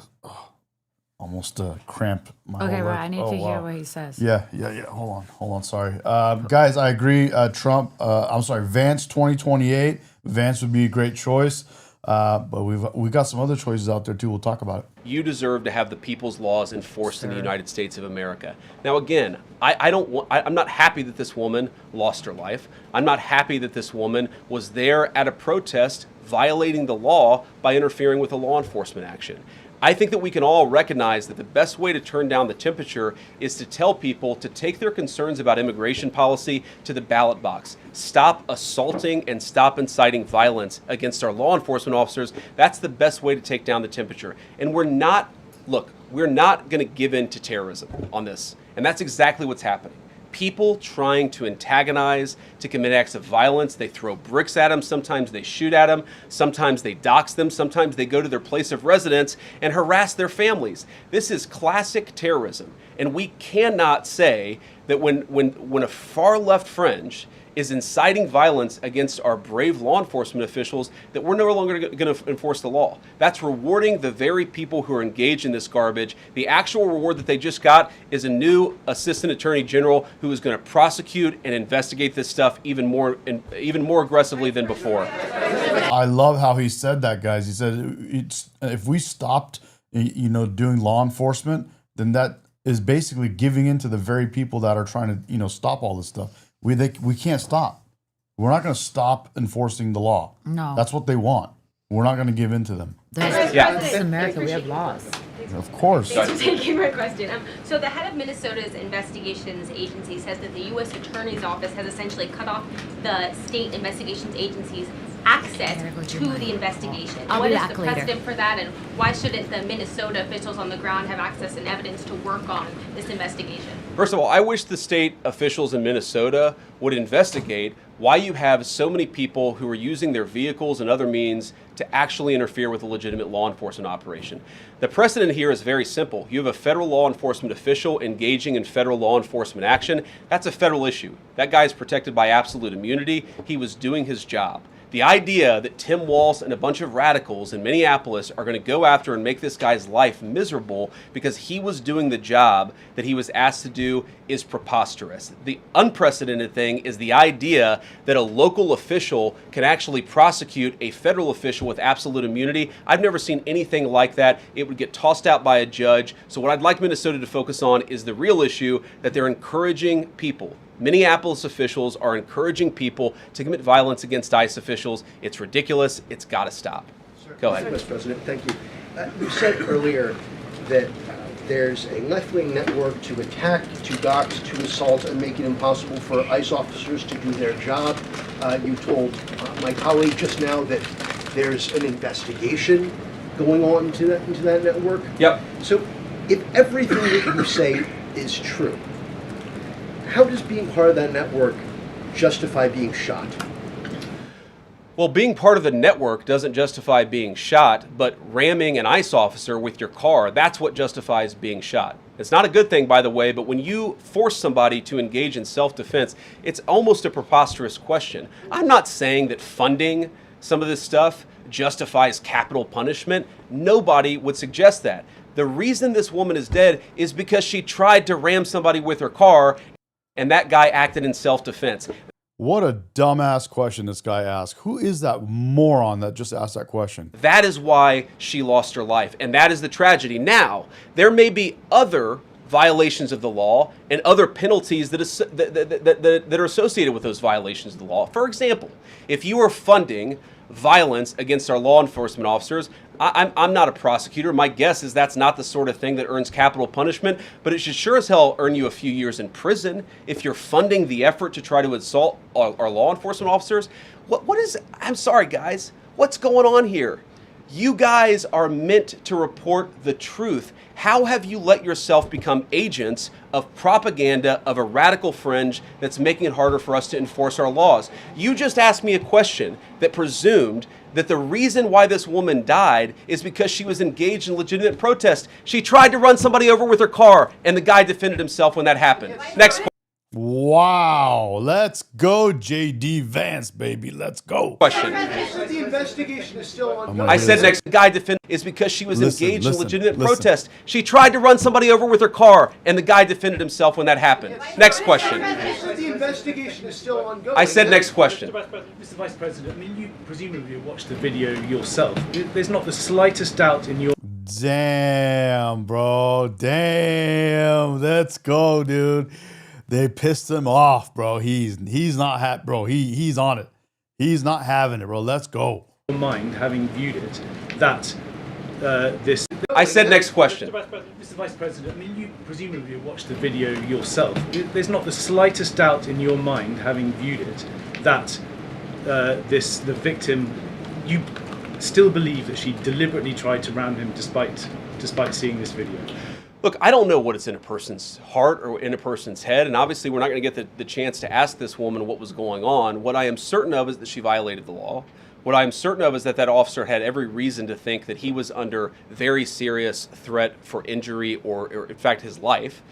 almost cramp my Okay, whole right. leg. I need to hear what he says. Yeah. Hold on. Sorry. Guys, I agree. Vance 2028. Vance would be a great choice. But we've got some other choices out there too. We'll talk about it. You deserve to have the people's laws enforced in the United States of America. Now, again, I'm not happy that this woman lost her life. I'm not happy that this woman was there at a protest violating the law by interfering with a law enforcement action. I think that we can all recognize that the best way to turn down the temperature is to tell people to take their concerns about immigration policy to the ballot box. Stop assaulting and stop inciting violence against our law enforcement officers. That's the best way to take down the temperature. And we're not going to give in to terrorism on this. And that's exactly what's happening. People trying to antagonize, to commit acts of violence. They throw bricks at them. Sometimes they shoot at them. Sometimes they dox them. Sometimes they go to their place of residence and harass their families. This is classic terrorism. And we cannot say that when a far left fringe is inciting violence against our brave law enforcement officials, that we're no longer going to enforce the law. That's rewarding the very people who are engaged in this garbage. The actual reward that they just got is a new assistant attorney general who is going to prosecute and investigate this stuff even more aggressively than before. I love how he said that, guys. He said if we stopped, doing law enforcement, then that is basically giving in to the very people that are trying to, stop all this stuff. We can't stop. We're not going to stop enforcing the law. No. That's what they want. We're not going to give in to them. This is America. We have laws. Of course. Thanks for taking my question. So the head of Minnesota's investigations agency says that the U.S. Attorney's Office has essentially cut off the state investigations agency's access to the investigation. What is the precedent for that, and why shouldn't the Minnesota officials on the ground have access and evidence to work on this investigation? First of all, I wish the state officials in Minnesota would investigate why you have so many people who are using their vehicles and other means to actually interfere with a legitimate law enforcement operation. The precedent here is very simple. You have a federal law enforcement official engaging in federal law enforcement action. That's a federal issue. That guy is protected by absolute immunity. He was doing his job. The idea that Tim Walz and a bunch of radicals in Minneapolis are going to go after and make this guy's life miserable because he was doing the job that he was asked to do is preposterous. The unprecedented thing is the idea that a local official can actually prosecute a federal official with absolute immunity. I've never seen anything like that. It would get tossed out by a judge. So what I'd like Minnesota to focus on is the real issue, that they're encouraging people. Minneapolis officials are encouraging people to commit violence against ICE officials. It's ridiculous. It's got to stop. Go ahead. Mr. President, thank you. You said earlier that there's a left-wing network to attack, to dox, to assault, and make it impossible for ICE officers to do their job. You told my colleague just now that there's an investigation going on into that network. Yep. So if everything that you say is true, how does being part of that network justify being shot? Well, being part of the network doesn't justify being shot, but ramming an ICE officer with your car, that's what justifies being shot. It's not a good thing, by the way, but when you force somebody to engage in self-defense, it's almost a preposterous question. I'm not saying that funding some of this stuff justifies capital punishment. Nobody would suggest that. The reason this woman is dead is because she tried to ram somebody with her car, and that guy acted in self-defense. What a dumbass question this guy asked. Who is that moron that just asked that question? That is why she lost her life, and that is the tragedy. Now, there may be other violations of the law and other penalties that are associated with those violations of the law. For example, if you are funding violence against our law enforcement officers, I'm not a prosecutor. My guess is that's not the sort of thing that earns capital punishment, but it should sure as hell earn you a few years in prison if you're funding the effort to try to assault our law enforcement officers. I'm sorry, guys. What's going on here? You guys are meant to report the truth. How have you let yourself become agents of propaganda of a radical fringe that's making it harder for us to enforce our laws? You just asked me a question that presumed that the reason why this woman died is because she was engaged in legitimate protest. She tried to run somebody over with her car, and the guy defended himself when that happened. Next question. Wow. Let's go, JD Vance, baby. Let's go. Question. The investigation is still ongoing. I said next guy defended is because she was engaged in legitimate listen. protest. She tried to run somebody over with her car, and the guy defended himself when that happened. Next question. The investigation is still ongoing. I said next question. Mr. Vice President, I mean, you presumably watched the video yourself. There's not the slightest doubt in your... Damn, bro. Damn. Let's go, dude. They pissed him off, bro. He's not happy, bro. He's on it. He's not having it, bro. Let's go. Mind, having viewed it, that this... I said next question. Mr. Vice President, I mean, you presumably watched the video yourself. There's not the slightest doubt in your mind, having viewed it, that the victim, you still believe that she deliberately tried to ram him despite seeing this video. Look, I don't know what is in a person's heart or in a person's head, and obviously we're not going to get the chance to ask this woman what was going on. What I am certain of is that she violated the law. What I'm certain of is that that officer had every reason to think that he was under very serious threat for injury or in fact, his life.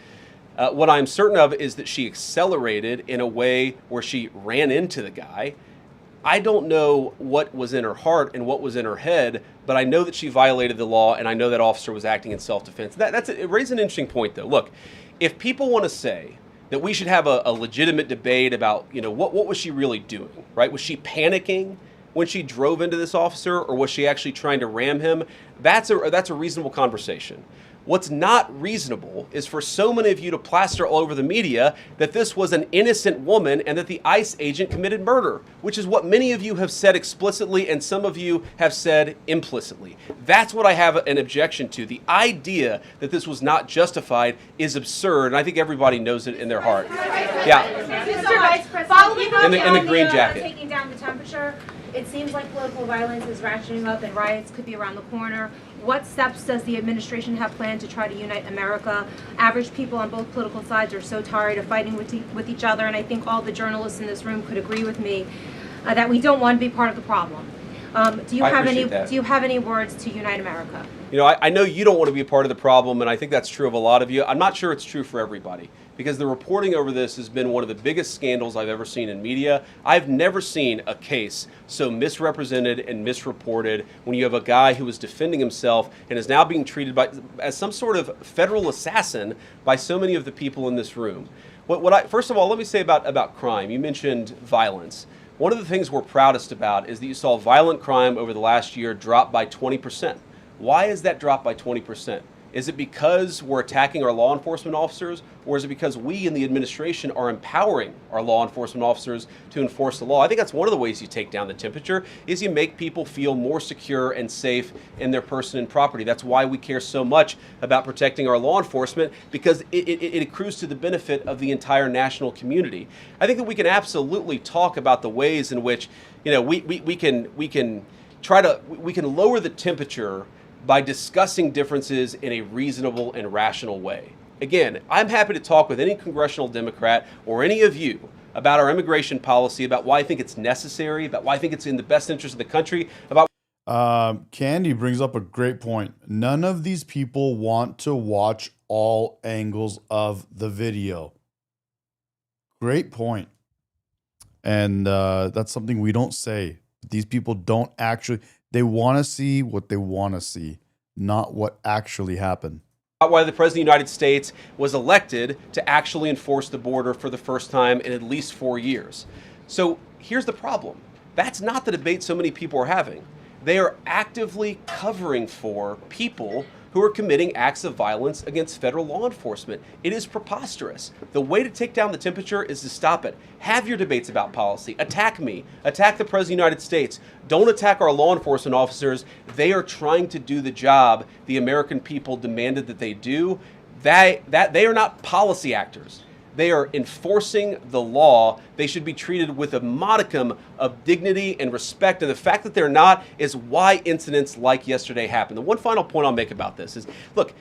What I'm certain of is that she accelerated in a way where she ran into the guy. I don't know what was in her heart and what was in her head, but I know that she violated the law, and I know that officer was acting in self-defense. It raises an interesting point, though. Look, if people want to say that we should have a legitimate debate about, what was she really doing, right? Was she panicking when she drove into this officer, or was she actually trying to ram him? That's a reasonable conversation. What's not reasonable is for so many of you to plaster all over the media that this was an innocent woman and that the ICE agent committed murder, which is what many of you have said explicitly and some of you have said implicitly. That's what I have an objection to. The idea that this was not justified is absurd, and I think everybody knows it in their heart. Yeah. Mr. Vice President, In the green jacket. Taking down the temperature, it seems like political violence is ratcheting up and riots could be around the corner. What steps does the administration have planned to try to unite America? Average people on both political sides are so tired of fighting with each other, and I think all the journalists in this room could agree with me that we don't want to be part of the problem. Do you have any words to unite America? I know you don't want to be a part of the problem, and I think that's true of a lot of you. I'm not sure it's true for everybody, because the reporting over this has been one of the biggest scandals I've ever seen in media. I've never seen a case so misrepresented and misreported when you have a guy who was defending himself and is now being treated as some sort of federal assassin by so many of the people in this room. First of all, let me say about crime. You mentioned violence. One of the things we're proudest about is that you saw violent crime over the last year drop by 20%. Why is that drop by 20%? Is it because we're attacking our law enforcement officers, or is it because we in the administration are empowering our law enforcement officers to enforce the law? I think that's one of the ways you take down the temperature, is you make people feel more secure and safe in their person and property. That's why we care so much about protecting our law enforcement, because it accrues to the benefit of the entire national community. I think that we can absolutely talk about the ways in which we can lower the temperature by discussing differences in a reasonable and rational way. Again, I'm happy to talk with any congressional Democrat or any of you about our immigration policy, about why I think it's necessary, about why I think it's in the best interest of the country, about... Candy brings up a great point. None of these people want to watch all angles of the video. Great point. And that's something we don't say. These people don't actually... They want to see what they want to see, not what actually happened. Why the President of the United States was elected to actually enforce the border for the first time in at least 4 years. So here's the problem. That's not the debate so many people are having. They are actively covering for people who are committing acts of violence against federal law enforcement. It is preposterous. The way to take down the temperature is to stop it. Have your debates about policy. Attack me. Attack the President of the United States. Don't attack our law enforcement officers. They are trying to do the job the American people demanded that they do. They are not policy actors. They are enforcing the law. They should be treated with a modicum of dignity and respect. And the fact that they're not is why incidents like yesterday happened. The one final point I'll make about this is, look,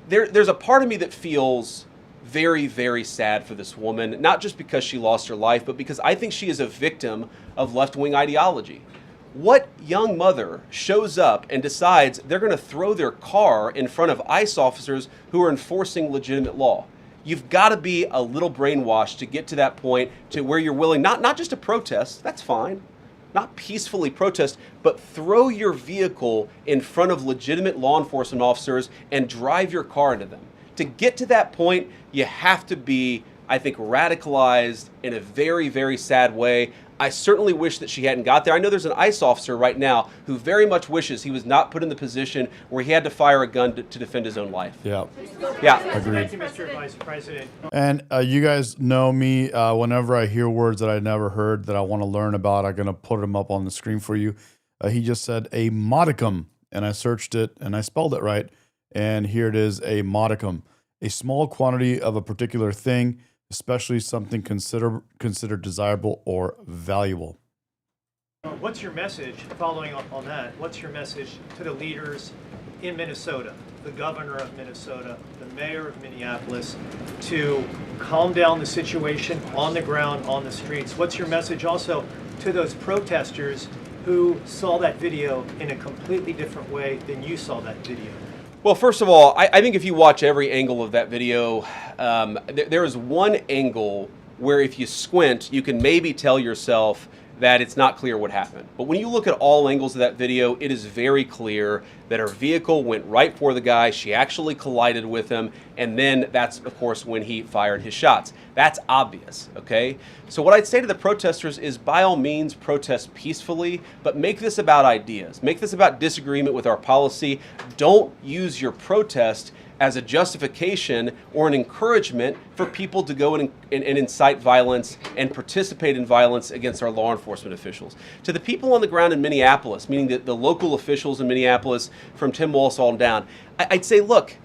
there's a part of me that feels very, very sad for this woman, not just because she lost her life, but because I think she is a victim of left-wing ideology. What young mother shows up and decides they're going to throw their car in front of ICE officers who are enforcing legitimate law? You've got to be a little brainwashed to get to that point to where you're willing, not just to protest, that's fine, not peacefully protest, but throw your vehicle in front of legitimate law enforcement officers and drive your car into them. To get to that point, you have to be, I think, radicalized in a very, very sad way. I certainly wish that she hadn't got there. I know there's an ICE officer right now who very much wishes he was not put in the position where he had to fire a gun to defend his own life. Yeah. Yeah. Agreed. Thank you, Mr. Vice President. And you guys know me. Whenever I hear words that I never heard that I want to learn about, I'm going to put them up on the screen for you. He just said a modicum, and I searched it, and I spelled it right. And here it is, a modicum. A small quantity of a particular thing, especially something considered desirable or valuable. What's your message, following up on that, what's your message to the leaders in Minnesota, the governor of Minnesota, the mayor of Minneapolis, to calm down the situation on the ground, on the streets? What's your message also to those protesters who saw that video in a completely different way than you saw that video? Well, first of all, I think if you watch every angle of that video, there is one angle where if you squint, you can maybe tell yourself that it's not clear what happened. But when you look at all angles of that video, it is very clear that her vehicle went right for the guy. She actually collided with him. And then that's, of course, when he fired his shots. That's obvious, okay? So what I'd say to the protesters is, by all means, protest peacefully, but make this about ideas. Make this about disagreement with our policy. Don't use your protest as a justification or an encouragement for people to go and incite violence and participate in violence against our law enforcement officials. To the people on the ground in Minneapolis, meaning the local officials in Minneapolis from Tim Walz on down, I'd say, look,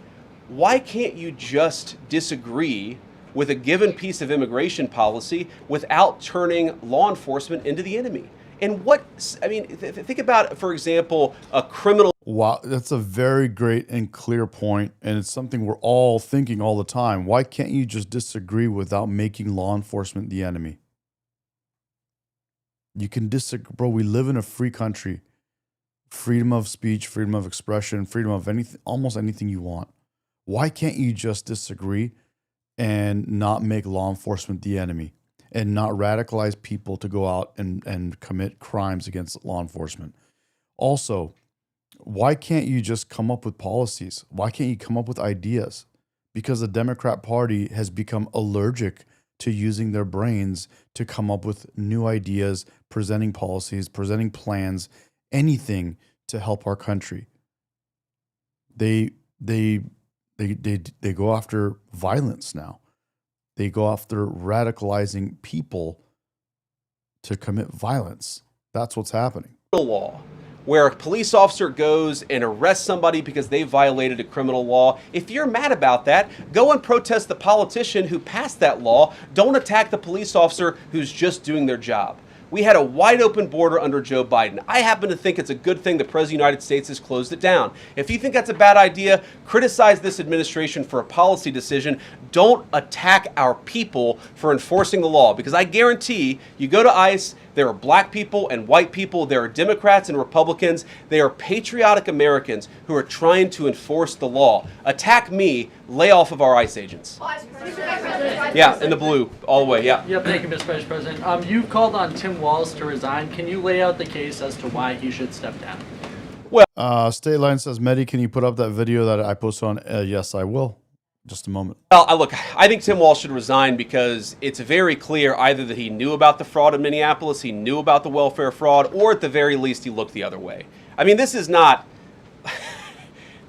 why can't you just disagree with a given piece of immigration policy without turning law enforcement into the enemy? And think about, for example, a criminal. Wow, that's a very great and clear point, and it's something we're all thinking all the time. Why can't you just disagree without making law enforcement the enemy? You can disagree, bro. We live in a free country. Freedom of speech, freedom of expression, freedom of anything, almost anything you want. Why can't you just disagree and not make law enforcement the enemy and not radicalize people to go out and commit crimes against law enforcement? Also, why can't you just come up with policies? Why can't you come up with ideas? Because the Democrat Party has become allergic to using their brains to come up with new ideas, presenting policies, presenting plans, anything to help our country. They go after violence now. They go after radicalizing people to commit violence. That's what's happening. Law, where a police officer goes and arrests somebody because they violated a criminal law. If you're mad about that, go and protest the politician who passed that law. Don't attack the police officer who's just doing their job. We had a wide open border under Joe Biden. I happen to think it's a good thing the President of the United States has closed it down. If you think that's a bad idea, criticize this administration for a policy decision. Don't attack our people for enforcing the law, because I guarantee you go to ICE, there are black people and white people, there are Democrats and Republicans, they are patriotic Americans who are trying to enforce the law. Attack me, lay off of our ICE agents. Yeah, in the blue, all the way, yeah. Yeah, thank you, Mr. Vice President. You've called on Tim Walz to resign. Can you lay out the case as to why he should step down? Well, State Line says, Medi, can you put up that video that I posted on? Yes, I will. Just a moment. Well, look, I think Tim Walz should resign because it's very clear either that he knew about the fraud in Minneapolis, he knew about the welfare fraud, or at the very least he looked the other way. I mean, this is not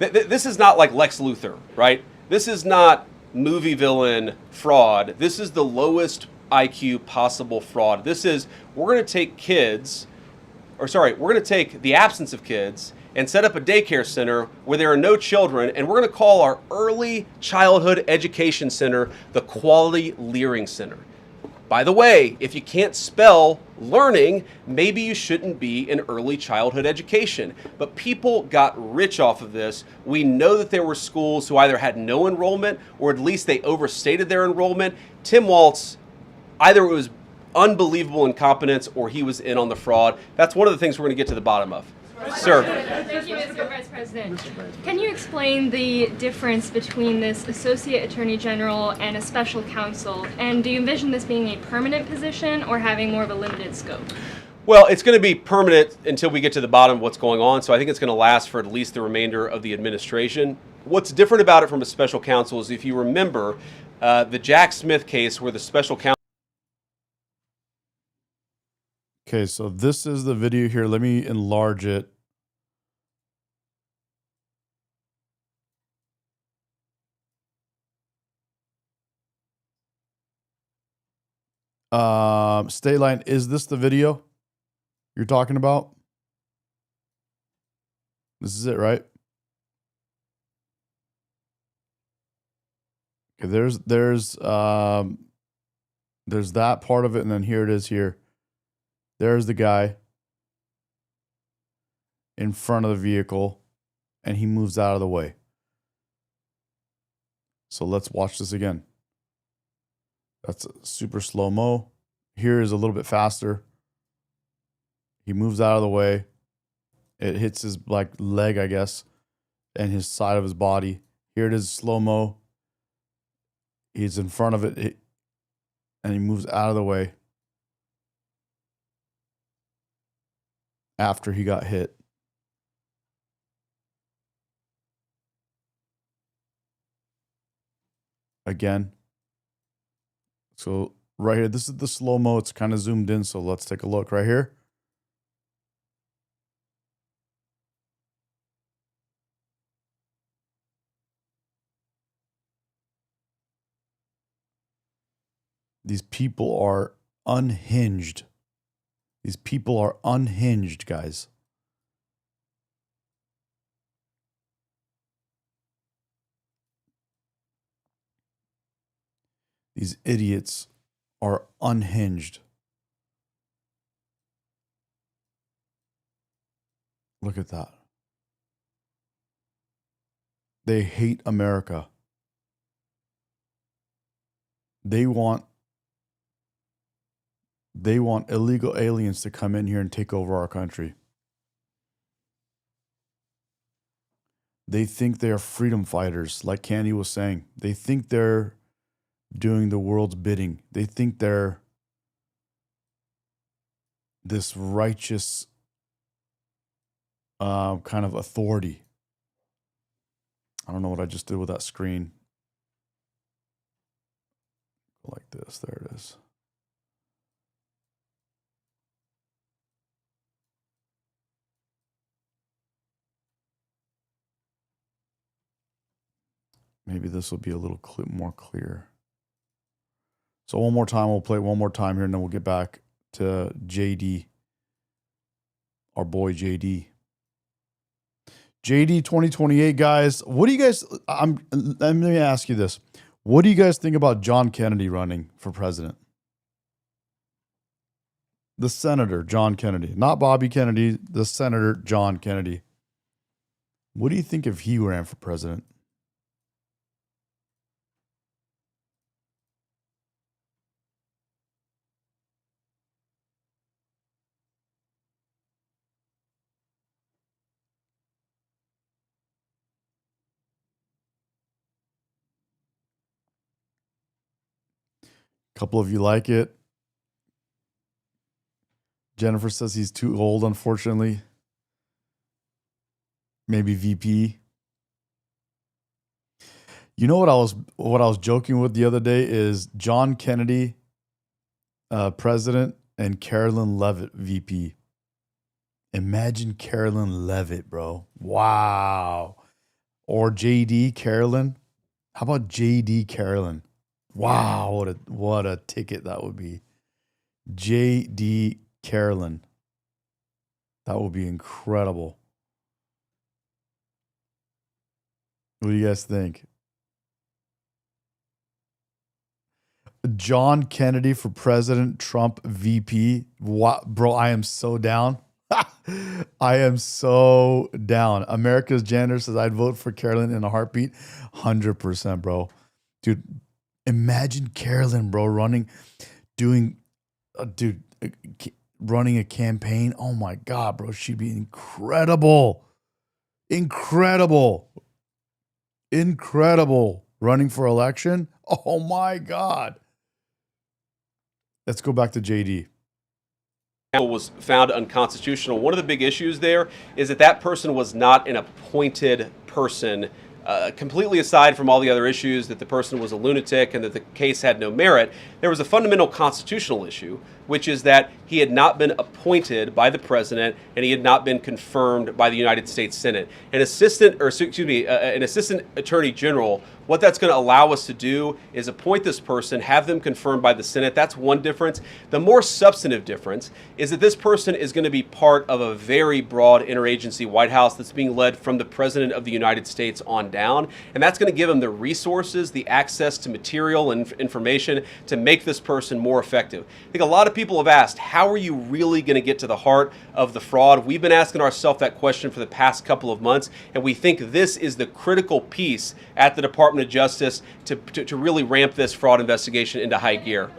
this is not like Lex Luthor, right? This is not movie villain fraud. This is the lowest IQ possible fraud. This is, we're going to take the absence of kids and set up a daycare center where there are no children, and we're going to call our early childhood education center the Quality Learning Center. By the way, if you can't spell learning, maybe you shouldn't be in early childhood education. But people got rich off of this. We know that there were schools who either had no enrollment or at least they overstated their enrollment. Tim Walz, either it was unbelievable incompetence or he was in on the fraud. That's one of the things we're going to get to the bottom of. Sir. Thank you, Mr. Vice President. Can you explain the difference between this Associate Attorney General and a special counsel? And do you envision this being a permanent position or having more of a limited scope? Well, it's going to be permanent until we get to the bottom of what's going on, so I think it's going to last for at least the remainder of the administration. What's different about it from a special counsel is, if you remember, the Jack Smith case where the special counsel... Okay, so this is the video here. Let me enlarge it. State line, is this the video you're talking about? This is it, right? Okay, there's that part of it, and then here it is here. There's the guy in front of the vehicle, and he moves out of the way. So let's watch this again. That's super slow-mo. Here is a little bit faster. He moves out of the way. It hits his like leg, I guess, and his side of his body. Here it is slow-mo. He's in front of it, and he moves out of the way after he got hit. Again. So right here, this is the slow-mo. It's kind of zoomed in, so let's take a look right here. These people are unhinged. These people are unhinged, guys. These idiots are unhinged. Look at that. They hate America. They want illegal aliens to come in here and take over our country. They think they are freedom fighters, like Candy was saying. They think they're doing the world's bidding. They think they're this righteous kind of authority. I don't know what I just did with that screen. Like this. There it is. Maybe this will be a little more clear. So one more time, we'll play it one more time here, and then we'll get back to JD, our boy JD. JD 2028, guys. What do you guys? Let me ask you this: what do you guys think about John Kennedy running for president? The Senator John Kennedy, not Bobby Kennedy. The Senator John Kennedy. What do you think if he ran for president? A couple of you like it. Jennifer says he's too old, unfortunately. Maybe VP. You know what I was joking with the other day is John Kennedy, president, and Carolyn Levitt, VP. Imagine Carolyn Levitt, bro. Wow. Or JD Carolyn. How about JD Carolyn? Wow, what a ticket that would be. JD Carolyn. That would be incredible. What do you guys think? John Kennedy for president, Trump VP. What, bro, I am so down. I am so down. America's Janitor says I'd vote for Carolyn in a heartbeat. 100%, bro. Dude, imagine Carolyn, bro, running, doing, dude, running a campaign. Oh my God, bro. She'd be incredible. Incredible. Incredible. Running for election. Oh my God. Let's go back to JD. Was found unconstitutional. One of the big issues there is that that person was not an appointed person, completely aside from all the other issues that the person was a lunatic and that the case had no merit. There was a fundamental constitutional issue, which is that he had not been appointed by the president and he had not been confirmed by the United States Senate. An assistant attorney general, what that's going to allow us to do is appoint this person, have them confirmed by the Senate. That's one difference. The more substantive difference is that this person is going to be part of a very broad interagency White House that's being led from the President of the United States on down. And that's going to give them the resources, the access to material and information to make this person more effective. I think a lot of people have asked, how are you really going to get to the heart of the fraud? We've been asking ourselves that question for the past couple of months, and we think this is the critical piece at the Department of Justice to really ramp this fraud investigation into high gear.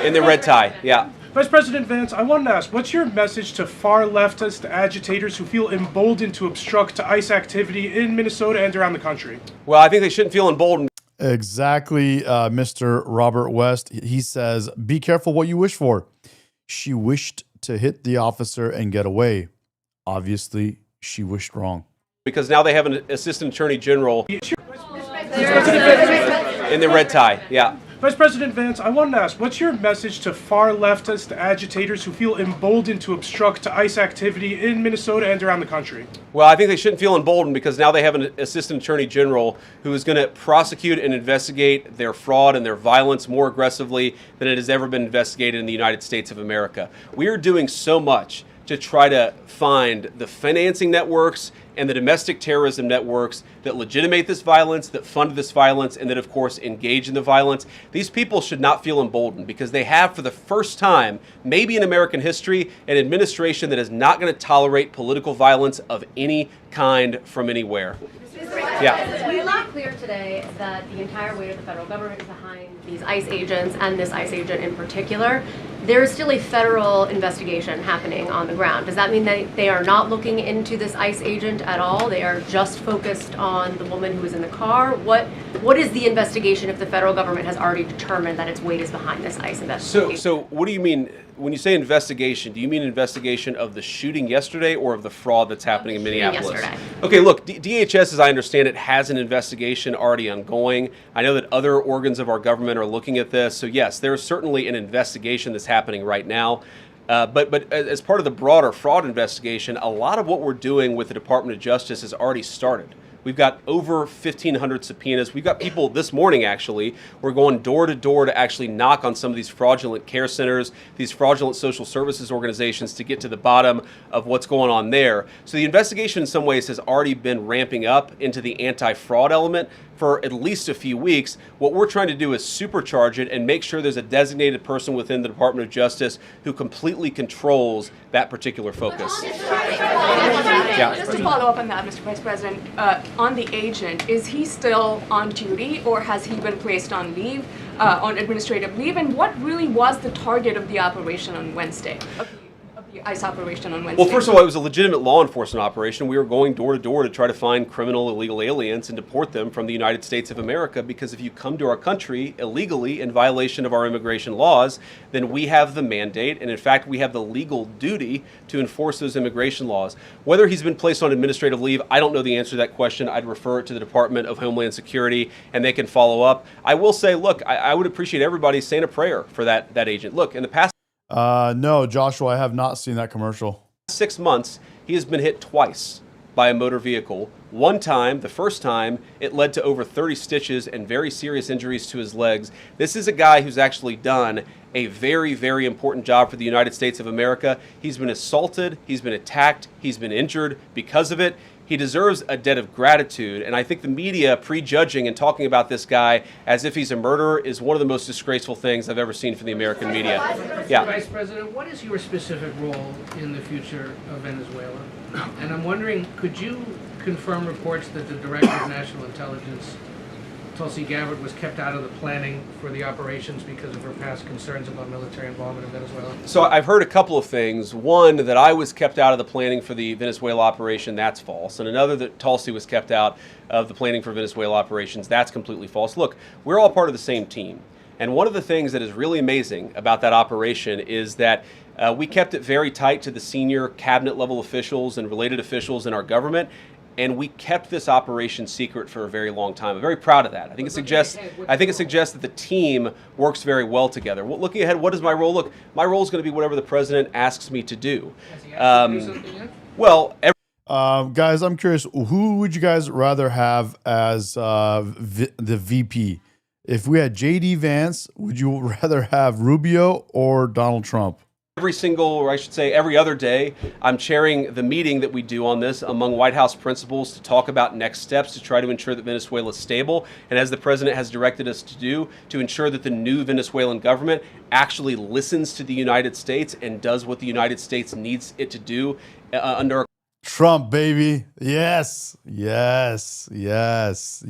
In the red tie, yeah. Vice President Vance, I wanted to ask, what's your message to far leftist agitators who feel emboldened to obstruct ICE activity in Minnesota and around the country? Well, I think they shouldn't feel emboldened. Exactly, Mr. Robert West. He says, be careful what you wish for. She wished to hit the officer and get away. Obviously, she wished wrong. Because now they have an assistant attorney general in the red tie, yeah. Vice President Vance, I wanted to ask, what's your message to far leftist agitators who feel emboldened to obstruct ICE activity in Minnesota and around the country? Well, I think they shouldn't feel emboldened because now they have an assistant attorney general who is going to prosecute and investigate their fraud and their violence more aggressively than it has ever been investigated in the United States of America. We are doing so much to try to find the financing networks and the domestic terrorism networks that legitimate this violence, that fund this violence, and that, of course, engage in the violence. These people should not feel emboldened because they have, for the first time, maybe in American history, an administration that is not going to tolerate political violence of any kind from anywhere. Yeah. We not clear today that the entire weight of the federal government is behind these ICE agents and this ICE agent in particular. There is still a federal investigation happening on the ground. Does that mean that they are not looking into this ICE agent at all? They are just focused on the woman who was in the car? What is the investigation if the federal government has already determined that its weight is behind this ICE investigation? So what do you mean, when you say investigation, do you mean investigation of the shooting yesterday or of the fraud that's happening in Minneapolis? Yesterday. Okay, look, DHS, as I understand it, has an investigation already ongoing. I know that other organs of our government are looking at this. So yes, there's certainly an investigation that's happening right now. But as part of the broader fraud investigation, a lot of what we're doing with the Department of Justice has already started. We've got over 1,500 subpoenas. We've got people this morning, actually. We're going door to door to actually knock on some of these fraudulent care centers, these fraudulent social services organizations to get to the bottom of what's going on there. So the investigation in some ways has already been ramping up into the anti-fraud element for at least a few weeks. What we're trying to do is supercharge it and make sure there's a designated person within the Department of Justice who completely controls that particular focus. Yeah. Just to follow up on that, Mr. Vice President, on the agent, is he still on duty or has he been placed on leave, on administrative leave? And what really was the target of the operation on Wednesday? Of the ICE operation on Wednesday? Well, first of all, it was a legitimate law enforcement operation. We were going door to door to try to find criminal illegal aliens and deport them from the United States of America, because if you come to our country illegally in violation of our immigration laws, then we have the mandate, and in fact we have the legal duty to enforce those immigration laws. Whether he's been placed on administrative leave, I don't know the answer to that question. I'd refer it to the Department of Homeland Security and they can follow up. I will say, look, I would appreciate everybody saying a prayer for that agent. Look, in the past no, Joshua, I have not seen that commercial. 6 months, he has been hit twice by a motor vehicle. One time, the first time, it led to over 30 stitches and very serious injuries to his legs. This is a guy who's actually done a very, very important job for the United States of America. He's been assaulted, he's been attacked, he's been injured because of it. He deserves a debt of gratitude, and I think the media prejudging and talking about this guy as if he's a murderer is one of the most disgraceful things I've ever seen from the American media. Mr. Vice President, what is your specific role in the future of Venezuela? And I'm wondering, could you confirm reports that the Director of National Intelligence Tulsi Gabbard was kept out of the planning for the operations because of her past concerns about military involvement in Venezuela? So I've heard a couple of things. One, that I was kept out of the planning for the Venezuela operation, that's false. And another, that Tulsi was kept out of the planning for Venezuela operations, that's completely false. Look, we're all part of the same team. And one of the things that is really amazing about that operation is that we kept it very tight to the senior cabinet level officials and related officials in our government. And we kept this operation secret for a very long time. I'm very proud of that. I think it suggests that the team works very well together. Well, looking ahead, what is my role? Look, my role is going to be whatever the president asks me to do. Guys, I'm curious, who would you guys rather have as the VP? If we had JD Vance, would you rather have Rubio or Donald Trump? Every single, or I should say every other day, I'm chairing the meeting that we do on this among White House principals to talk about next steps to try to ensure that Venezuela is stable, and as the president has directed us to do, to ensure that the new Venezuelan government actually listens to the United States and does what the United States needs it to do under Trump, baby. Yes. Yes. Yes.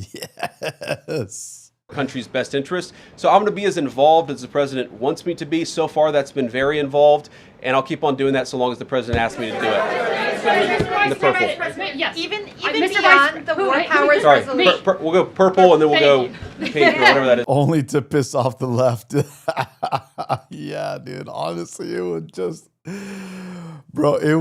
Yes. country's best interest. So I'm going to be as involved as the president wants me to be. So far, that's been very involved, and I'll keep on doing that so long as the president asks me to do it. In the purple. Yes. Even Mr. beyond the war powers Sorry, resolution. we'll go purple, and then we'll go pink or whatever that is. Only to piss off the left. Yeah, dude. Honestly, it would just, bro. It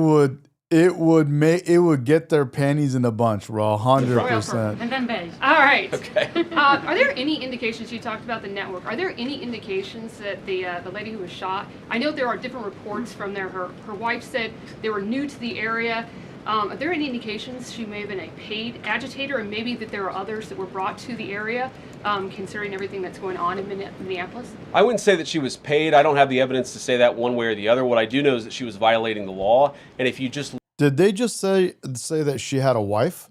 would get their panties in a bunch, bro. 100%. And then beige. All right. Okay. Are there any indications, you talked about the network, are there any indications that the lady who was shot, I know there are different reports from there, her wife said they were new to the area. Are there any indications she may have been a paid agitator, and maybe that there are others that were brought to the area, considering everything that's going on in Minneapolis? I wouldn't say that she was paid. I don't have the evidence to say that one way or the other. What I do know is that she was violating the law, and if you just Did they just say that she had a wife?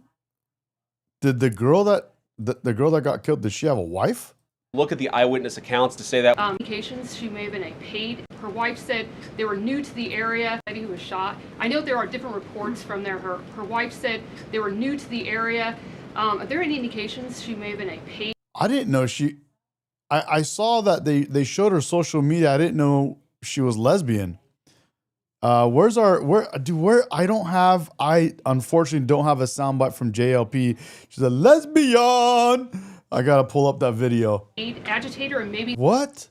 Did the girl that got killed, did she have a wife? look at the eyewitness accounts to say that indications she may have been a paid. Her wife said they were new to the area. Lady who was shot. I know there are different reports from there. Her wife said they were new to the area. Are there any indications she may have been a paid? I didn't know she. I saw that they showed her social media. I didn't know she was lesbian. I unfortunately don't have a soundbite from JLP. She's a lesbian. I gotta pull up that video. Agitator and maybe What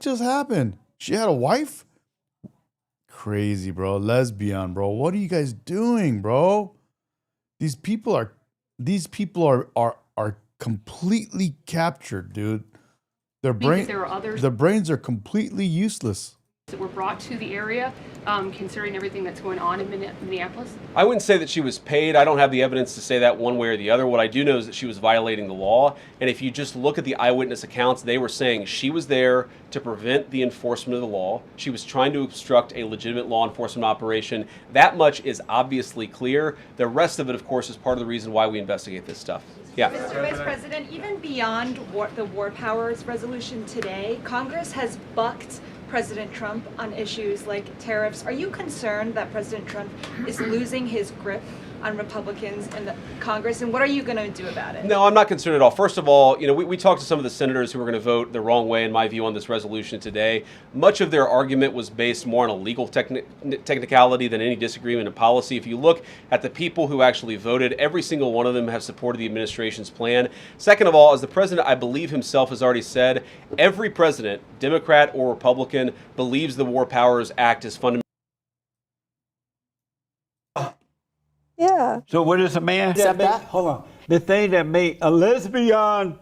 just happened? She had a wife? Crazy, bro. Lesbian, bro. What are you guys doing, bro? These people are completely captured, dude. Their brains are completely useless. that were brought to the area, considering everything that's going on in Minneapolis. I wouldn't say that she was paid. I don't have the evidence to say that one way or the other. What I do know is that she was violating the law. And if you just look at the eyewitness accounts, they were saying she was there to prevent the enforcement of the law. She was trying to obstruct a legitimate law enforcement operation. That much is obviously clear. The rest of it, of course, is part of the reason why we investigate this stuff. Yeah. Mr. Vice President, even beyond the war powers resolution today, Congress has bucked President Trump on issues like tariffs. Are you concerned that President Trump is losing his grip on Republicans in the Congress, and what are you going to do about it? No, I'm not concerned at all. First of all, we talked to some of the senators who were going to vote the wrong way, in my view, on this resolution today. Much of their argument was based more on a legal technicality than any disagreement in policy. If you look at the people who actually voted, every single one of them have supported the administration's plan. Second of all, as the president, I believe himself has already said, every president, Democrat or Republican, believes the War Powers Act is fundamental. Yeah. So what is a man? Hold on. The thing that made a lesbian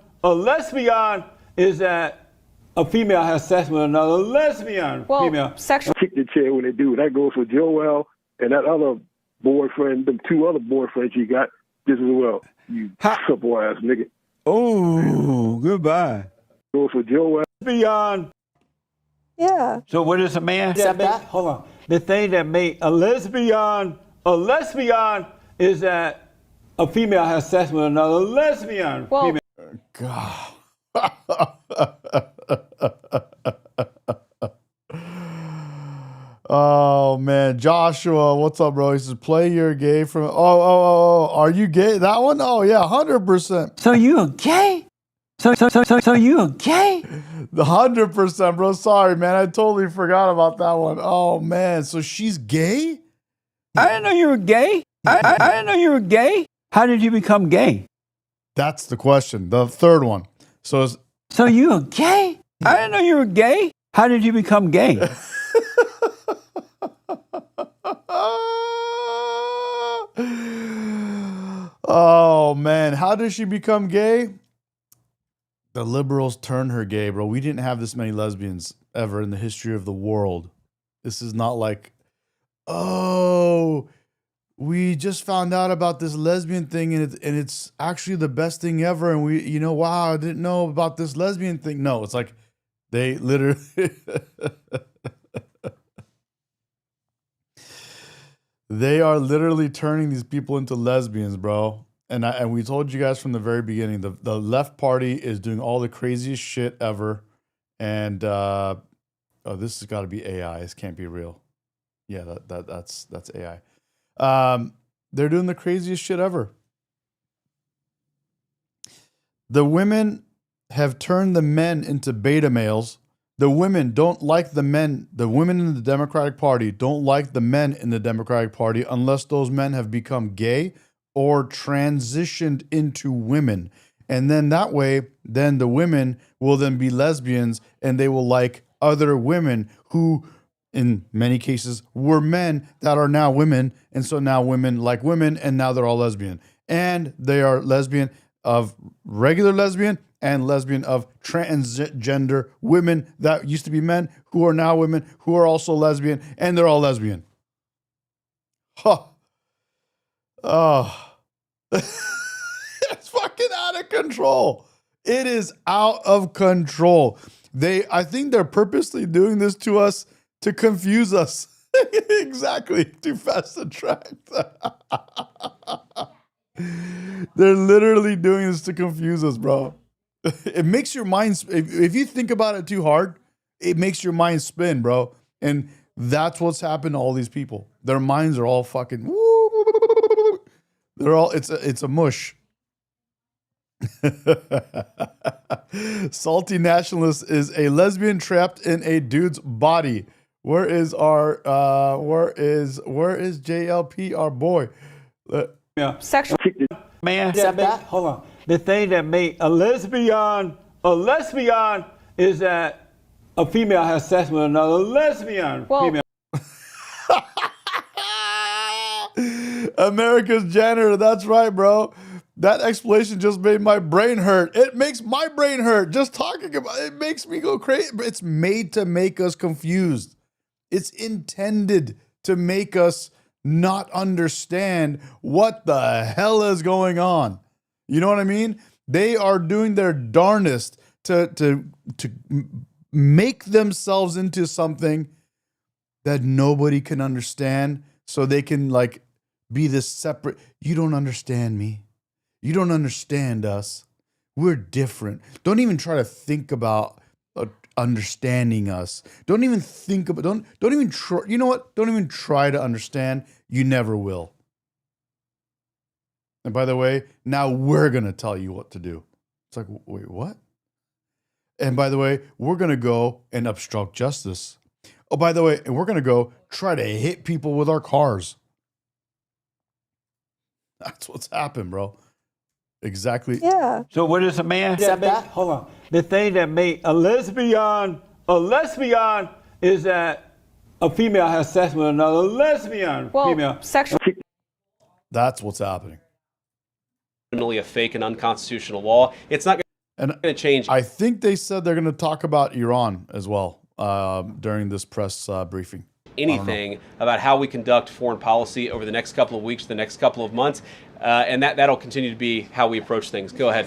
is that a female has sex with another lesbian female. Sexual. Kick the chair when they do. That goes for Joel and that other boyfriend, the two other boyfriends you got just as well. You supple ass nigga. Oh, goodbye. Goes for Joel. Lesbian. Yeah. So what is a man? Hold on. The thing that made a lesbian is that a female has sex with another lesbian female. God. Oh Oh man, Joshua, what's up, bro? He says, "Play you're gay from." Oh, are you gay? That one? Oh yeah, 100%. So you a gay? So you a gay? 100%, bro. Sorry, man, I totally forgot about that one. Oh man, so she's gay? I didn't know you were gay. I didn't know you were gay. How did you become gay? That's the question. The third one. So you a gay? I didn't know you were gay. How did you become gay? Oh man, how did she become gay? The liberals turned her gay, bro. We didn't have this many lesbians ever in the history of the world. This is not like, oh, we just found out about this lesbian thing and it's actually the best thing ever. And wow, I didn't know about this lesbian thing. No, it's like they literally they are literally turning these people into lesbians, bro. And we told you guys from the very beginning, the left party is doing all the craziest shit ever. And this has got to be AI. This can't be real. Yeah, that's AI. They're doing the craziest shit ever. The women have turned the men into beta males. The women don't like the men. The women in the Democratic Party don't like the men in the Democratic Party unless those men have become gay or transitioned into women. And then that way, then the women will then be lesbians and they will like other women who, in many cases, were men that are now women. And so now women like women and now they're all lesbian. And they are lesbian of regular lesbian and lesbian of transgender women that used to be men who are now women who are also lesbian and they're all lesbian. Huh. Oh, it's fucking out of control. It is out of control. I think they're purposely doing this to us to confuse us. Exactly. Too fast to track. They're literally doing this to confuse us, bro. It makes your mind, if you think about it too hard, it makes your mind spin, bro. And that's what's happened to all these people. Their minds are all fucking, they're all, it's a mush. Salty nationalist is a lesbian trapped in a dude's body. Where is JLP, our boy? Sexual man. Hold on. The thing that made a lesbian is that a female has sex with another lesbian female. America's janitor. That's right, bro. That explanation just made my brain hurt. It makes my brain hurt. Just talking about it makes me go crazy. It's made to make us confused. It's intended to make us not understand what the hell is going on. You know what I mean? They are doing their darnest to make themselves into something that nobody can understand, so they can like be this separate. You don't understand me. You don't understand us. We're different. Don't even try to think about understanding us. Don't even think about. Don't even try. You know what? Don't even try to understand. You never will. And by the way, now we're gonna tell you what to do. It's like, wait, what? And by the way, we're gonna go and obstruct justice. Oh, by the way, and we're gonna go try to hit people with our cars. That's what's happened, bro. Exactly. Yeah. So what is a man? Hold on. The thing that made a lesbian is that a female has sex with another lesbian female. Sexual. That's what's happening. A fake and unconstitutional law. It's not going to change. I think they said they're going to talk about Iran as well during this press briefing. Anything about how we conduct foreign policy over the next couple of weeks, the next couple of months, and that'll continue to be how we approach things. Go ahead.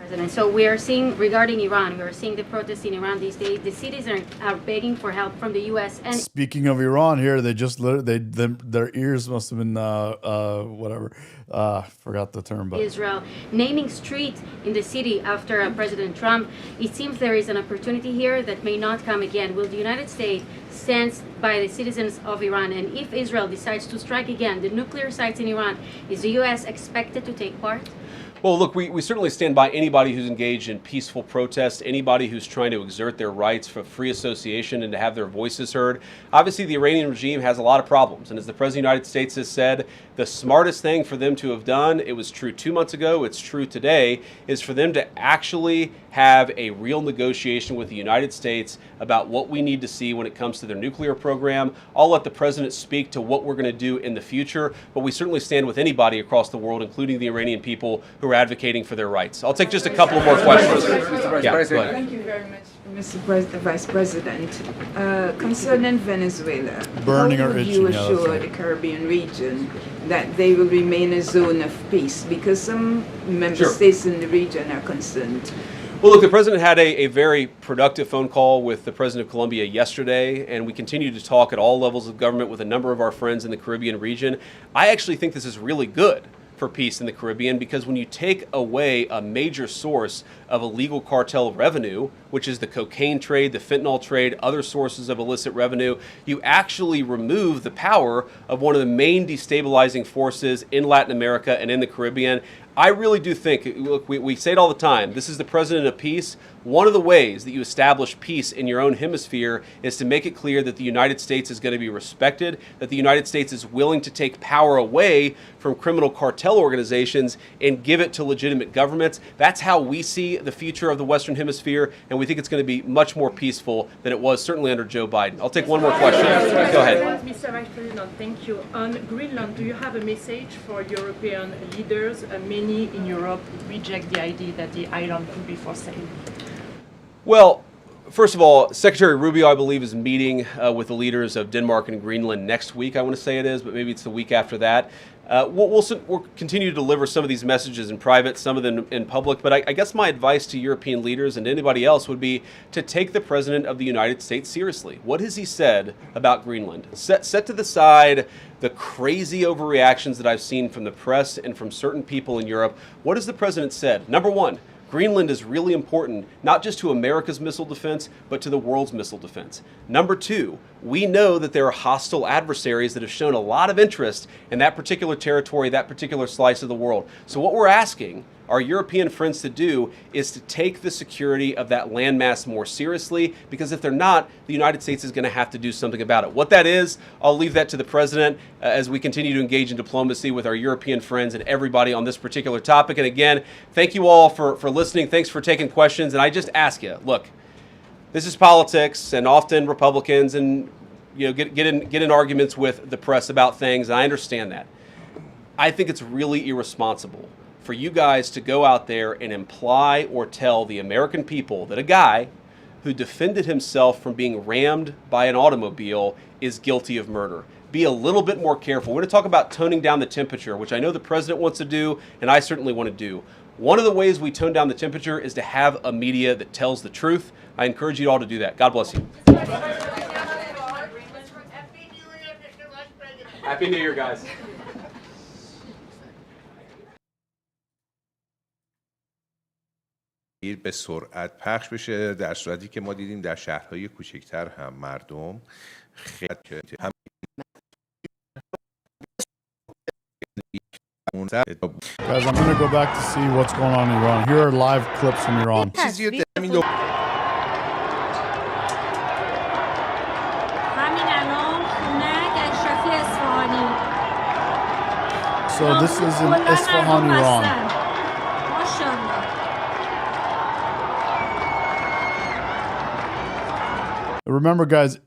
President. So we are seeing, regarding Iran, we are seeing the protests in Iran these days. The citizens are begging for help from the U.S. and Speaking of Iran, here they just their ears must have been whatever. Forgot the term, but Israel naming streets in the city after President Trump. It seems there is an opportunity here that may not come again. Will the United States stand by the citizens of Iran? And if Israel decides to strike again the nuclear sites in Iran, is the U.S. expected to take part? Well, look, we certainly stand by anybody who's engaged in peaceful protest, anybody who's trying to exert their rights for free association and to have their voices heard. Obviously, the Iranian regime has a lot of problems. And as the President of the United States has said, the smartest thing for them to have done, it was true 2 months ago, it's true today, is for them to actually have a real negotiation with the United States about what we need to see when it comes to their nuclear program. I'll let the President speak to what we're going to do in the future, but we certainly stand with anybody across the world, including the Iranian people who are advocating for their rights. I'll take just a couple more questions. Yeah, go ahead. Thank you very much, Mr. Vice President. Concerning Venezuela, Burning how or would itching, you yeah, that's assure right. the Caribbean region that they will remain a zone of peace? Because some member states in the region are concerned. Well, look, the President had a very productive phone call with the President of Colombia yesterday, and we continue to talk at all levels of government with a number of our friends in the Caribbean region. I actually think this is really good for peace in the Caribbean, because when you take away a major source of illegal cartel revenue, which is the cocaine trade, the fentanyl trade, other sources of illicit revenue, you actually remove the power of one of the main destabilizing forces in Latin America and in the Caribbean. I really do think, look, we say it all the time, this is the President of Peace. One of the ways that you establish peace in your own hemisphere is to make it clear that the United States is going to be respected, that the United States is willing to take power away from criminal cartel organizations and give it to legitimate governments. That's how we see the future of the Western Hemisphere, and we think it's going to be much more peaceful than it was certainly under Joe Biden. I'll take one more question. Go ahead. Mr. Vice President, thank you. On Greenland, do you have a message for European leaders? Many in Europe reject the idea that the island could be for sale. Well, first of all, Secretary Rubio, I believe, is meeting with the leaders of Denmark and Greenland next week, I want to say it is, but maybe it's the week after that. We'll continue to deliver some of these messages in private, some of them in public, but I guess my advice to European leaders and anybody else would be to take the President of the United States seriously. What has he said about Greenland? Set to the side the crazy overreactions that I've seen from the press and from certain people in Europe. What has the President said? Number one, Greenland is really important, not just to America's missile defense, but to the world's missile defense. Number two, we know that there are hostile adversaries that have shown a lot of interest in that particular territory, that particular slice of the world. So what we're asking our European friends to do is to take the security of that landmass more seriously, because if they're not, the United States is going to have to do something about it. What that is, I'll leave that to the President as we continue to engage in diplomacy with our European friends and everybody on this particular topic. And again, thank you all for listening. Thanks for taking questions. And I just ask you, look, this is politics, and often Republicans and get in arguments with the press about things, and I understand that. I think it's really irresponsible for you guys to go out there and imply or tell the American people that a guy who defended himself from being rammed by an automobile is guilty of murder. Be a little bit more careful. We're going to talk about toning down the temperature, which I know the President wants to do, and I certainly want to do. One of the ways we tone down the temperature is to have a media that tells the truth. I encourage you all to do that. God bless you. Happy New Year, guys. به سرعت پخش بشه، در صورتی که ما دیدیم در شهرهای کوچکتر هم مردم خیلی هم Guys, I'm going to go back to see what's going on in Iran. Here are live clips from Iran. So this is in Isfahan, Iran. Remember, guys,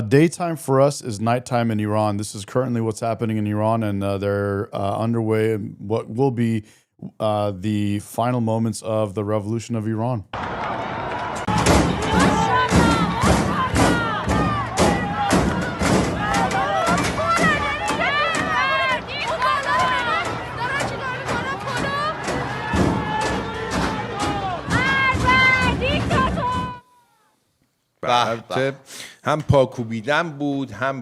daytime for us is nighttime in Iran. This is currently what's happening in Iran, and they're underway in what will be the final moments of the revolution of Iran. البته هم پاکوبیدن بود هم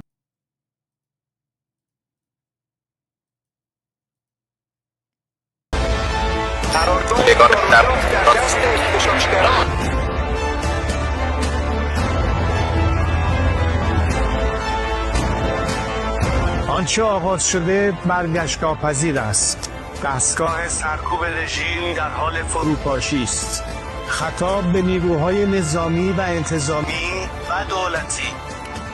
آنچه آغاز شده برگشتگاه پذیر است. دستگاه سرکوب رژیم در حال فروپاشی است. خطاب به نیروهای نظامی و انتظامی و دولتی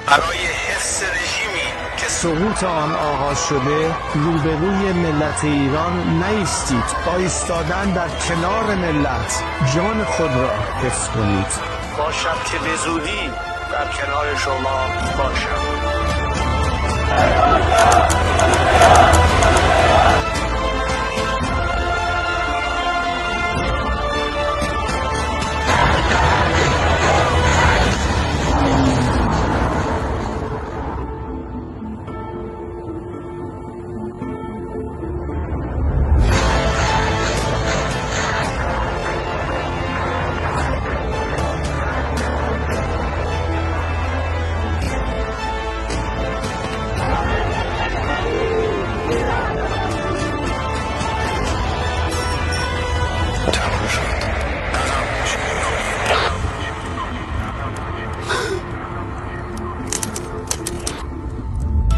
برای حفظ رژیمی که سقوط آن آغاز شده روبروی ملت ایران نایستید. با ایستادن در کنار ملت جان خود را حفظ کنید. باشد که به زودی در کنار شما باشم.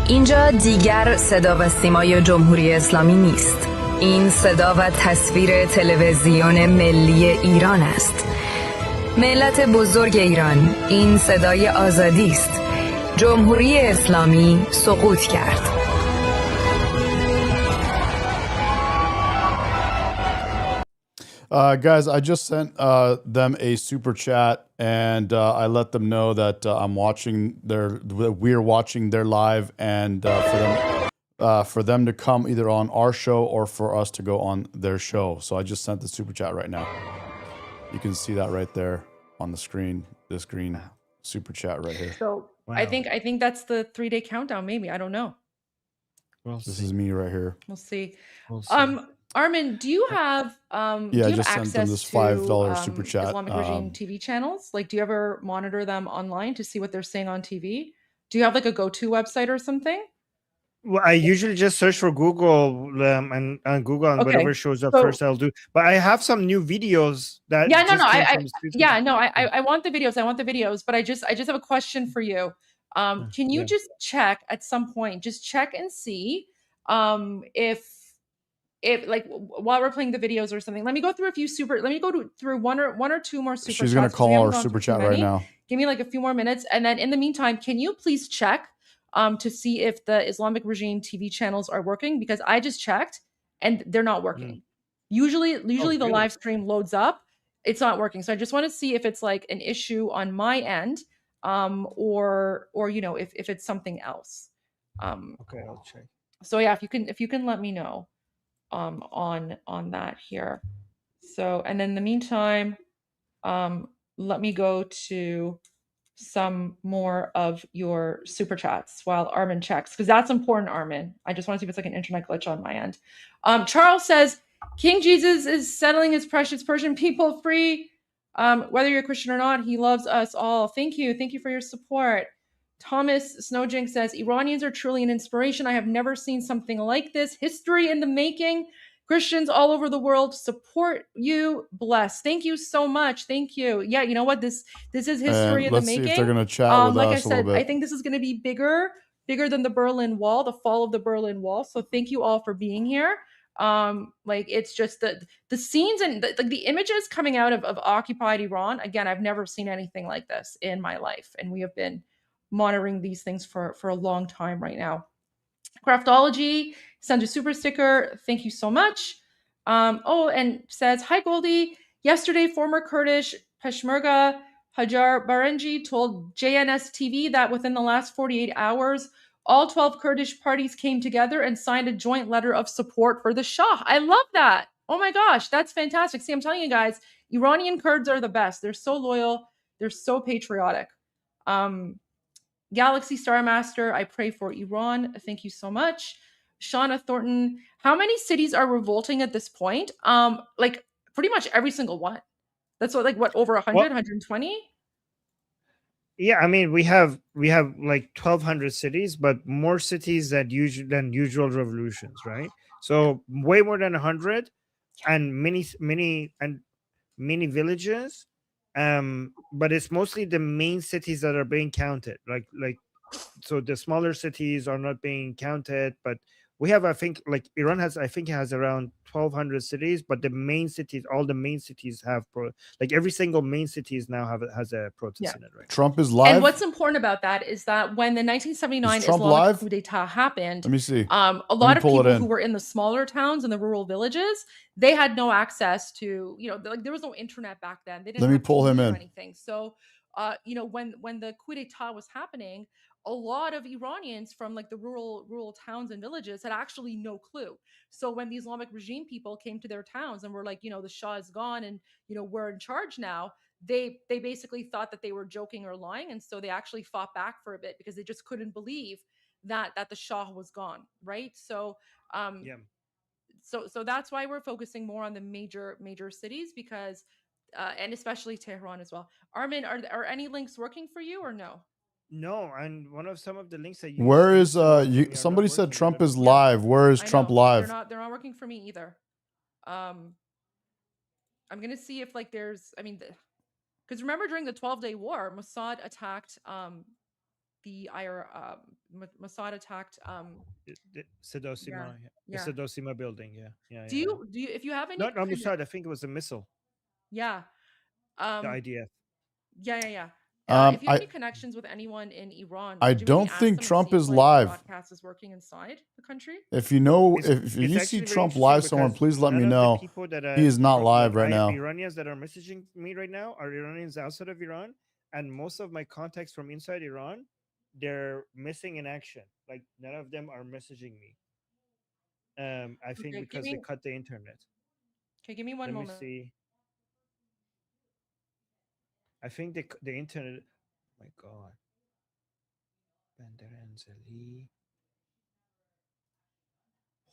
اینجا دیگر صدا و سیمای جمهوری اسلامی نیست. این صدا و تصویر تلویزیون ملی ایران است. ملت بزرگ ایران، این صدای آزادی است. جمهوری اسلامی سقوط کرد. Guys, I just sent them a super chat, and I let them know that we're watching their live, and for them to come either on our show or for us to go on their show. So I just sent the super chat right now. You can see that right there on the screen. This green super chat right here. So I think that's the 3-day countdown. Maybe, I don't know. This is me right here. We'll see. Armin, do you have I just sent them this $5 super chat. Islamic regime TV channels? Like, do you ever monitor them online to see what they're saying on TV? Do you have like a go-to website or something? Well, I usually just search for Google and Google and whatever shows up first I'll do. But I have some new videos that I want the videos. I want the videos. But I just have a question for you. Can you just check at some point? Just check and see if like while we're playing the videos or something. Let me go through a few through one or two more super chats. She's gonna call our super chat right now. Give me like a few more minutes, and then in the meantime, can you please check to see if the Islamic regime TV channels are working? Because I just checked and they're not working. Usually the live stream loads up, it's not working. So I just want to see if it's like an issue on my end, or if it's something else. Okay, I'll check. So yeah, if you can let me know on that here. So, and in the meantime, let me go to some more of your super chats while Armin checks, because that's important, Armin. I just want to see if it's like an internet glitch on my end. Charles says, King Jesus is settling his precious Persian people free. Whether you're Christian or not, he loves us all. Thank you for your support. Thomas Snowjink says, Iranians are truly an inspiration. I have never seen something like this. History in the making. Christians all over the world support you. Bless. Thank you so much. Thank you. Yeah, you know what? This is history in the making. Let's see if they're going to chat with like us I said, a little bit. I think this is going to be bigger than the Berlin Wall, the fall of the Berlin Wall. So thank you all for being here. Like, it's just the scenes and the images coming out of occupied Iran. Again, I've never seen anything like this in my life. And we have been monitoring these things for a long time right now. Craftology sends a super sticker. Thank you so much. And says, hi Goldie. Yesterday, former Kurdish Peshmerga Hajar Barenji told JNS TV that within the last 48 hours, all 12 Kurdish parties came together and signed a joint letter of support for the Shah. I love that. Oh my gosh, that's fantastic. See, I'm telling you guys, Iranian Kurds are the best. They're so loyal. They're so patriotic. Galaxy Star Master, I pray for Iran. Thank you so much. Shauna Thornton, how many cities are revolting at this point? Like pretty much every single one. That's what over 100, 120? Yeah, I mean we have like 1,200 cities, but more cities than usual revolutions, right? So way more than 100, and many villages. But it's mostly the main cities that are being counted. So the smaller cities are not being counted, but we have, I think, like Iran has, I think it has around 1,200 cities, but the main cities, all the main cities have like every single main cities now has a protest in it, right? Trump is live. And what's important about that is that when the 1979 Islamic live? coup d'etat happened, Let me see. A lot of people who were in the smaller towns and the rural villages, they had no access to, like there was no internet back then. They didn't Let me have pull him TV or in. anything. So, when the coup d'etat was happening, a lot of Iranians from like the rural towns and villages had actually no clue. So when the Islamic regime people came to their towns and were like, the Shah is gone and we're in charge now, they basically thought that they were joking or lying, and so they actually fought back for a bit because they just couldn't believe that the Shah was gone, right? So so that's why we're focusing more on the major cities, because and especially Tehran as well. Armin, are any links working for you or no? No, and some of the links that you Where is somebody said Trump is live. Where is Trump live? They're not working for me either. I'm gonna see if like there's, because remember during the 12-day war, Mossad attacked Mossad attacked the Sedosima, the yeah. Sedosima building, yeah. Do you if you have any? Not Mossad, I think it was a missile. Yeah. The IDF. Yeah. If you have any connections with anyone in Iran, I don't think Trump is live. Broadcast is working inside the country. If you see Trump live somewhere, please let me know. He is not live right now. Iranians that are messaging me right now are Iranians outside of Iran, and most of my contacts from inside Iran, they're missing in action. Like none of them are messaging me. I think because they cut the internet. Okay, give me one moment. Let me see. I think the internet. Oh my God. Banderanzali.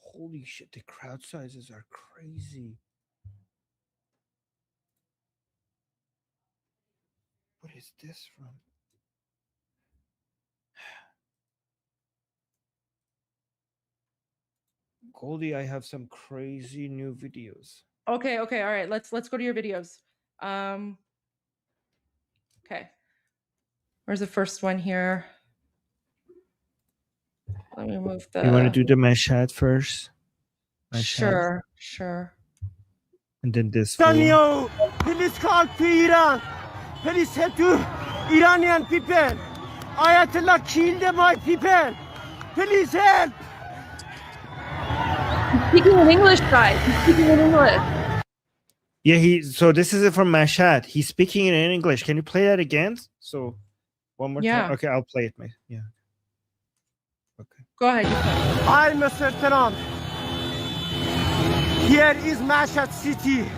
Holy shit! The crowd sizes are crazy. What is this from? Goldie, I have some crazy new videos. Okay, all right. Let's go to your videos. Okay. Where's the first one here? Let me move the. You want to do the Mashhad first? Sure. And then this. Please call to Iran. Please help to Iranian people. Ayatollah killed my people. Please help. He's speaking in English, guys. He's speaking in English. Yeah, so this is it from Mashhad. He's speaking in English. Can you play that again? So one more time. Okay, I'll play it, mate. Yeah. Okay. Go ahead. Hi, Mr. Trump. Here is Mashhad City.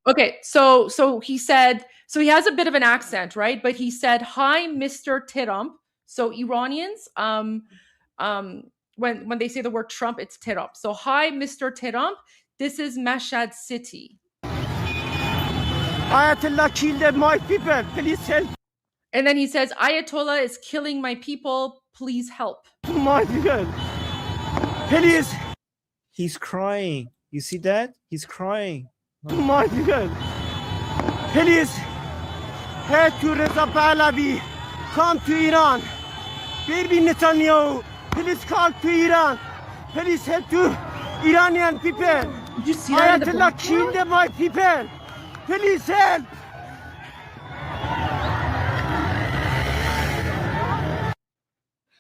Okay, so he said, so he has a bit of an accent, right? But he said, "Hi, Mr. Trump." So Iranians, when they say the word Trump, it's Trump. So, "Hi, Mr. Trump. This is Mashhad City." Ayatollah killed my people. Please help. And then he says, "Ayatollah is killing my people. Please help." My people. Please. He's crying. You see that? He's crying. My people. Please. Head to Reza Pahlavi. Come to Iran. Baby Netanyahu. Please call to Iran. Please help to Iranian people. Did you see that? Ayatollah killed my people. Please help.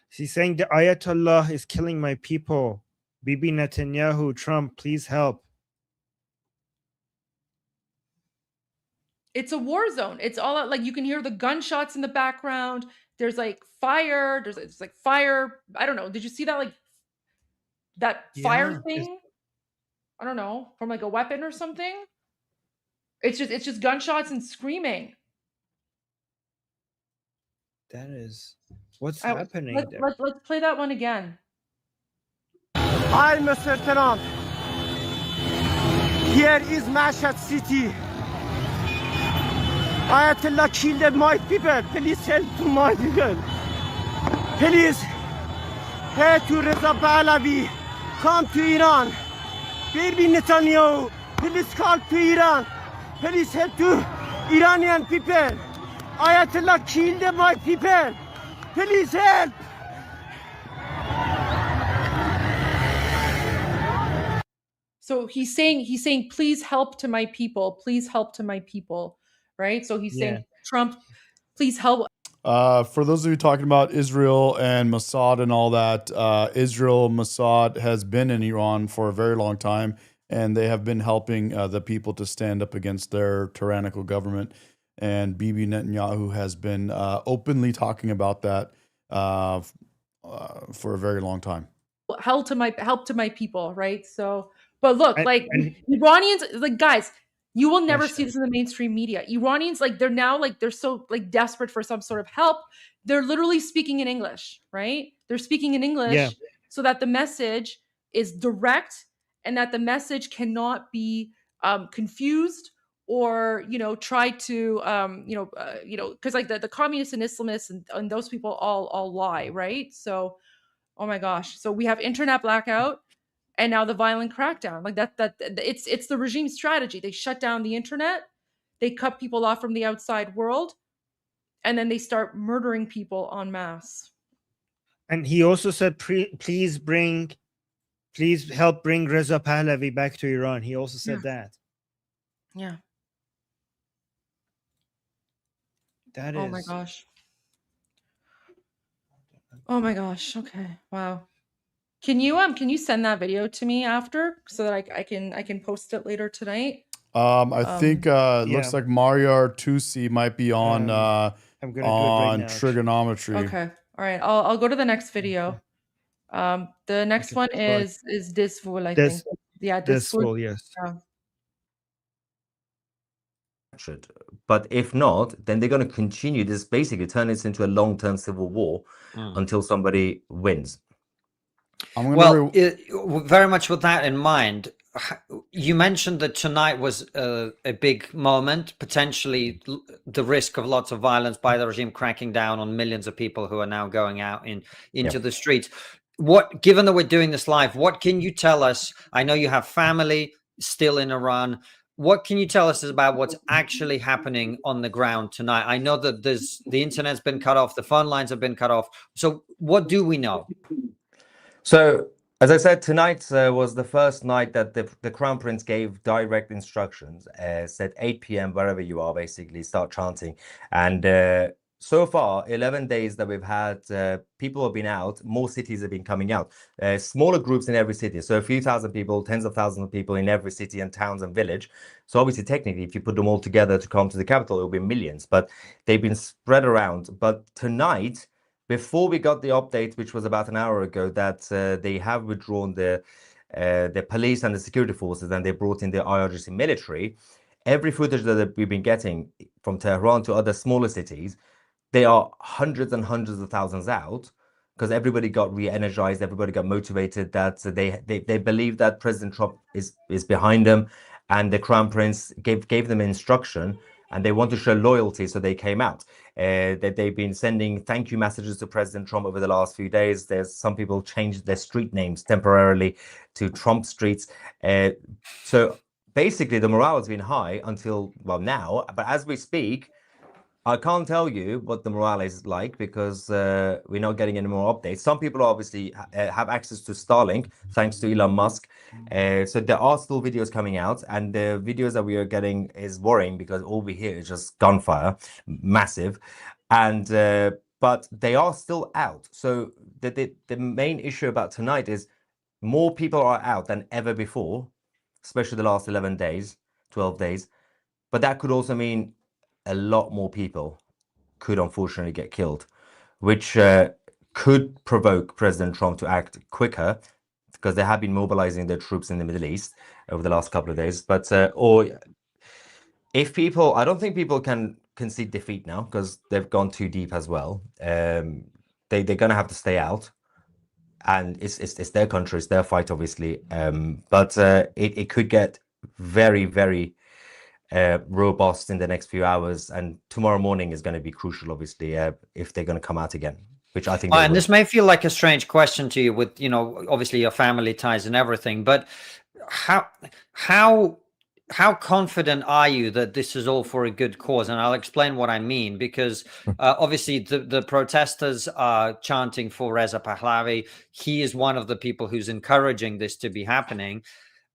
She's saying the Ayatollah is killing my people. Bibi Netanyahu, Trump, please help. It's a war zone. It's all out, like you can hear the gunshots in the background. There's like fire. There's like fire. I don't know. Did you see that? Like that fire thing? I don't know, from like a weapon or something. It's just gunshots and screaming. That is what's happening there. Let's play that one again. Hi, Mr. Trump. Here is Mashhad City. Ayatollah killed my people. Please help to my people. Please help to Reza Pahlavi. Come to Iran. Baby Netanyahu, please come to Iran. Please help to Iranian people. Ayatollah killed my people. Please help. So he's saying, please help to my people. Please help to my people. Right? So he's saying, Trump, please help. For those of you talking about Israel and Mossad and all that, Israel, Mossad has been in Iran for a very long time, and they have been helping the people to stand up against their tyrannical government. And Bibi Netanyahu has been openly talking about that for a very long time. Help to my people, right? So, but look, like Iranians, like guys, you will never see this in the mainstream media. Iranians, like they're now like they're so like desperate for some sort of help. They're literally speaking in English, right? They're speaking in English so that the message is direct and that the message cannot be confused or try to because like the communists and Islamists and those people all lie, right? So. Oh my gosh. So we have internet blackout and now the violent crackdown. Like that it's the regime strategy. They shut down the internet, they cut people off from the outside world, and then they start murdering people en masse. And he also said, please help bring Reza Pahlavi back to Iran. He also said that. Yeah. That is. Oh my gosh. Oh my gosh. Okay. Wow. Can you send that video to me after so that I can post it later tonight? I think it looks like Mario Artusi might be on trigonometry. Okay. All right. I'll go to the next video. The next one is this fool, I think. Yeah, this fool. Yes. But if not, then they're going to continue this, basically turn this into a long-term civil war until somebody wins. Well, very much with that in mind, you mentioned that tonight was a big moment, potentially the risk of lots of violence by the regime cracking down on millions of people who are now going out into the streets. Given that we're doing this live, what can you tell us? I know you have family still in Iran. What can you tell us about what's actually happening on the ground tonight? I know that the internet's been cut off, the phone lines have been cut off. So what do we know? So, as I said, tonight was the first night that the Crown Prince gave direct instructions, said 8 p.m. wherever you are, basically start chanting. And so far, 11 days that we've had, people have been out, more cities have been coming out, smaller groups in every city. So a few thousand people, tens of thousands of people in every city and towns and village. So obviously, technically, if you put them all together to come to the capital, it will be millions, but they've been spread around. But tonight, before we got the update, which was about an hour ago, that they have withdrawn the police and the security forces and they brought in the IRGC military, every footage that we've been getting from Tehran to other smaller cities, they are hundreds and hundreds of thousands out because everybody got re-energized, everybody got motivated, that they believe that President Trump is behind them, and the Crown Prince gave them instruction, and they want to show loyalty, so they came out. That they've been sending thank you messages to President Trump over the last few days. There's some people changed their street names temporarily to Trump streets. So basically, the morale has been high until, well, now. But as we speak, I can't tell you what the morale is like because we're not getting any more updates. Some people obviously have access to Starlink, thanks to Elon Musk. So there are still videos coming out, and the videos that we are getting is worrying because all we hear is just gunfire, massive. And but they are still out. So the main issue about tonight is more people are out than ever before, especially the last 11 days, 12 days. But that could also mean a lot more people could unfortunately get killed, which could provoke President Trump to act quicker because they have been mobilizing their troops in the Middle East over the last couple of days. But or if people, I don't think people can concede defeat now because they've gone too deep as well. They're going to have to stay out, and it's their country, it's their fight, obviously. But it could get very, very robust in the next few hours, and tomorrow morning is going to be crucial, obviously, if they're going to come out again, which I think they And will. this may feel like a strange question to you, with obviously your family ties and everything, but how confident are you that this is all for a good cause? And I'll explain what I mean, because obviously the protesters are chanting for Reza Pahlavi. He is one of the people who's encouraging this to be happening.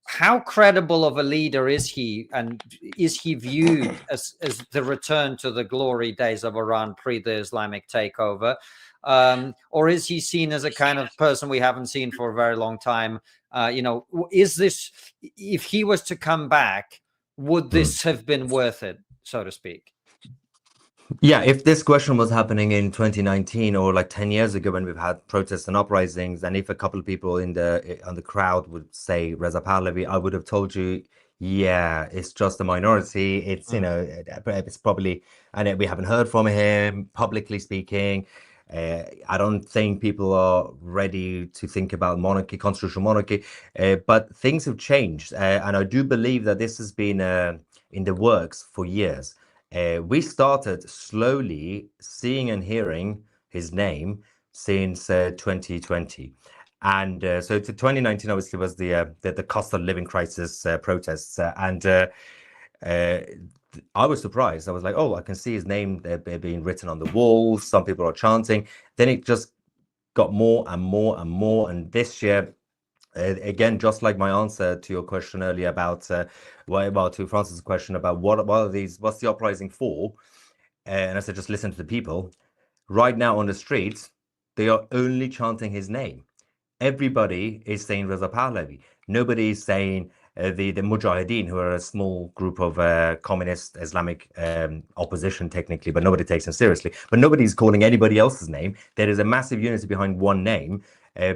How credible of a leader is he, and is he viewed as the return to the glory days of Iran pre the Islamic takeover? Or is he seen as a kind of person we haven't seen for a very long time? Is this, if he was to come back, would this have been worth it, so to speak? Yeah, if this question was happening in 2019 or like 10 years ago when we've had protests and uprisings, and if a couple of people on the crowd would say Reza Pahlavi, I would have told you, yeah, it's just a minority. It's, it's probably, and we haven't heard from him publicly speaking. I don't think people are ready to think about monarchy, constitutional monarchy, but things have changed. And I do believe that this has been in the works for years. We started slowly seeing and hearing his name since 2020. And so to 2019 obviously was the cost of living crisis protests. I was surprised. I was like, oh, I can see his name being written on the walls. Some people are chanting. Then it just got more and more and more. And this year, again, just like my answer to your question earlier about, to Francis' question about what are these, what's the uprising for? And I said, just listen to the people. Right now on the streets, they are only chanting his name. Everybody is saying Reza Pahlavi. Nobody is saying the Mujahideen, who are a small group of communist Islamic opposition technically, but nobody takes them seriously. But nobody's calling anybody else's name. There is a massive unity behind one name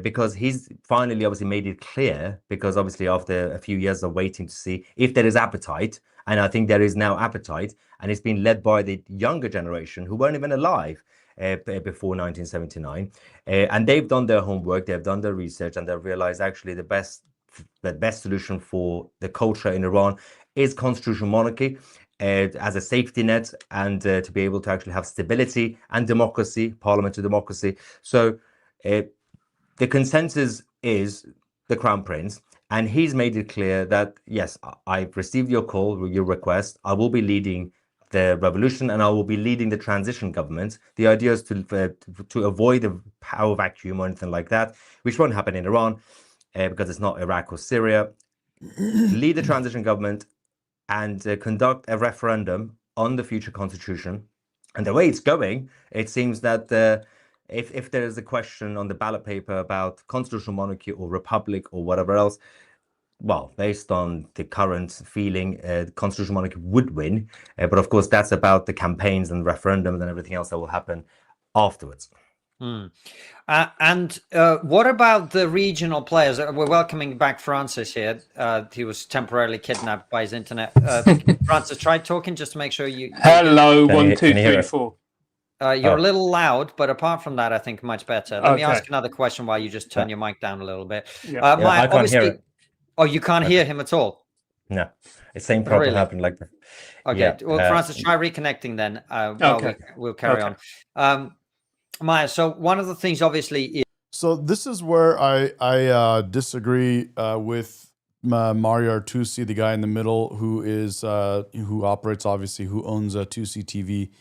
because he's finally obviously made it clear, because obviously after a few years of waiting to see if there is appetite, and I think there is now appetite, and it's been led by the younger generation who weren't even alive before 1979, and they've done their homework, they've done their research, and they've realized actually the best solution for the culture in Iran is constitutional monarchy as a safety net, and to be able to actually have stability and democracy, parliamentary democracy. So the consensus is the Crown Prince, and he's made it clear that, yes, I've received your call, your request, I will be leading the revolution, and I will be leading the transition government. The idea is to avoid a power vacuum or anything like that, which won't happen in Iran because it's not Iraq or Syria. Lead the transition government and conduct a referendum on the future constitution. And the way it's going, it seems that if there is a question on the ballot paper about constitutional monarchy or republic or whatever else, well, based on the current feeling, constitutional monarchy would win. But of course, that's about the campaigns and referendums and everything else that will happen afterwards. And what about the regional players? We're welcoming back Francis here. He was temporarily kidnapped by his internet. Francis, try talking just to make sure you... Hello, 1, 2, 3, 4. You're a little loud, but apart from that, I think much better. Let me ask another question while you just turn your mic down a little bit. I can't hear it. Oh, you can't hear him at all? No, the same problem happened like that. Okay, well, Francis, try reconnecting then. We'll carry on. Maya, so one of the things obviously is... So this is where I disagree with Mario Artusi, the guy in the middle who operates, obviously, who owns Tusi TV.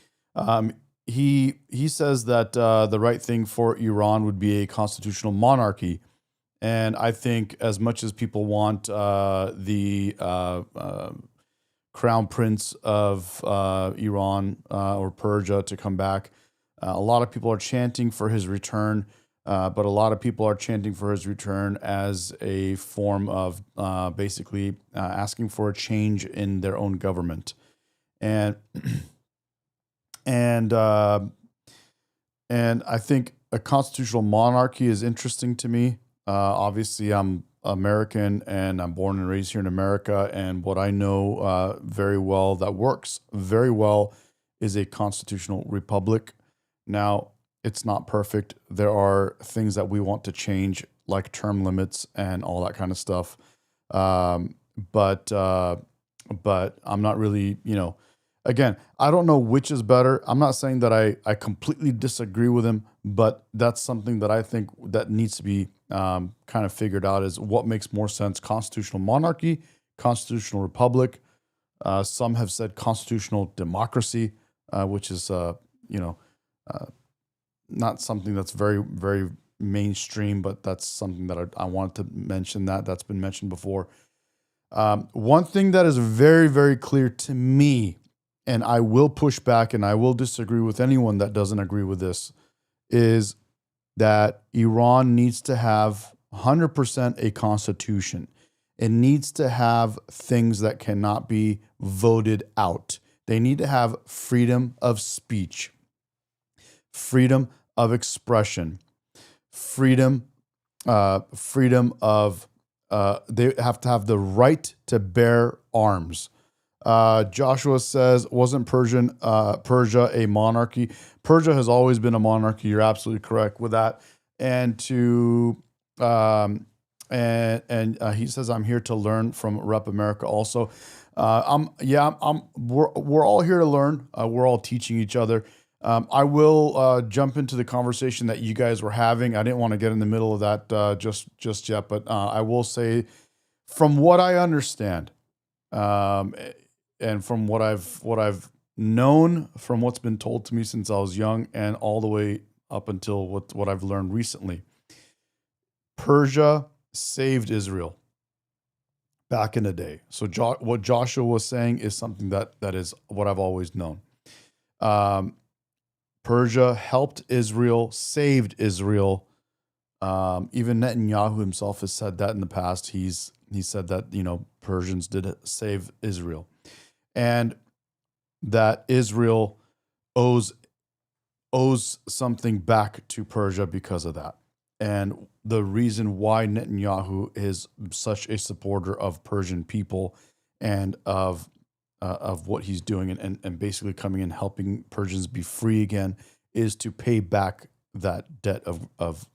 He says that the right thing for Iran would be a constitutional monarchy. And I think as much as people want the Crown Prince of Iran or Persia to come back, a lot of people are chanting for his return, but a lot of people are chanting for his return as a form of basically asking for a change in their own government. And I think a constitutional monarchy is interesting to me. Obviously, I'm American and I'm born and raised here in America. And what I know very well that works very well is a constitutional republic. Now, it's not perfect. There are things that we want to change, like term limits and all that kind of stuff. But but I'm not really, again, I don't know which is better. I'm not saying that I completely disagree with him, but that's something that I think that needs to be kind of figured out is what makes more sense: constitutional monarchy, constitutional republic. Some have said constitutional democracy, which is not something that's very, very mainstream, but that's something that I wanted to mention. That's been mentioned before. One thing that is very, very clear to me, and I will push back and I will disagree with anyone that doesn't agree with this, is that Iran needs to have 100% a constitution. It needs to have things that cannot be voted out. They need to have freedom of speech, freedom of expression, freedom of they have to have the right to bear arms. Joshua says, wasn't Persia a monarchy? Persia has always been a monarchy. You're absolutely correct with that. And he says, I'm here to learn from Rep America also. We're all here to learn. We're all teaching each other. I will jump into the conversation that you guys were having. I didn't want to get in the middle of that just yet, but I will say, from what I understand, and from what I've known, from what's been told to me since I was young, and all the way up until what I've learned recently, Persia saved Israel back in the day. So what Joshua was saying is something that is what I've always known. Persia helped Israel, saved Israel. Even Netanyahu himself has said that in the past. He said that, Persians did save Israel, and that Israel owes something back to Persia because of that. And the reason why Netanyahu is such a supporter of Persian people and of what he's doing and basically coming and helping Persians be free again is to pay back that debt of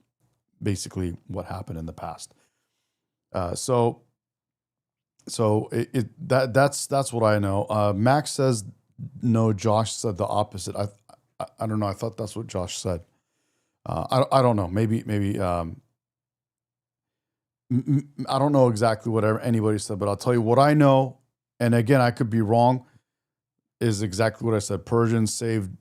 basically what happened in the past. That's what I know. Max says no. Josh said the opposite. I don't know. I thought that's what Josh said. I don't know. Maybe. I don't know exactly what anybody said, but I'll tell you what I know. And again, I could be wrong. Is exactly what I said. Persians saved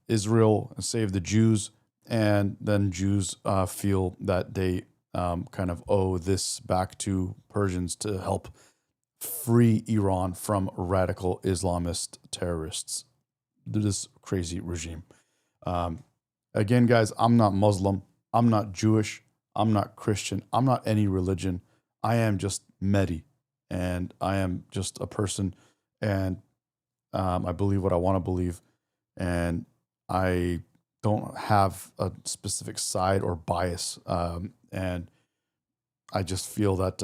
Israel and saved the Jews, and then Jews feel that they kind of owe this back to Persians to help free Iran from radical Islamist terrorists. This crazy regime. Again, guys, I'm not Muslim. I'm not Jewish. I'm not Christian. I'm not any religion. I am just Medi, and I am just a person, and I believe what I want to believe, and I don't have a specific side or bias, and I just feel that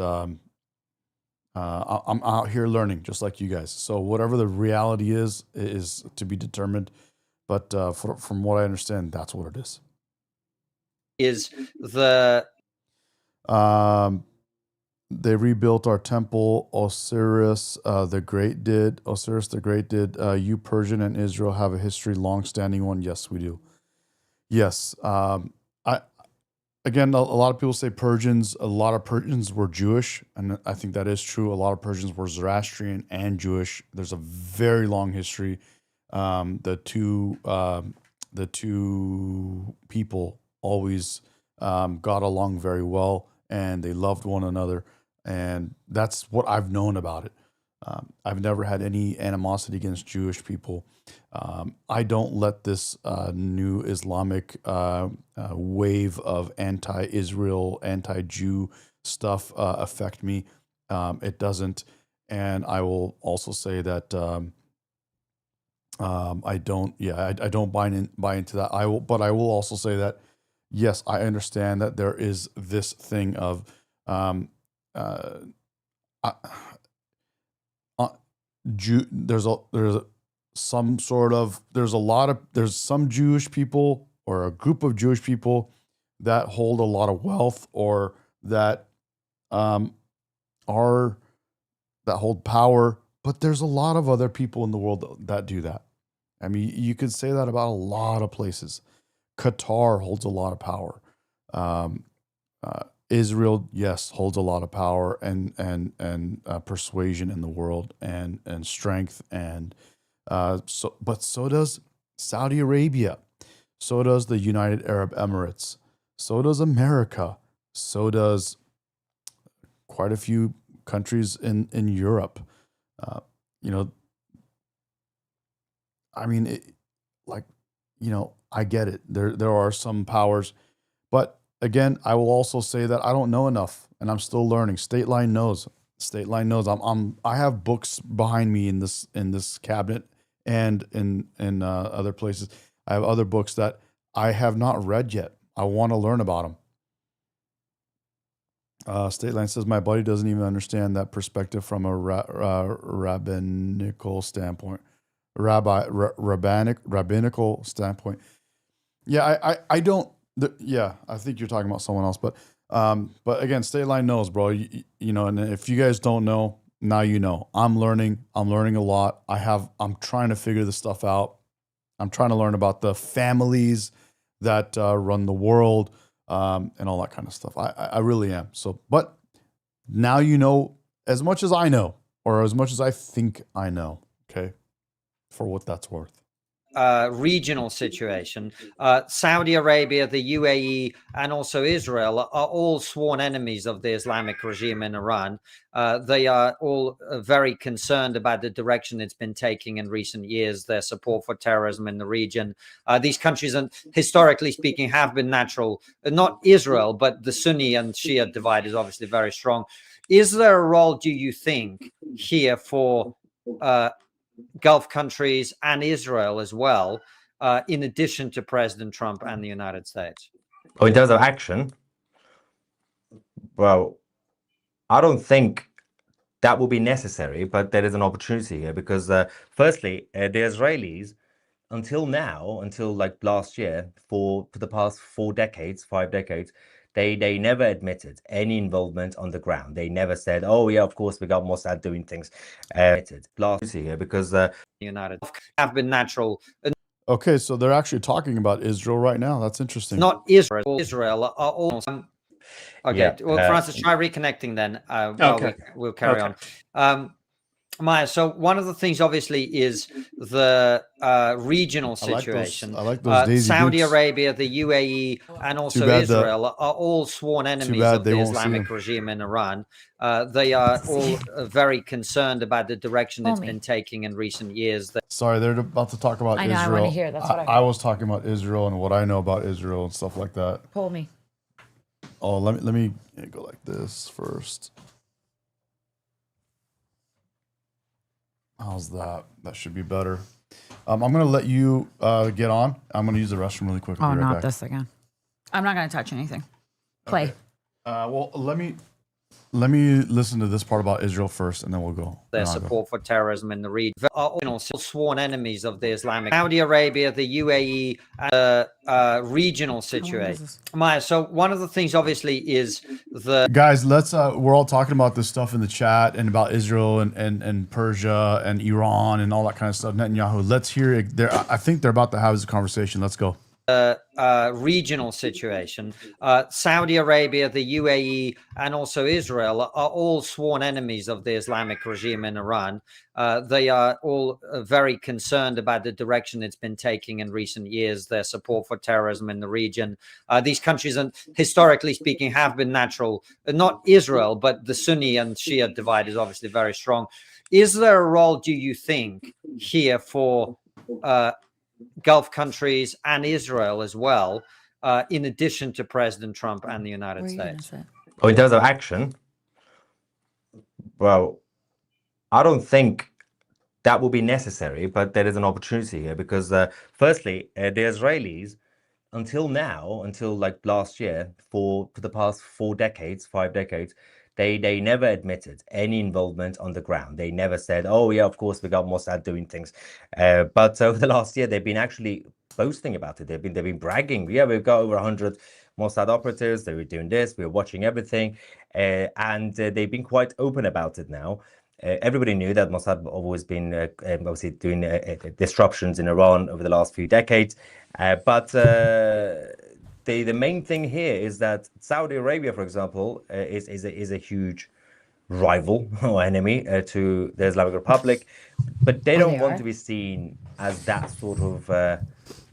I'm out here learning just like you guys. So whatever the reality is to be determined, but from what I understand, that's what it is. Is the they rebuilt our temple. Osiris the Great did. Osiris the Great did. You Persian and Israel have a history, long-standing one. Yes, we do. Yes. Again, a lot of people say Persians. A lot of Persians were Jewish, and I think that is true. A lot of Persians were Zoroastrian and Jewish. There's a very long history. The two people always got along very well, and they loved one another, and that's what I've known about it. I've never had any animosity against Jewish people. I don't let this new Islamic wave of anti-Israel, anti-Jew stuff affect me. It doesn't, and I will also say that I don't buy into that. But I will also say that yes, I understand that there is this thing of there's some Jewish people or a group of Jewish people that hold a lot of wealth or that hold power But there's a lot of other people in the world that do that. I mean, you could say that about a lot of places. Qatar holds a lot of power. Israel, yes, holds a lot of power and persuasion in the world and strength but so does Saudi Arabia, so does the United Arab Emirates, so does America, so does quite a few countries in Europe. I mean, I get it. There are some powers, but again, I will also say that I don't know enough, and I'm still learning. State Line knows. State Line knows. I have books behind me in this cabinet and in other places. I have other books that I have not read yet. I want to learn about them. State Line says my buddy doesn't even understand that perspective from a rabbinical standpoint. Rabbinical standpoint. Yeah, I don't. Yeah, I think you're talking about someone else, but again, State Line knows, bro. And if you guys don't know, now you know. I'm learning a lot. I'm trying to figure this stuff out. I'm trying to learn about the families that run the world and all that kind of stuff. I really am. So, but now you know as much as I know, or as much as I think I know. Okay, for what that's worth. Regional situation. Saudi Arabia, the UAE, and also Israel are all sworn enemies of the Islamic regime in Iran. They are all very concerned about the direction it's been taking in recent years, their support for terrorism in the region. These countries, and historically speaking, have been natural, not Israel, but the Sunni and Shia divide is obviously very strong. Is there a role, do you think, here for Gulf countries and Israel as well, in addition to President Trump and the United States? Oh, in terms of action, well, I don't think that will be necessary, but there is an opportunity here because, firstly, the Israelis, until like last year, for the past 5 decades, they never admitted any involvement on the ground. They never said, "Oh yeah, of course we got Mossad doing things." Last year because the United have been natural. Okay, so they're actually talking about Israel right now. That's interesting. Not Israel. Israel are all. Okay, Yeah, well, Francis, try reconnecting then. We'll carry on. Maya, so one of the things obviously is the regional situation. I like those Daisy Saudi Dukes. Arabia, the UAE, and also Israel are all sworn enemies of the Islamic regime in Iran. They are all very concerned about the direction it's been taking in recent years. Sorry, they're about to talk about Israel. I want to hear. That's what I was talking about Israel and what I know about Israel and stuff like that. Pull me. Oh, let me go like this first. How's that? That should be better. I'm going to let you get on. I'm going to use the restroom really quick. Oh, not this again. I'm not going to touch anything. Play. Okay. Well, let me listen to this part about Israel first, and then we'll go. Their support for terrorism in the region are all sworn enemies of the Islamic. Saudi Arabia, the UAE, regional situation. Maya, so one of the things obviously is the guys. Let's we're all talking about this stuff in the chat and about Israel and Persia and Iran and all that kind of stuff. Netanyahu. Let's hear it. I think they're about to have this conversation. Let's go. Regional situation. Saudi Arabia, the UAE, and also Israel are all sworn enemies of the Islamic regime in Iran. They are all very concerned about the direction it's been taking in recent years, their support for terrorism in the region. These countries, and historically speaking, have been natural, not Israel, but the Sunni and Shia divide is obviously very strong. Is there a role, do you think, here for Gulf countries and Israel as well, in addition to President Trump and the United States? Oh, in terms of action, well, I don't think that will be necessary, but there is an opportunity here because, firstly, the Israelis, until like last year, for the past 5 decades, they never admitted any involvement on the ground. They never said, "Oh yeah, of course we got Mossad doing things." But over the last year, they've been actually boasting about it. They've been bragging. Yeah, we've got over 100 Mossad operatives. They were doing this. We were watching everything, and they've been quite open about it now. Everybody knew that Mossad have always been obviously doing disruptions in Iran over the last few decades. But the main thing here is that Saudi Arabia, for example, is a huge rival or enemy to the Islamic Republic, but they don't want to be seen as that sort of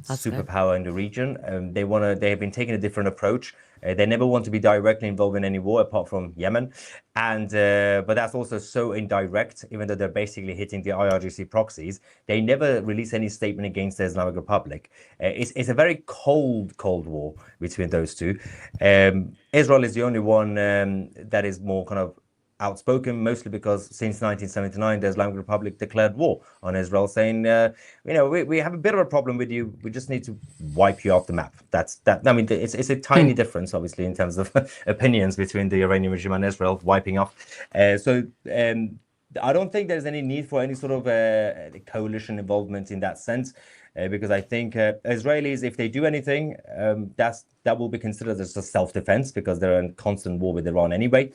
superpower in the region. They have been taking a different approach. They never want to be directly involved in any war apart from Yemen, and but that's also so indirect. Even though they're basically hitting the IRGC proxies, they never release any statement against the Islamic Republic. It's a very cold war between those two. Israel is the only one that is more kind of outspoken, mostly because since 1979 the Islamic Republic declared war on Israel, saying we have a bit of a problem with you, we just need to wipe you off the map. I mean, it's a tiny difference obviously in terms of opinions between the Iranian regime and Israel wiping off. I don't think there's any need for any sort of coalition involvement in that sense, because I think Israelis, if they do anything, that will be considered as a self-defense, because they're in constant war with Iran anyway.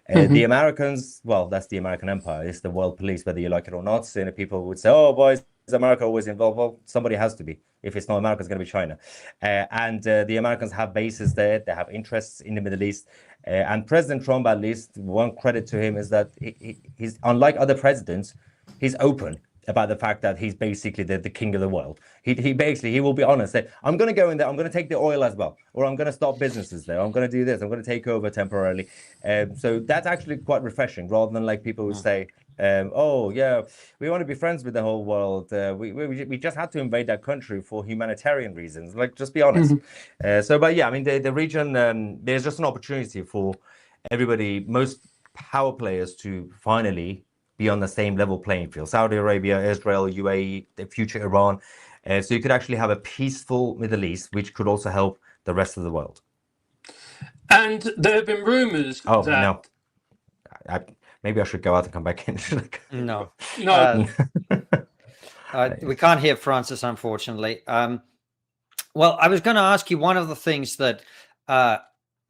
The Americans, well, that's the American empire. It's the world police, whether you like it or not. And people would say, oh, boy, is America always involved? Well, somebody has to be. If it's not America, it's going to be China. And the Americans have bases there. They have interests in the Middle East. And President Trump, at least, one credit to him is that he's, unlike other presidents, he's open about the fact that he's basically the king of the world. He will be honest, say, I'm going to go in there, I'm going to take the oil as well, or I'm going to start businesses there, I'm going to do this, I'm going to take over temporarily. So that's actually quite refreshing, rather than like people who say, oh yeah, we want to be friends with the whole world. We just had to invade that country for humanitarian reasons. Like, just be honest. But yeah, I mean, the region, there's just an opportunity for everybody, most power players, to finally be on the same level playing field. Saudi Arabia, Israel, UAE, the future Iran. So you could actually have a peaceful Middle East, which could also help the rest of the world. And there have been rumors that... no. Maybe I should go out and come back in. No. No. We can't hear Francis, unfortunately. Well, I was going to ask you, one of the things that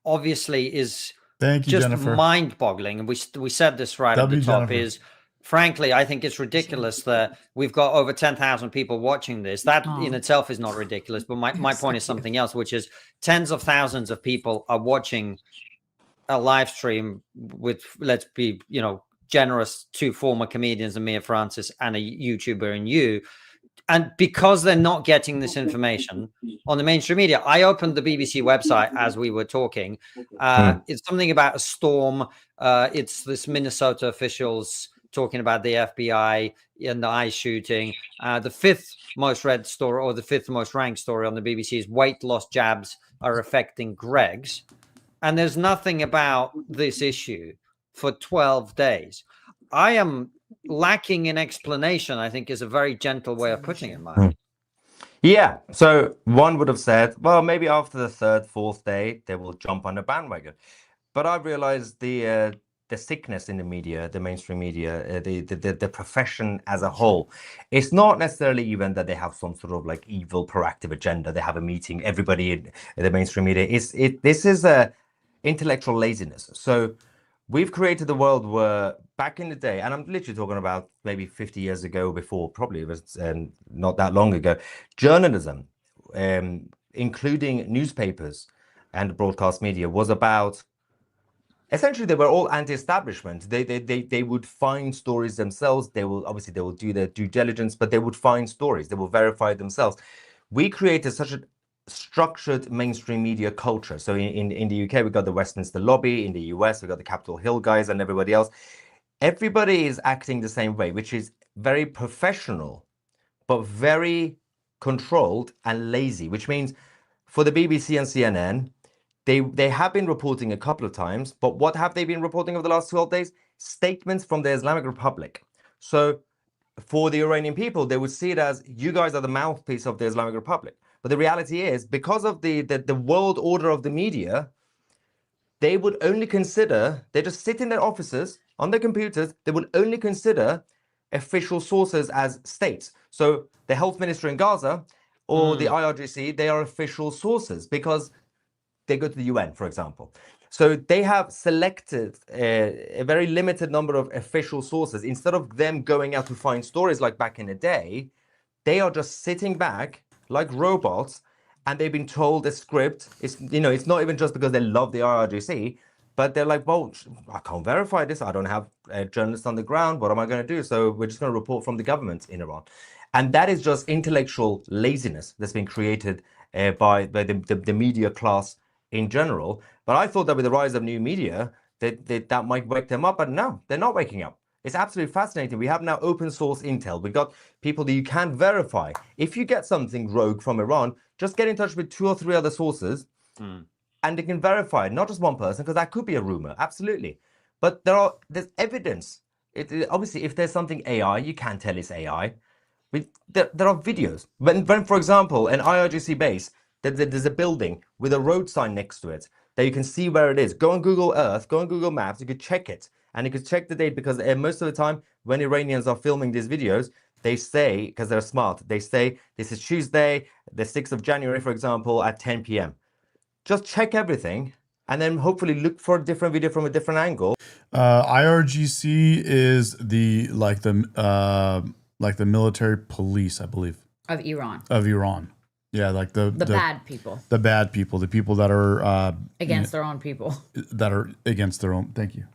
obviously is just mind-boggling, and we said this right at the top, is, frankly, I think it's ridiculous that we've got over 10,000 people watching this. That in itself is not ridiculous, but my point is something else, which is tens of thousands of people are watching a live stream with, let's be generous, two former comedians, Amir Francis, and a YouTuber in you. And because they're not getting this information on the mainstream media, I opened the BBC website as we were talking. It's something about a storm. It's this Minnesota officials talking about the FBI and the ICE shooting. The fifth most read story, or the fifth most ranked story on the BBC, is weight loss jabs are affecting Greg's. And there's nothing about this issue for 12 days. I am lacking in explanation, I think, is a very gentle way of putting it, Mike. Yeah, so one would have said, well, maybe after the third, fourth day, they will jump on the bandwagon. But I've realized the sickness in the media, the mainstream media, the profession as a whole, it's not necessarily even that they have some sort of like evil proactive agenda. They have a meeting, everybody in the mainstream media. This is a intellectual laziness. So we've created a world where back in the day, and I'm literally talking about maybe 50 years ago, before, probably it was not that long ago, journalism, including newspapers and broadcast media, was about, essentially they were all anti-establishment. They would find stories themselves. They will do their due diligence, but they would find stories. They will verify themselves. We created such a structured mainstream media culture. So in the UK, we've got the Westminster Lobby. In the US, we've got the Capitol Hill guys and everybody else. Everybody is acting the same way, which is very professional, but very controlled and lazy, which means for the BBC and CNN, they have been reporting a couple of times, but what have they been reporting over the last 12 days? Statements from the Islamic Republic. So for the Iranian people, they would see it as, you guys are the mouthpiece of the Islamic Republic. But the reality is, because of the world order of the media, they would only consider, they just sit in their offices, on their computers, they will only consider official sources as states. So the health minister in Gaza or the IRGC, they are official sources because they go to the UN, for example. So they have selected a very limited number of official sources. Instead of them going out to find stories like back in the day, they are just sitting back like robots, and they've been told a script. It's it's not even just because they love the IRGC, but they're like, well, I can't verify this. I don't have journalists on the ground. What am I going to do? So we're just going to report from the government in Iran. And that is just intellectual laziness that's been created by the media class in general. But I thought that with the rise of new media, that might wake them up. But no, they're not waking up. It's absolutely fascinating. We have now open source intel. We've got people that you can verify. If you get something rogue from Iran, just get in touch with 2 or 3 other sources and they can verify it. Not just one person, because that could be a rumor. Absolutely. But there's evidence. Obviously, if there's something AI, you can tell it's AI. There are videos. When, for example, an IRGC base, there's a building with a road sign next to it that you can see where it is. Go on Google Earth, go on Google Maps, you could check it. And you could check the date, because most of the time when Iranians are filming these videos, they say, because they're smart, they say this is Tuesday, the 6th of January, for example, at 10 p.m. Just check everything and then hopefully look for a different video from a different angle. IRGC is the military police, I believe. Of Iran. Of Iran. Yeah, like the bad people. The bad people, the people that are against their own people. That are against their own. Thank you.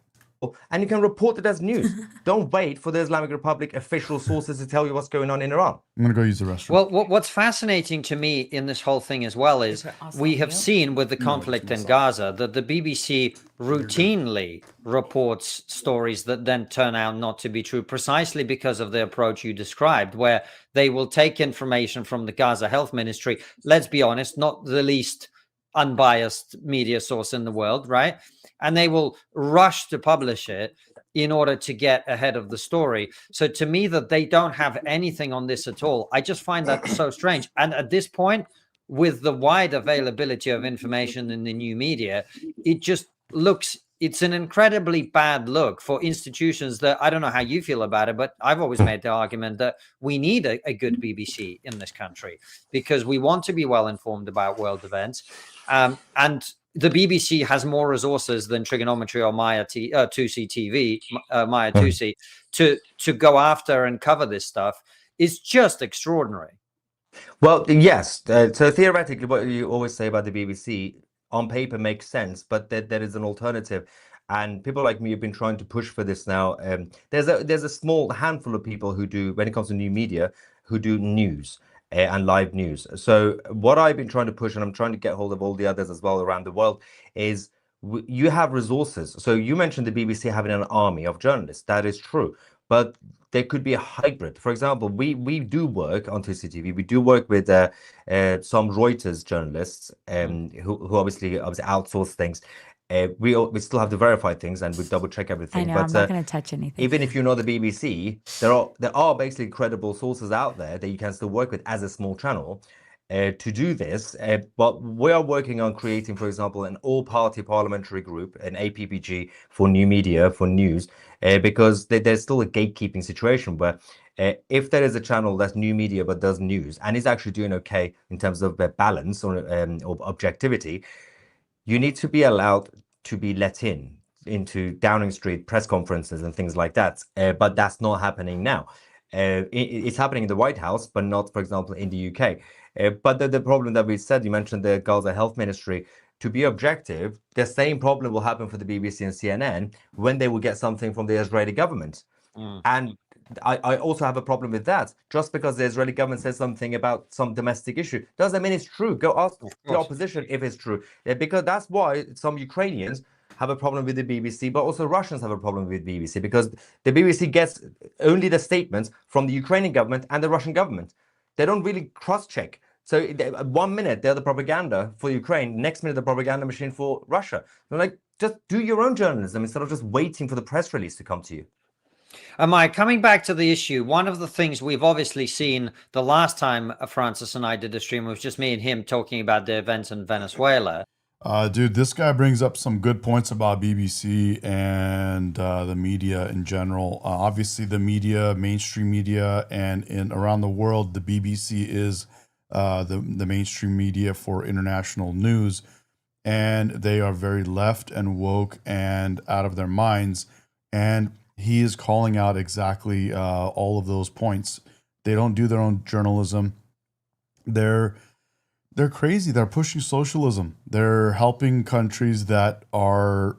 And you can report it as news. Don't wait for the Islamic Republic official sources to tell you what's going on in Iran. I'm going to go use the restroom. Well, what's fascinating to me in this whole thing as well is we have seen with the conflict in Gaza that the BBC routinely reports stories that then turn out not to be true, precisely because of the approach you described, where they will take information from the Gaza Health Ministry, let's be honest, not the least unbiased media source in the world, right? And they will rush to publish it in order to get ahead of the story. So to me, that they don't have anything on this at all, I just find that so strange. And at this point, with the wide availability of information in the new media, it just looks, it's an incredibly bad look for institutions that, I don't know how you feel about it, but I've always made the argument that we need a good BBC in this country because we want to be well informed about world events. And the BBC has more resources than Trigonometry or Maya 2C TV, Maya 2C, to go after and cover this stuff. Is just extraordinary. Well, yes. So theoretically, what you always say about the BBC on paper makes sense, but there is an alternative. And people like me have been trying to push for this now. There's a small handful of people who do, when it comes to new media, who do news and live news. So what I've been trying to push, and I'm trying to get hold of all the others as well around the world, is you have resources. So you mentioned the BBC having an army of journalists. That is true. But there could be a hybrid. For example, we do work on CCTV. We do work with some Reuters journalists who obviously outsource things. We still have to verify things and we double check everything. I know, but I'm not going to touch anything. Even if you know the BBC, there are basically credible sources out there that you can still work with as a small channel to do this. But we are working on creating, for example, an all-party parliamentary group, an APPG for new media, for news, because there's still a gatekeeping situation where if there is a channel that's new media but does news and is actually doing okay in terms of balance or objectivity, you need to be allowed to be let into Downing Street press conferences and things like that. But that's not happening now. It's happening in the White House, but not, for example, in the UK. But the problem that we said, you mentioned the Gaza Health Ministry, to be objective, the same problem will happen for the BBC and CNN when they will get something from the Israeli government. And I also have a problem with that. Just because the Israeli government says something about some domestic issue doesn't mean it's true. Go ask the opposition if it's true. Because that's why some Ukrainians have a problem with the BBC, but also Russians have a problem with BBC, because the BBC gets only the statements from the Ukrainian government and the Russian government. They don't really cross-check. So 1 minute they're the propaganda for Ukraine, next minute the propaganda machine for Russia. They're like, just do your own journalism instead of just waiting for the press release to come to you. Mike, coming back to the issue, one of the things we've obviously seen the last time Francis and I did a stream was just me and him talking about the events in Venezuela. Dude, this guy brings up some good points about BBC and the media in general. Obviously, the media, mainstream media, and around the world, the BBC is the mainstream media for international news. and they are very left and woke and out of their minds. And he is calling out exactly all of those points. They don't do their own journalism. They're crazy. They're pushing socialism. They're helping countries that are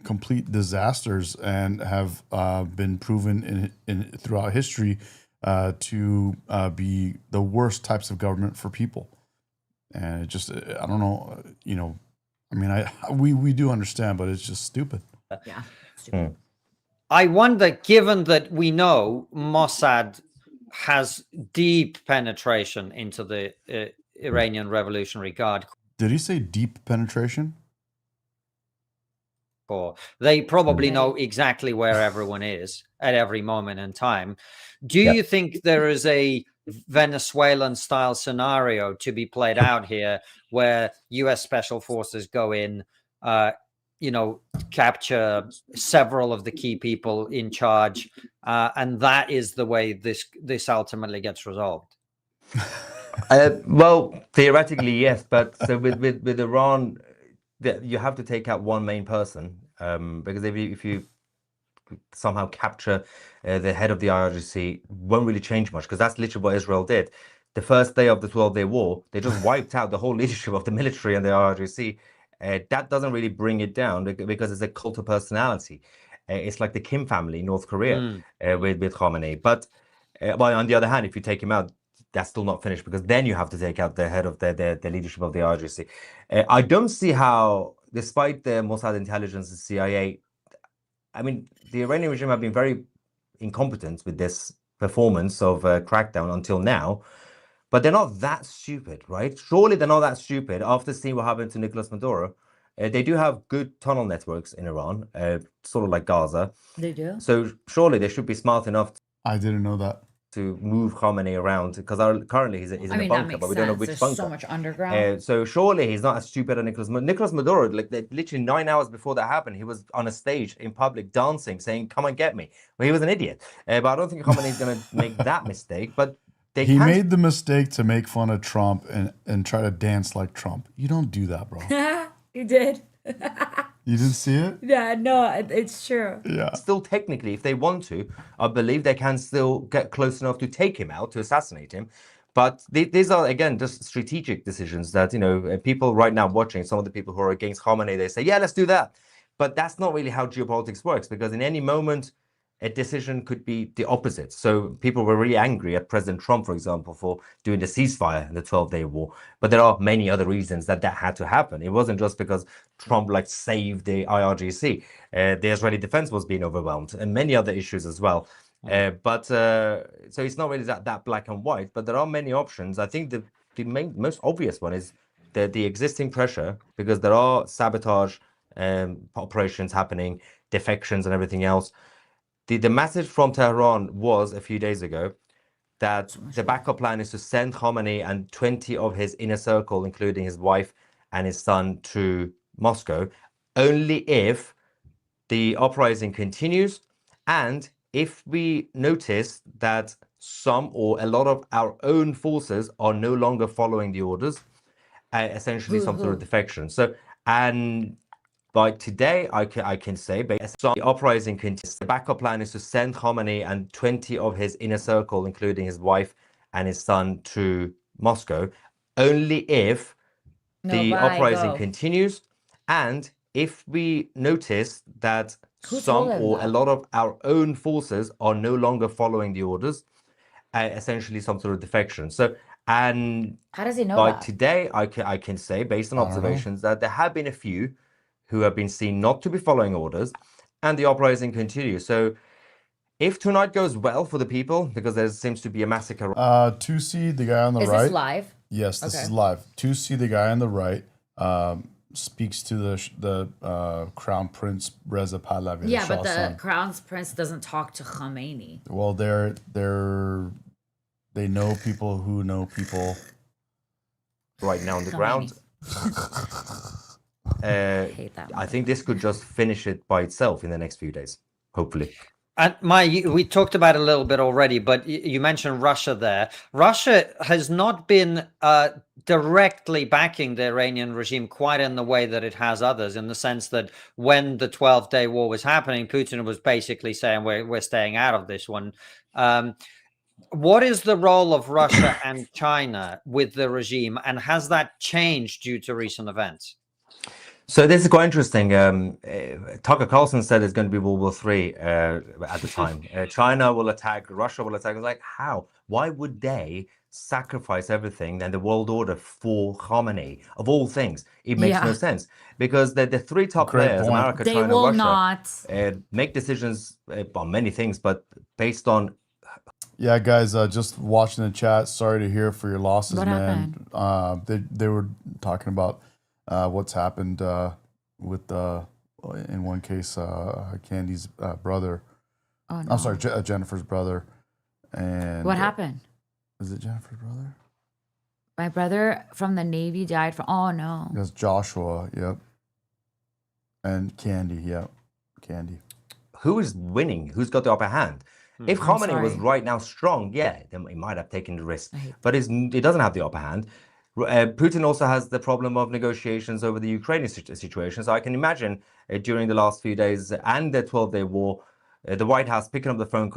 complete disasters and have been proven in throughout history to be the worst types of government for people. And it just, I don't know, I mean, we do understand, but it's just stupid. Yeah. Stupid. I wonder, given that we know Mossad has deep penetration into the Iranian Revolutionary Guard Did he say deep penetration? Corps, they probably know exactly where everyone is at every moment in time. Do you think there is a Venezuelan-style scenario to be played out here where U.S. Special Forces go in, capture several of the key people in charge, and that is the way this ultimately gets resolved? Well, theoretically, yes, but so with Iran, you have to take out one main person, because if you somehow capture the head of the IRGC, won't really change much, because that's literally what Israel did. The first day of the 12-day war, they just wiped out the whole leadership of the military and the IRGC. That doesn't really bring it down because it's a cult of personality. It's like the Kim family in North Korea with Khamenei. But on the other hand, if you take him out, that's still not finished, because then you have to take out the head of the leadership of the IRGC. I don't see how, despite the Mossad intelligence, the CIA, I mean, the Iranian regime have been very incompetent with this performance of crackdown until now, but they're not that stupid, right? Surely they're not that stupid after seeing what happened to Nicolas Maduro. They do have good tunnel networks in Iran, sort of like Gaza. They do? So surely they should be smart enough I didn't know that. To move Khamenei around, because currently he's in a bunker, but we don't know which There's bunker. so much underground. So surely he's not as stupid as Nicolas Maduro. Like literally 9 hours before that happened, he was on a stage in public dancing, saying, "Come and get me." Well, he was an idiot. But I don't think Khamenei is going to make that mistake. But he made the mistake to make fun of Trump and try to dance like Trump. You don't do that, bro. He did. You didn't see it? Yeah, no, it's true. Yeah. Still, technically, if they want to, I believe they can still get close enough to take him out, to assassinate him. But these are, again, just strategic decisions that, people right now watching, some of the people who are against Khamenei, they say, yeah, let's do that. But that's not really how geopolitics works, because in any moment, a decision could be the opposite. So people were really angry at President Trump, for example, for doing the ceasefire in the 12-day war. But there are many other reasons that had to happen. It wasn't just because Trump saved the IRGC. The Israeli defense was being overwhelmed, and many other issues as well. So it's not really that black and white, but there are many options. I think the most obvious one is the existing pressure, because there are sabotage operations happening, defections and everything else. The message from Tehran was a few days ago that the backup plan is to send Khamenei and 20 of his inner circle, including his wife and his son, to Moscow, only if the uprising continues and if we notice that some or a lot of our own forces are no longer following the orders, essentially some sort of defection. So, and by today, I can say, based on the uprising continues, the backup plan is to send Khamenei and 20 of his inner circle, including his wife and his son, to Moscow, only if the uprising continues and if we notice that some or a lot of our own forces are no longer following the orders, essentially some sort of defection. So, and how does he know by that? today, I can say, based on observations, that there have been a few who have been seen not to be following orders, and the uprising continues. So if tonight goes well for the people, because there seems to be a massacre. Tusi, the guy on the right. Is this live? Yes, this is live. Tusi, the guy on the right, speaks to the Crown Prince Reza Pahlavi. Yeah, but the Crown Prince doesn't talk to Khamenei. Well, they know people who know people. Right now on the ground. I think this could just finish it by itself in the next few days, hopefully. And we talked about it a little bit already, but you mentioned Russia there. Russia has not been directly backing the Iranian regime quite in the way that it has others, in the sense that when the 12-day war was happening, Putin was basically saying, we're staying out of this one. What is the role of Russia and China with the regime, and has that changed due to recent events? So this is quite interesting. Tucker Carlson said it's going to be World War III at the time. China will attack, Russia will attack. It's like, how? Why would they sacrifice everything and the world order for Khamenei? Of all things, it makes no sense. Because the three top players, America, They China, will Russia, not. make decisions on many things, but based on... Yeah, guys, just watching the chat. Sorry to hear for your losses, What man. They were talking about what's happened with in one case Candy's brother. Oh, no. I'm sorry, Jennifer's brother. And What happened? Is it Jennifer's brother? My brother from the Navy died from. Oh no. That's Joshua. Yep. And Candy. Yep. Candy. Who is winning? Who's got the upper hand? If Khamenei was right now strong, yeah, then he might have taken the risk. But he doesn't have the upper hand. Putin also has the problem of negotiations over the Ukrainian situation. So I can imagine during the last few days and the 12-day war, the White House picking up the phone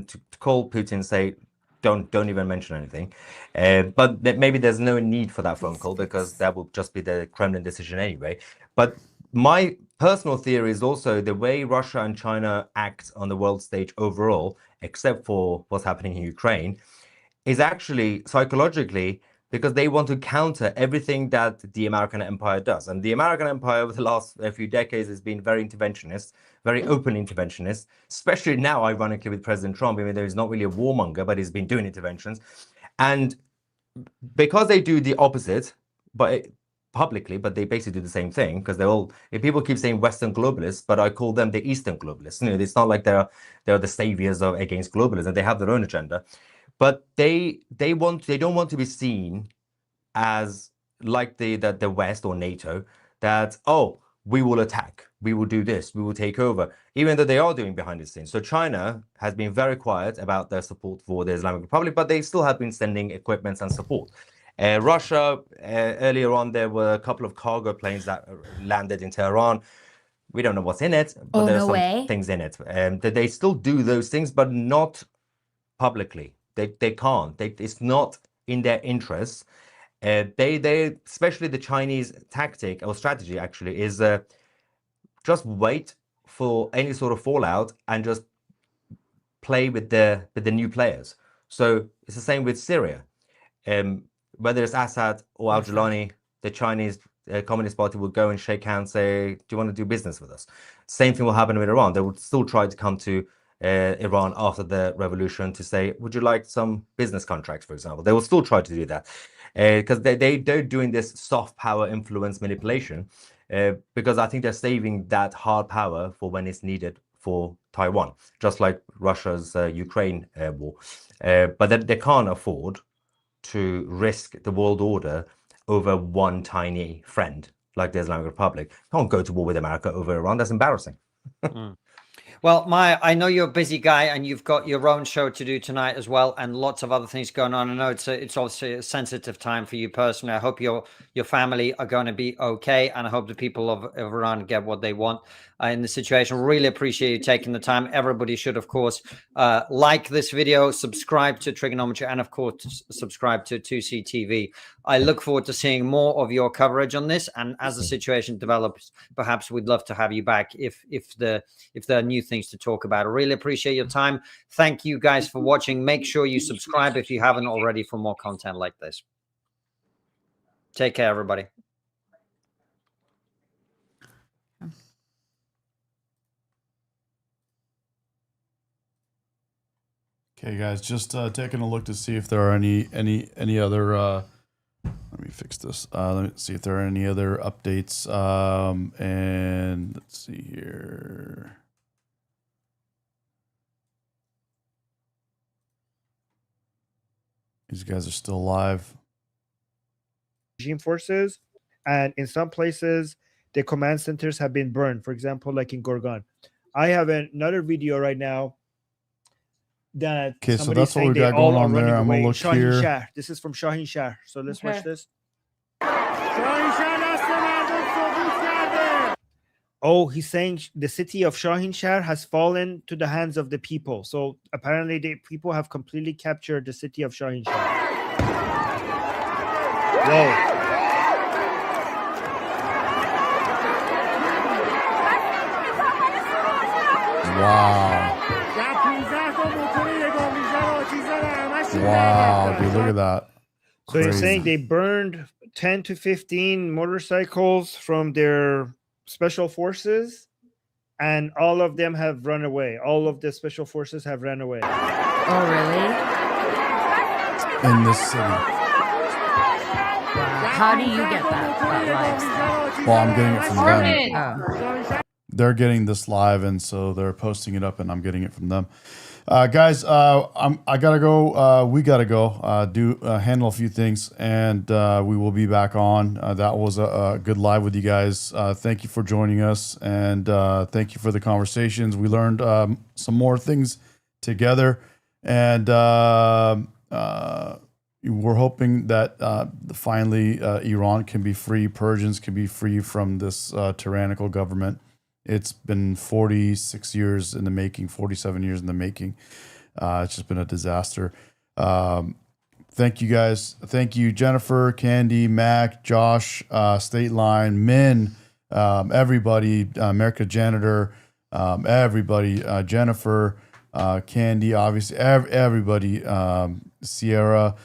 to call Putin and say, don't even mention anything. But maybe there's no need for that phone call because that will just be the Kremlin decision anyway. But my personal theory is also the way Russia and China act on the world stage overall, except for what's happening in Ukraine, is actually psychologically because they want to counter everything that the American empire does. And the American empire over the last few decades has been very interventionist, very open interventionist, especially now, ironically, with President Trump. I mean, there's not really a warmonger, but he's been doing interventions. And because they do the opposite, but publicly, but they basically do the same thing, because they're all, people keep saying Western globalists, but I call them the Eastern globalists. You know, it's not like they're the saviors against globalism. They have their own agenda. But they don't want to be seen as like the West or NATO, that, oh, we will attack, we will do this, we will take over, even though they are doing behind the scenes. So China has been very quiet about their support for the Islamic Republic, but they still have been sending equipment and support. Russia, earlier on, there were a couple of cargo planes that landed in Tehran. We don't know what's in it, but there are some things in it. That they still do those things, but not publicly. They can't. It's not in their interests. They especially the Chinese tactic or strategy actually is just wait for any sort of fallout and just play with the new players. So it's the same with Syria. Whether it's Assad or Al-Jilani, the Chinese Communist Party will go and shake hands, say, do you want to do business with us? Same thing will happen with Iran. They would still try to come to Iran after the revolution to say, would you like some business contracts, for example? They will still try to do that because they're doing this soft power influence manipulation because I think they're saving that hard power for when it's needed for Taiwan, just like Russia's Ukraine war. But they can't afford to risk the world order over one tiny friend like the Islamic Republic. Can't go to war with America over Iran. That's embarrassing. Well, Maya, I know you're a busy guy and you've got your own show to do tonight as well, and lots of other things going on. I know it's obviously a sensitive time for you personally. I hope your family are going to be okay, and I hope the people of Iran get what they want in the situation. Really appreciate you taking the time. Everybody should, of course, like this video, subscribe to Trigonometry, and of course, subscribe to 2C TV. I look forward to seeing more of your coverage on this, and as the situation develops, perhaps we'd love to have you back if there are new things to talk about. I really appreciate your time. Thank you guys for watching. Make sure you subscribe if you haven't already for more content like this. Take care, everybody. Okay, guys, just taking a look to see if there are any other. Let me fix this. Let me see if there are any other updates. And let's see here. These guys are still alive. Regime forces, and in some places, the command centers have been burned. For example, like in Gorgan. I have another video right now that Okay, so somebody's that's what saying we they got all going are on running there. I'm gonna away. look Shahin here. Shahr. This is from Shahin Shahr. So let's watch this. Oh, he's saying the city of Shahin Shahr has fallen to the hands of the people. So apparently the people have completely captured the city of Shahin Shahr. Whoa. Wow. Wow, dude, look at that. So he's Crazy. saying they burned 10 to 15 motorcycles from their special forces, and all of them have run away. All of the special forces have run away. Oh, really? In this city. Wow. How do you get that live stuff? Well, I'm getting it from them. Oh. They're getting this live, and so they're posting it up, and I'm getting it from them. Guys, I gotta go. We gotta go. Handle a few things, and we will be back on. That was a good live with you guys. Thank you for joining us, and thank you for the conversations. We learned some more things together, and we're hoping that finally Iran can be free. Persians can be free from this tyrannical government. It's been 46 years in the making, 47 years in the making. It's just been a disaster. Thank you guys. Thank you, Jennifer, Candy, Mac, Josh, State Line, Min, everybody, America Janitor, everybody, Jennifer, Candy, obviously, everybody, Sierra.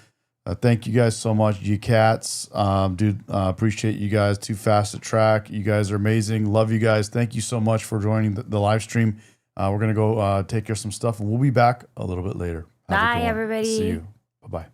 Thank you guys so much, you cats. Dude, appreciate you guys. Too Fast to Track. You guys are amazing. Love you guys. Thank you so much for joining the live stream. We're going to go take care of some stuff, and we'll be back a little bit later. Have a good Bye, one. everybody. See you. Bye-bye.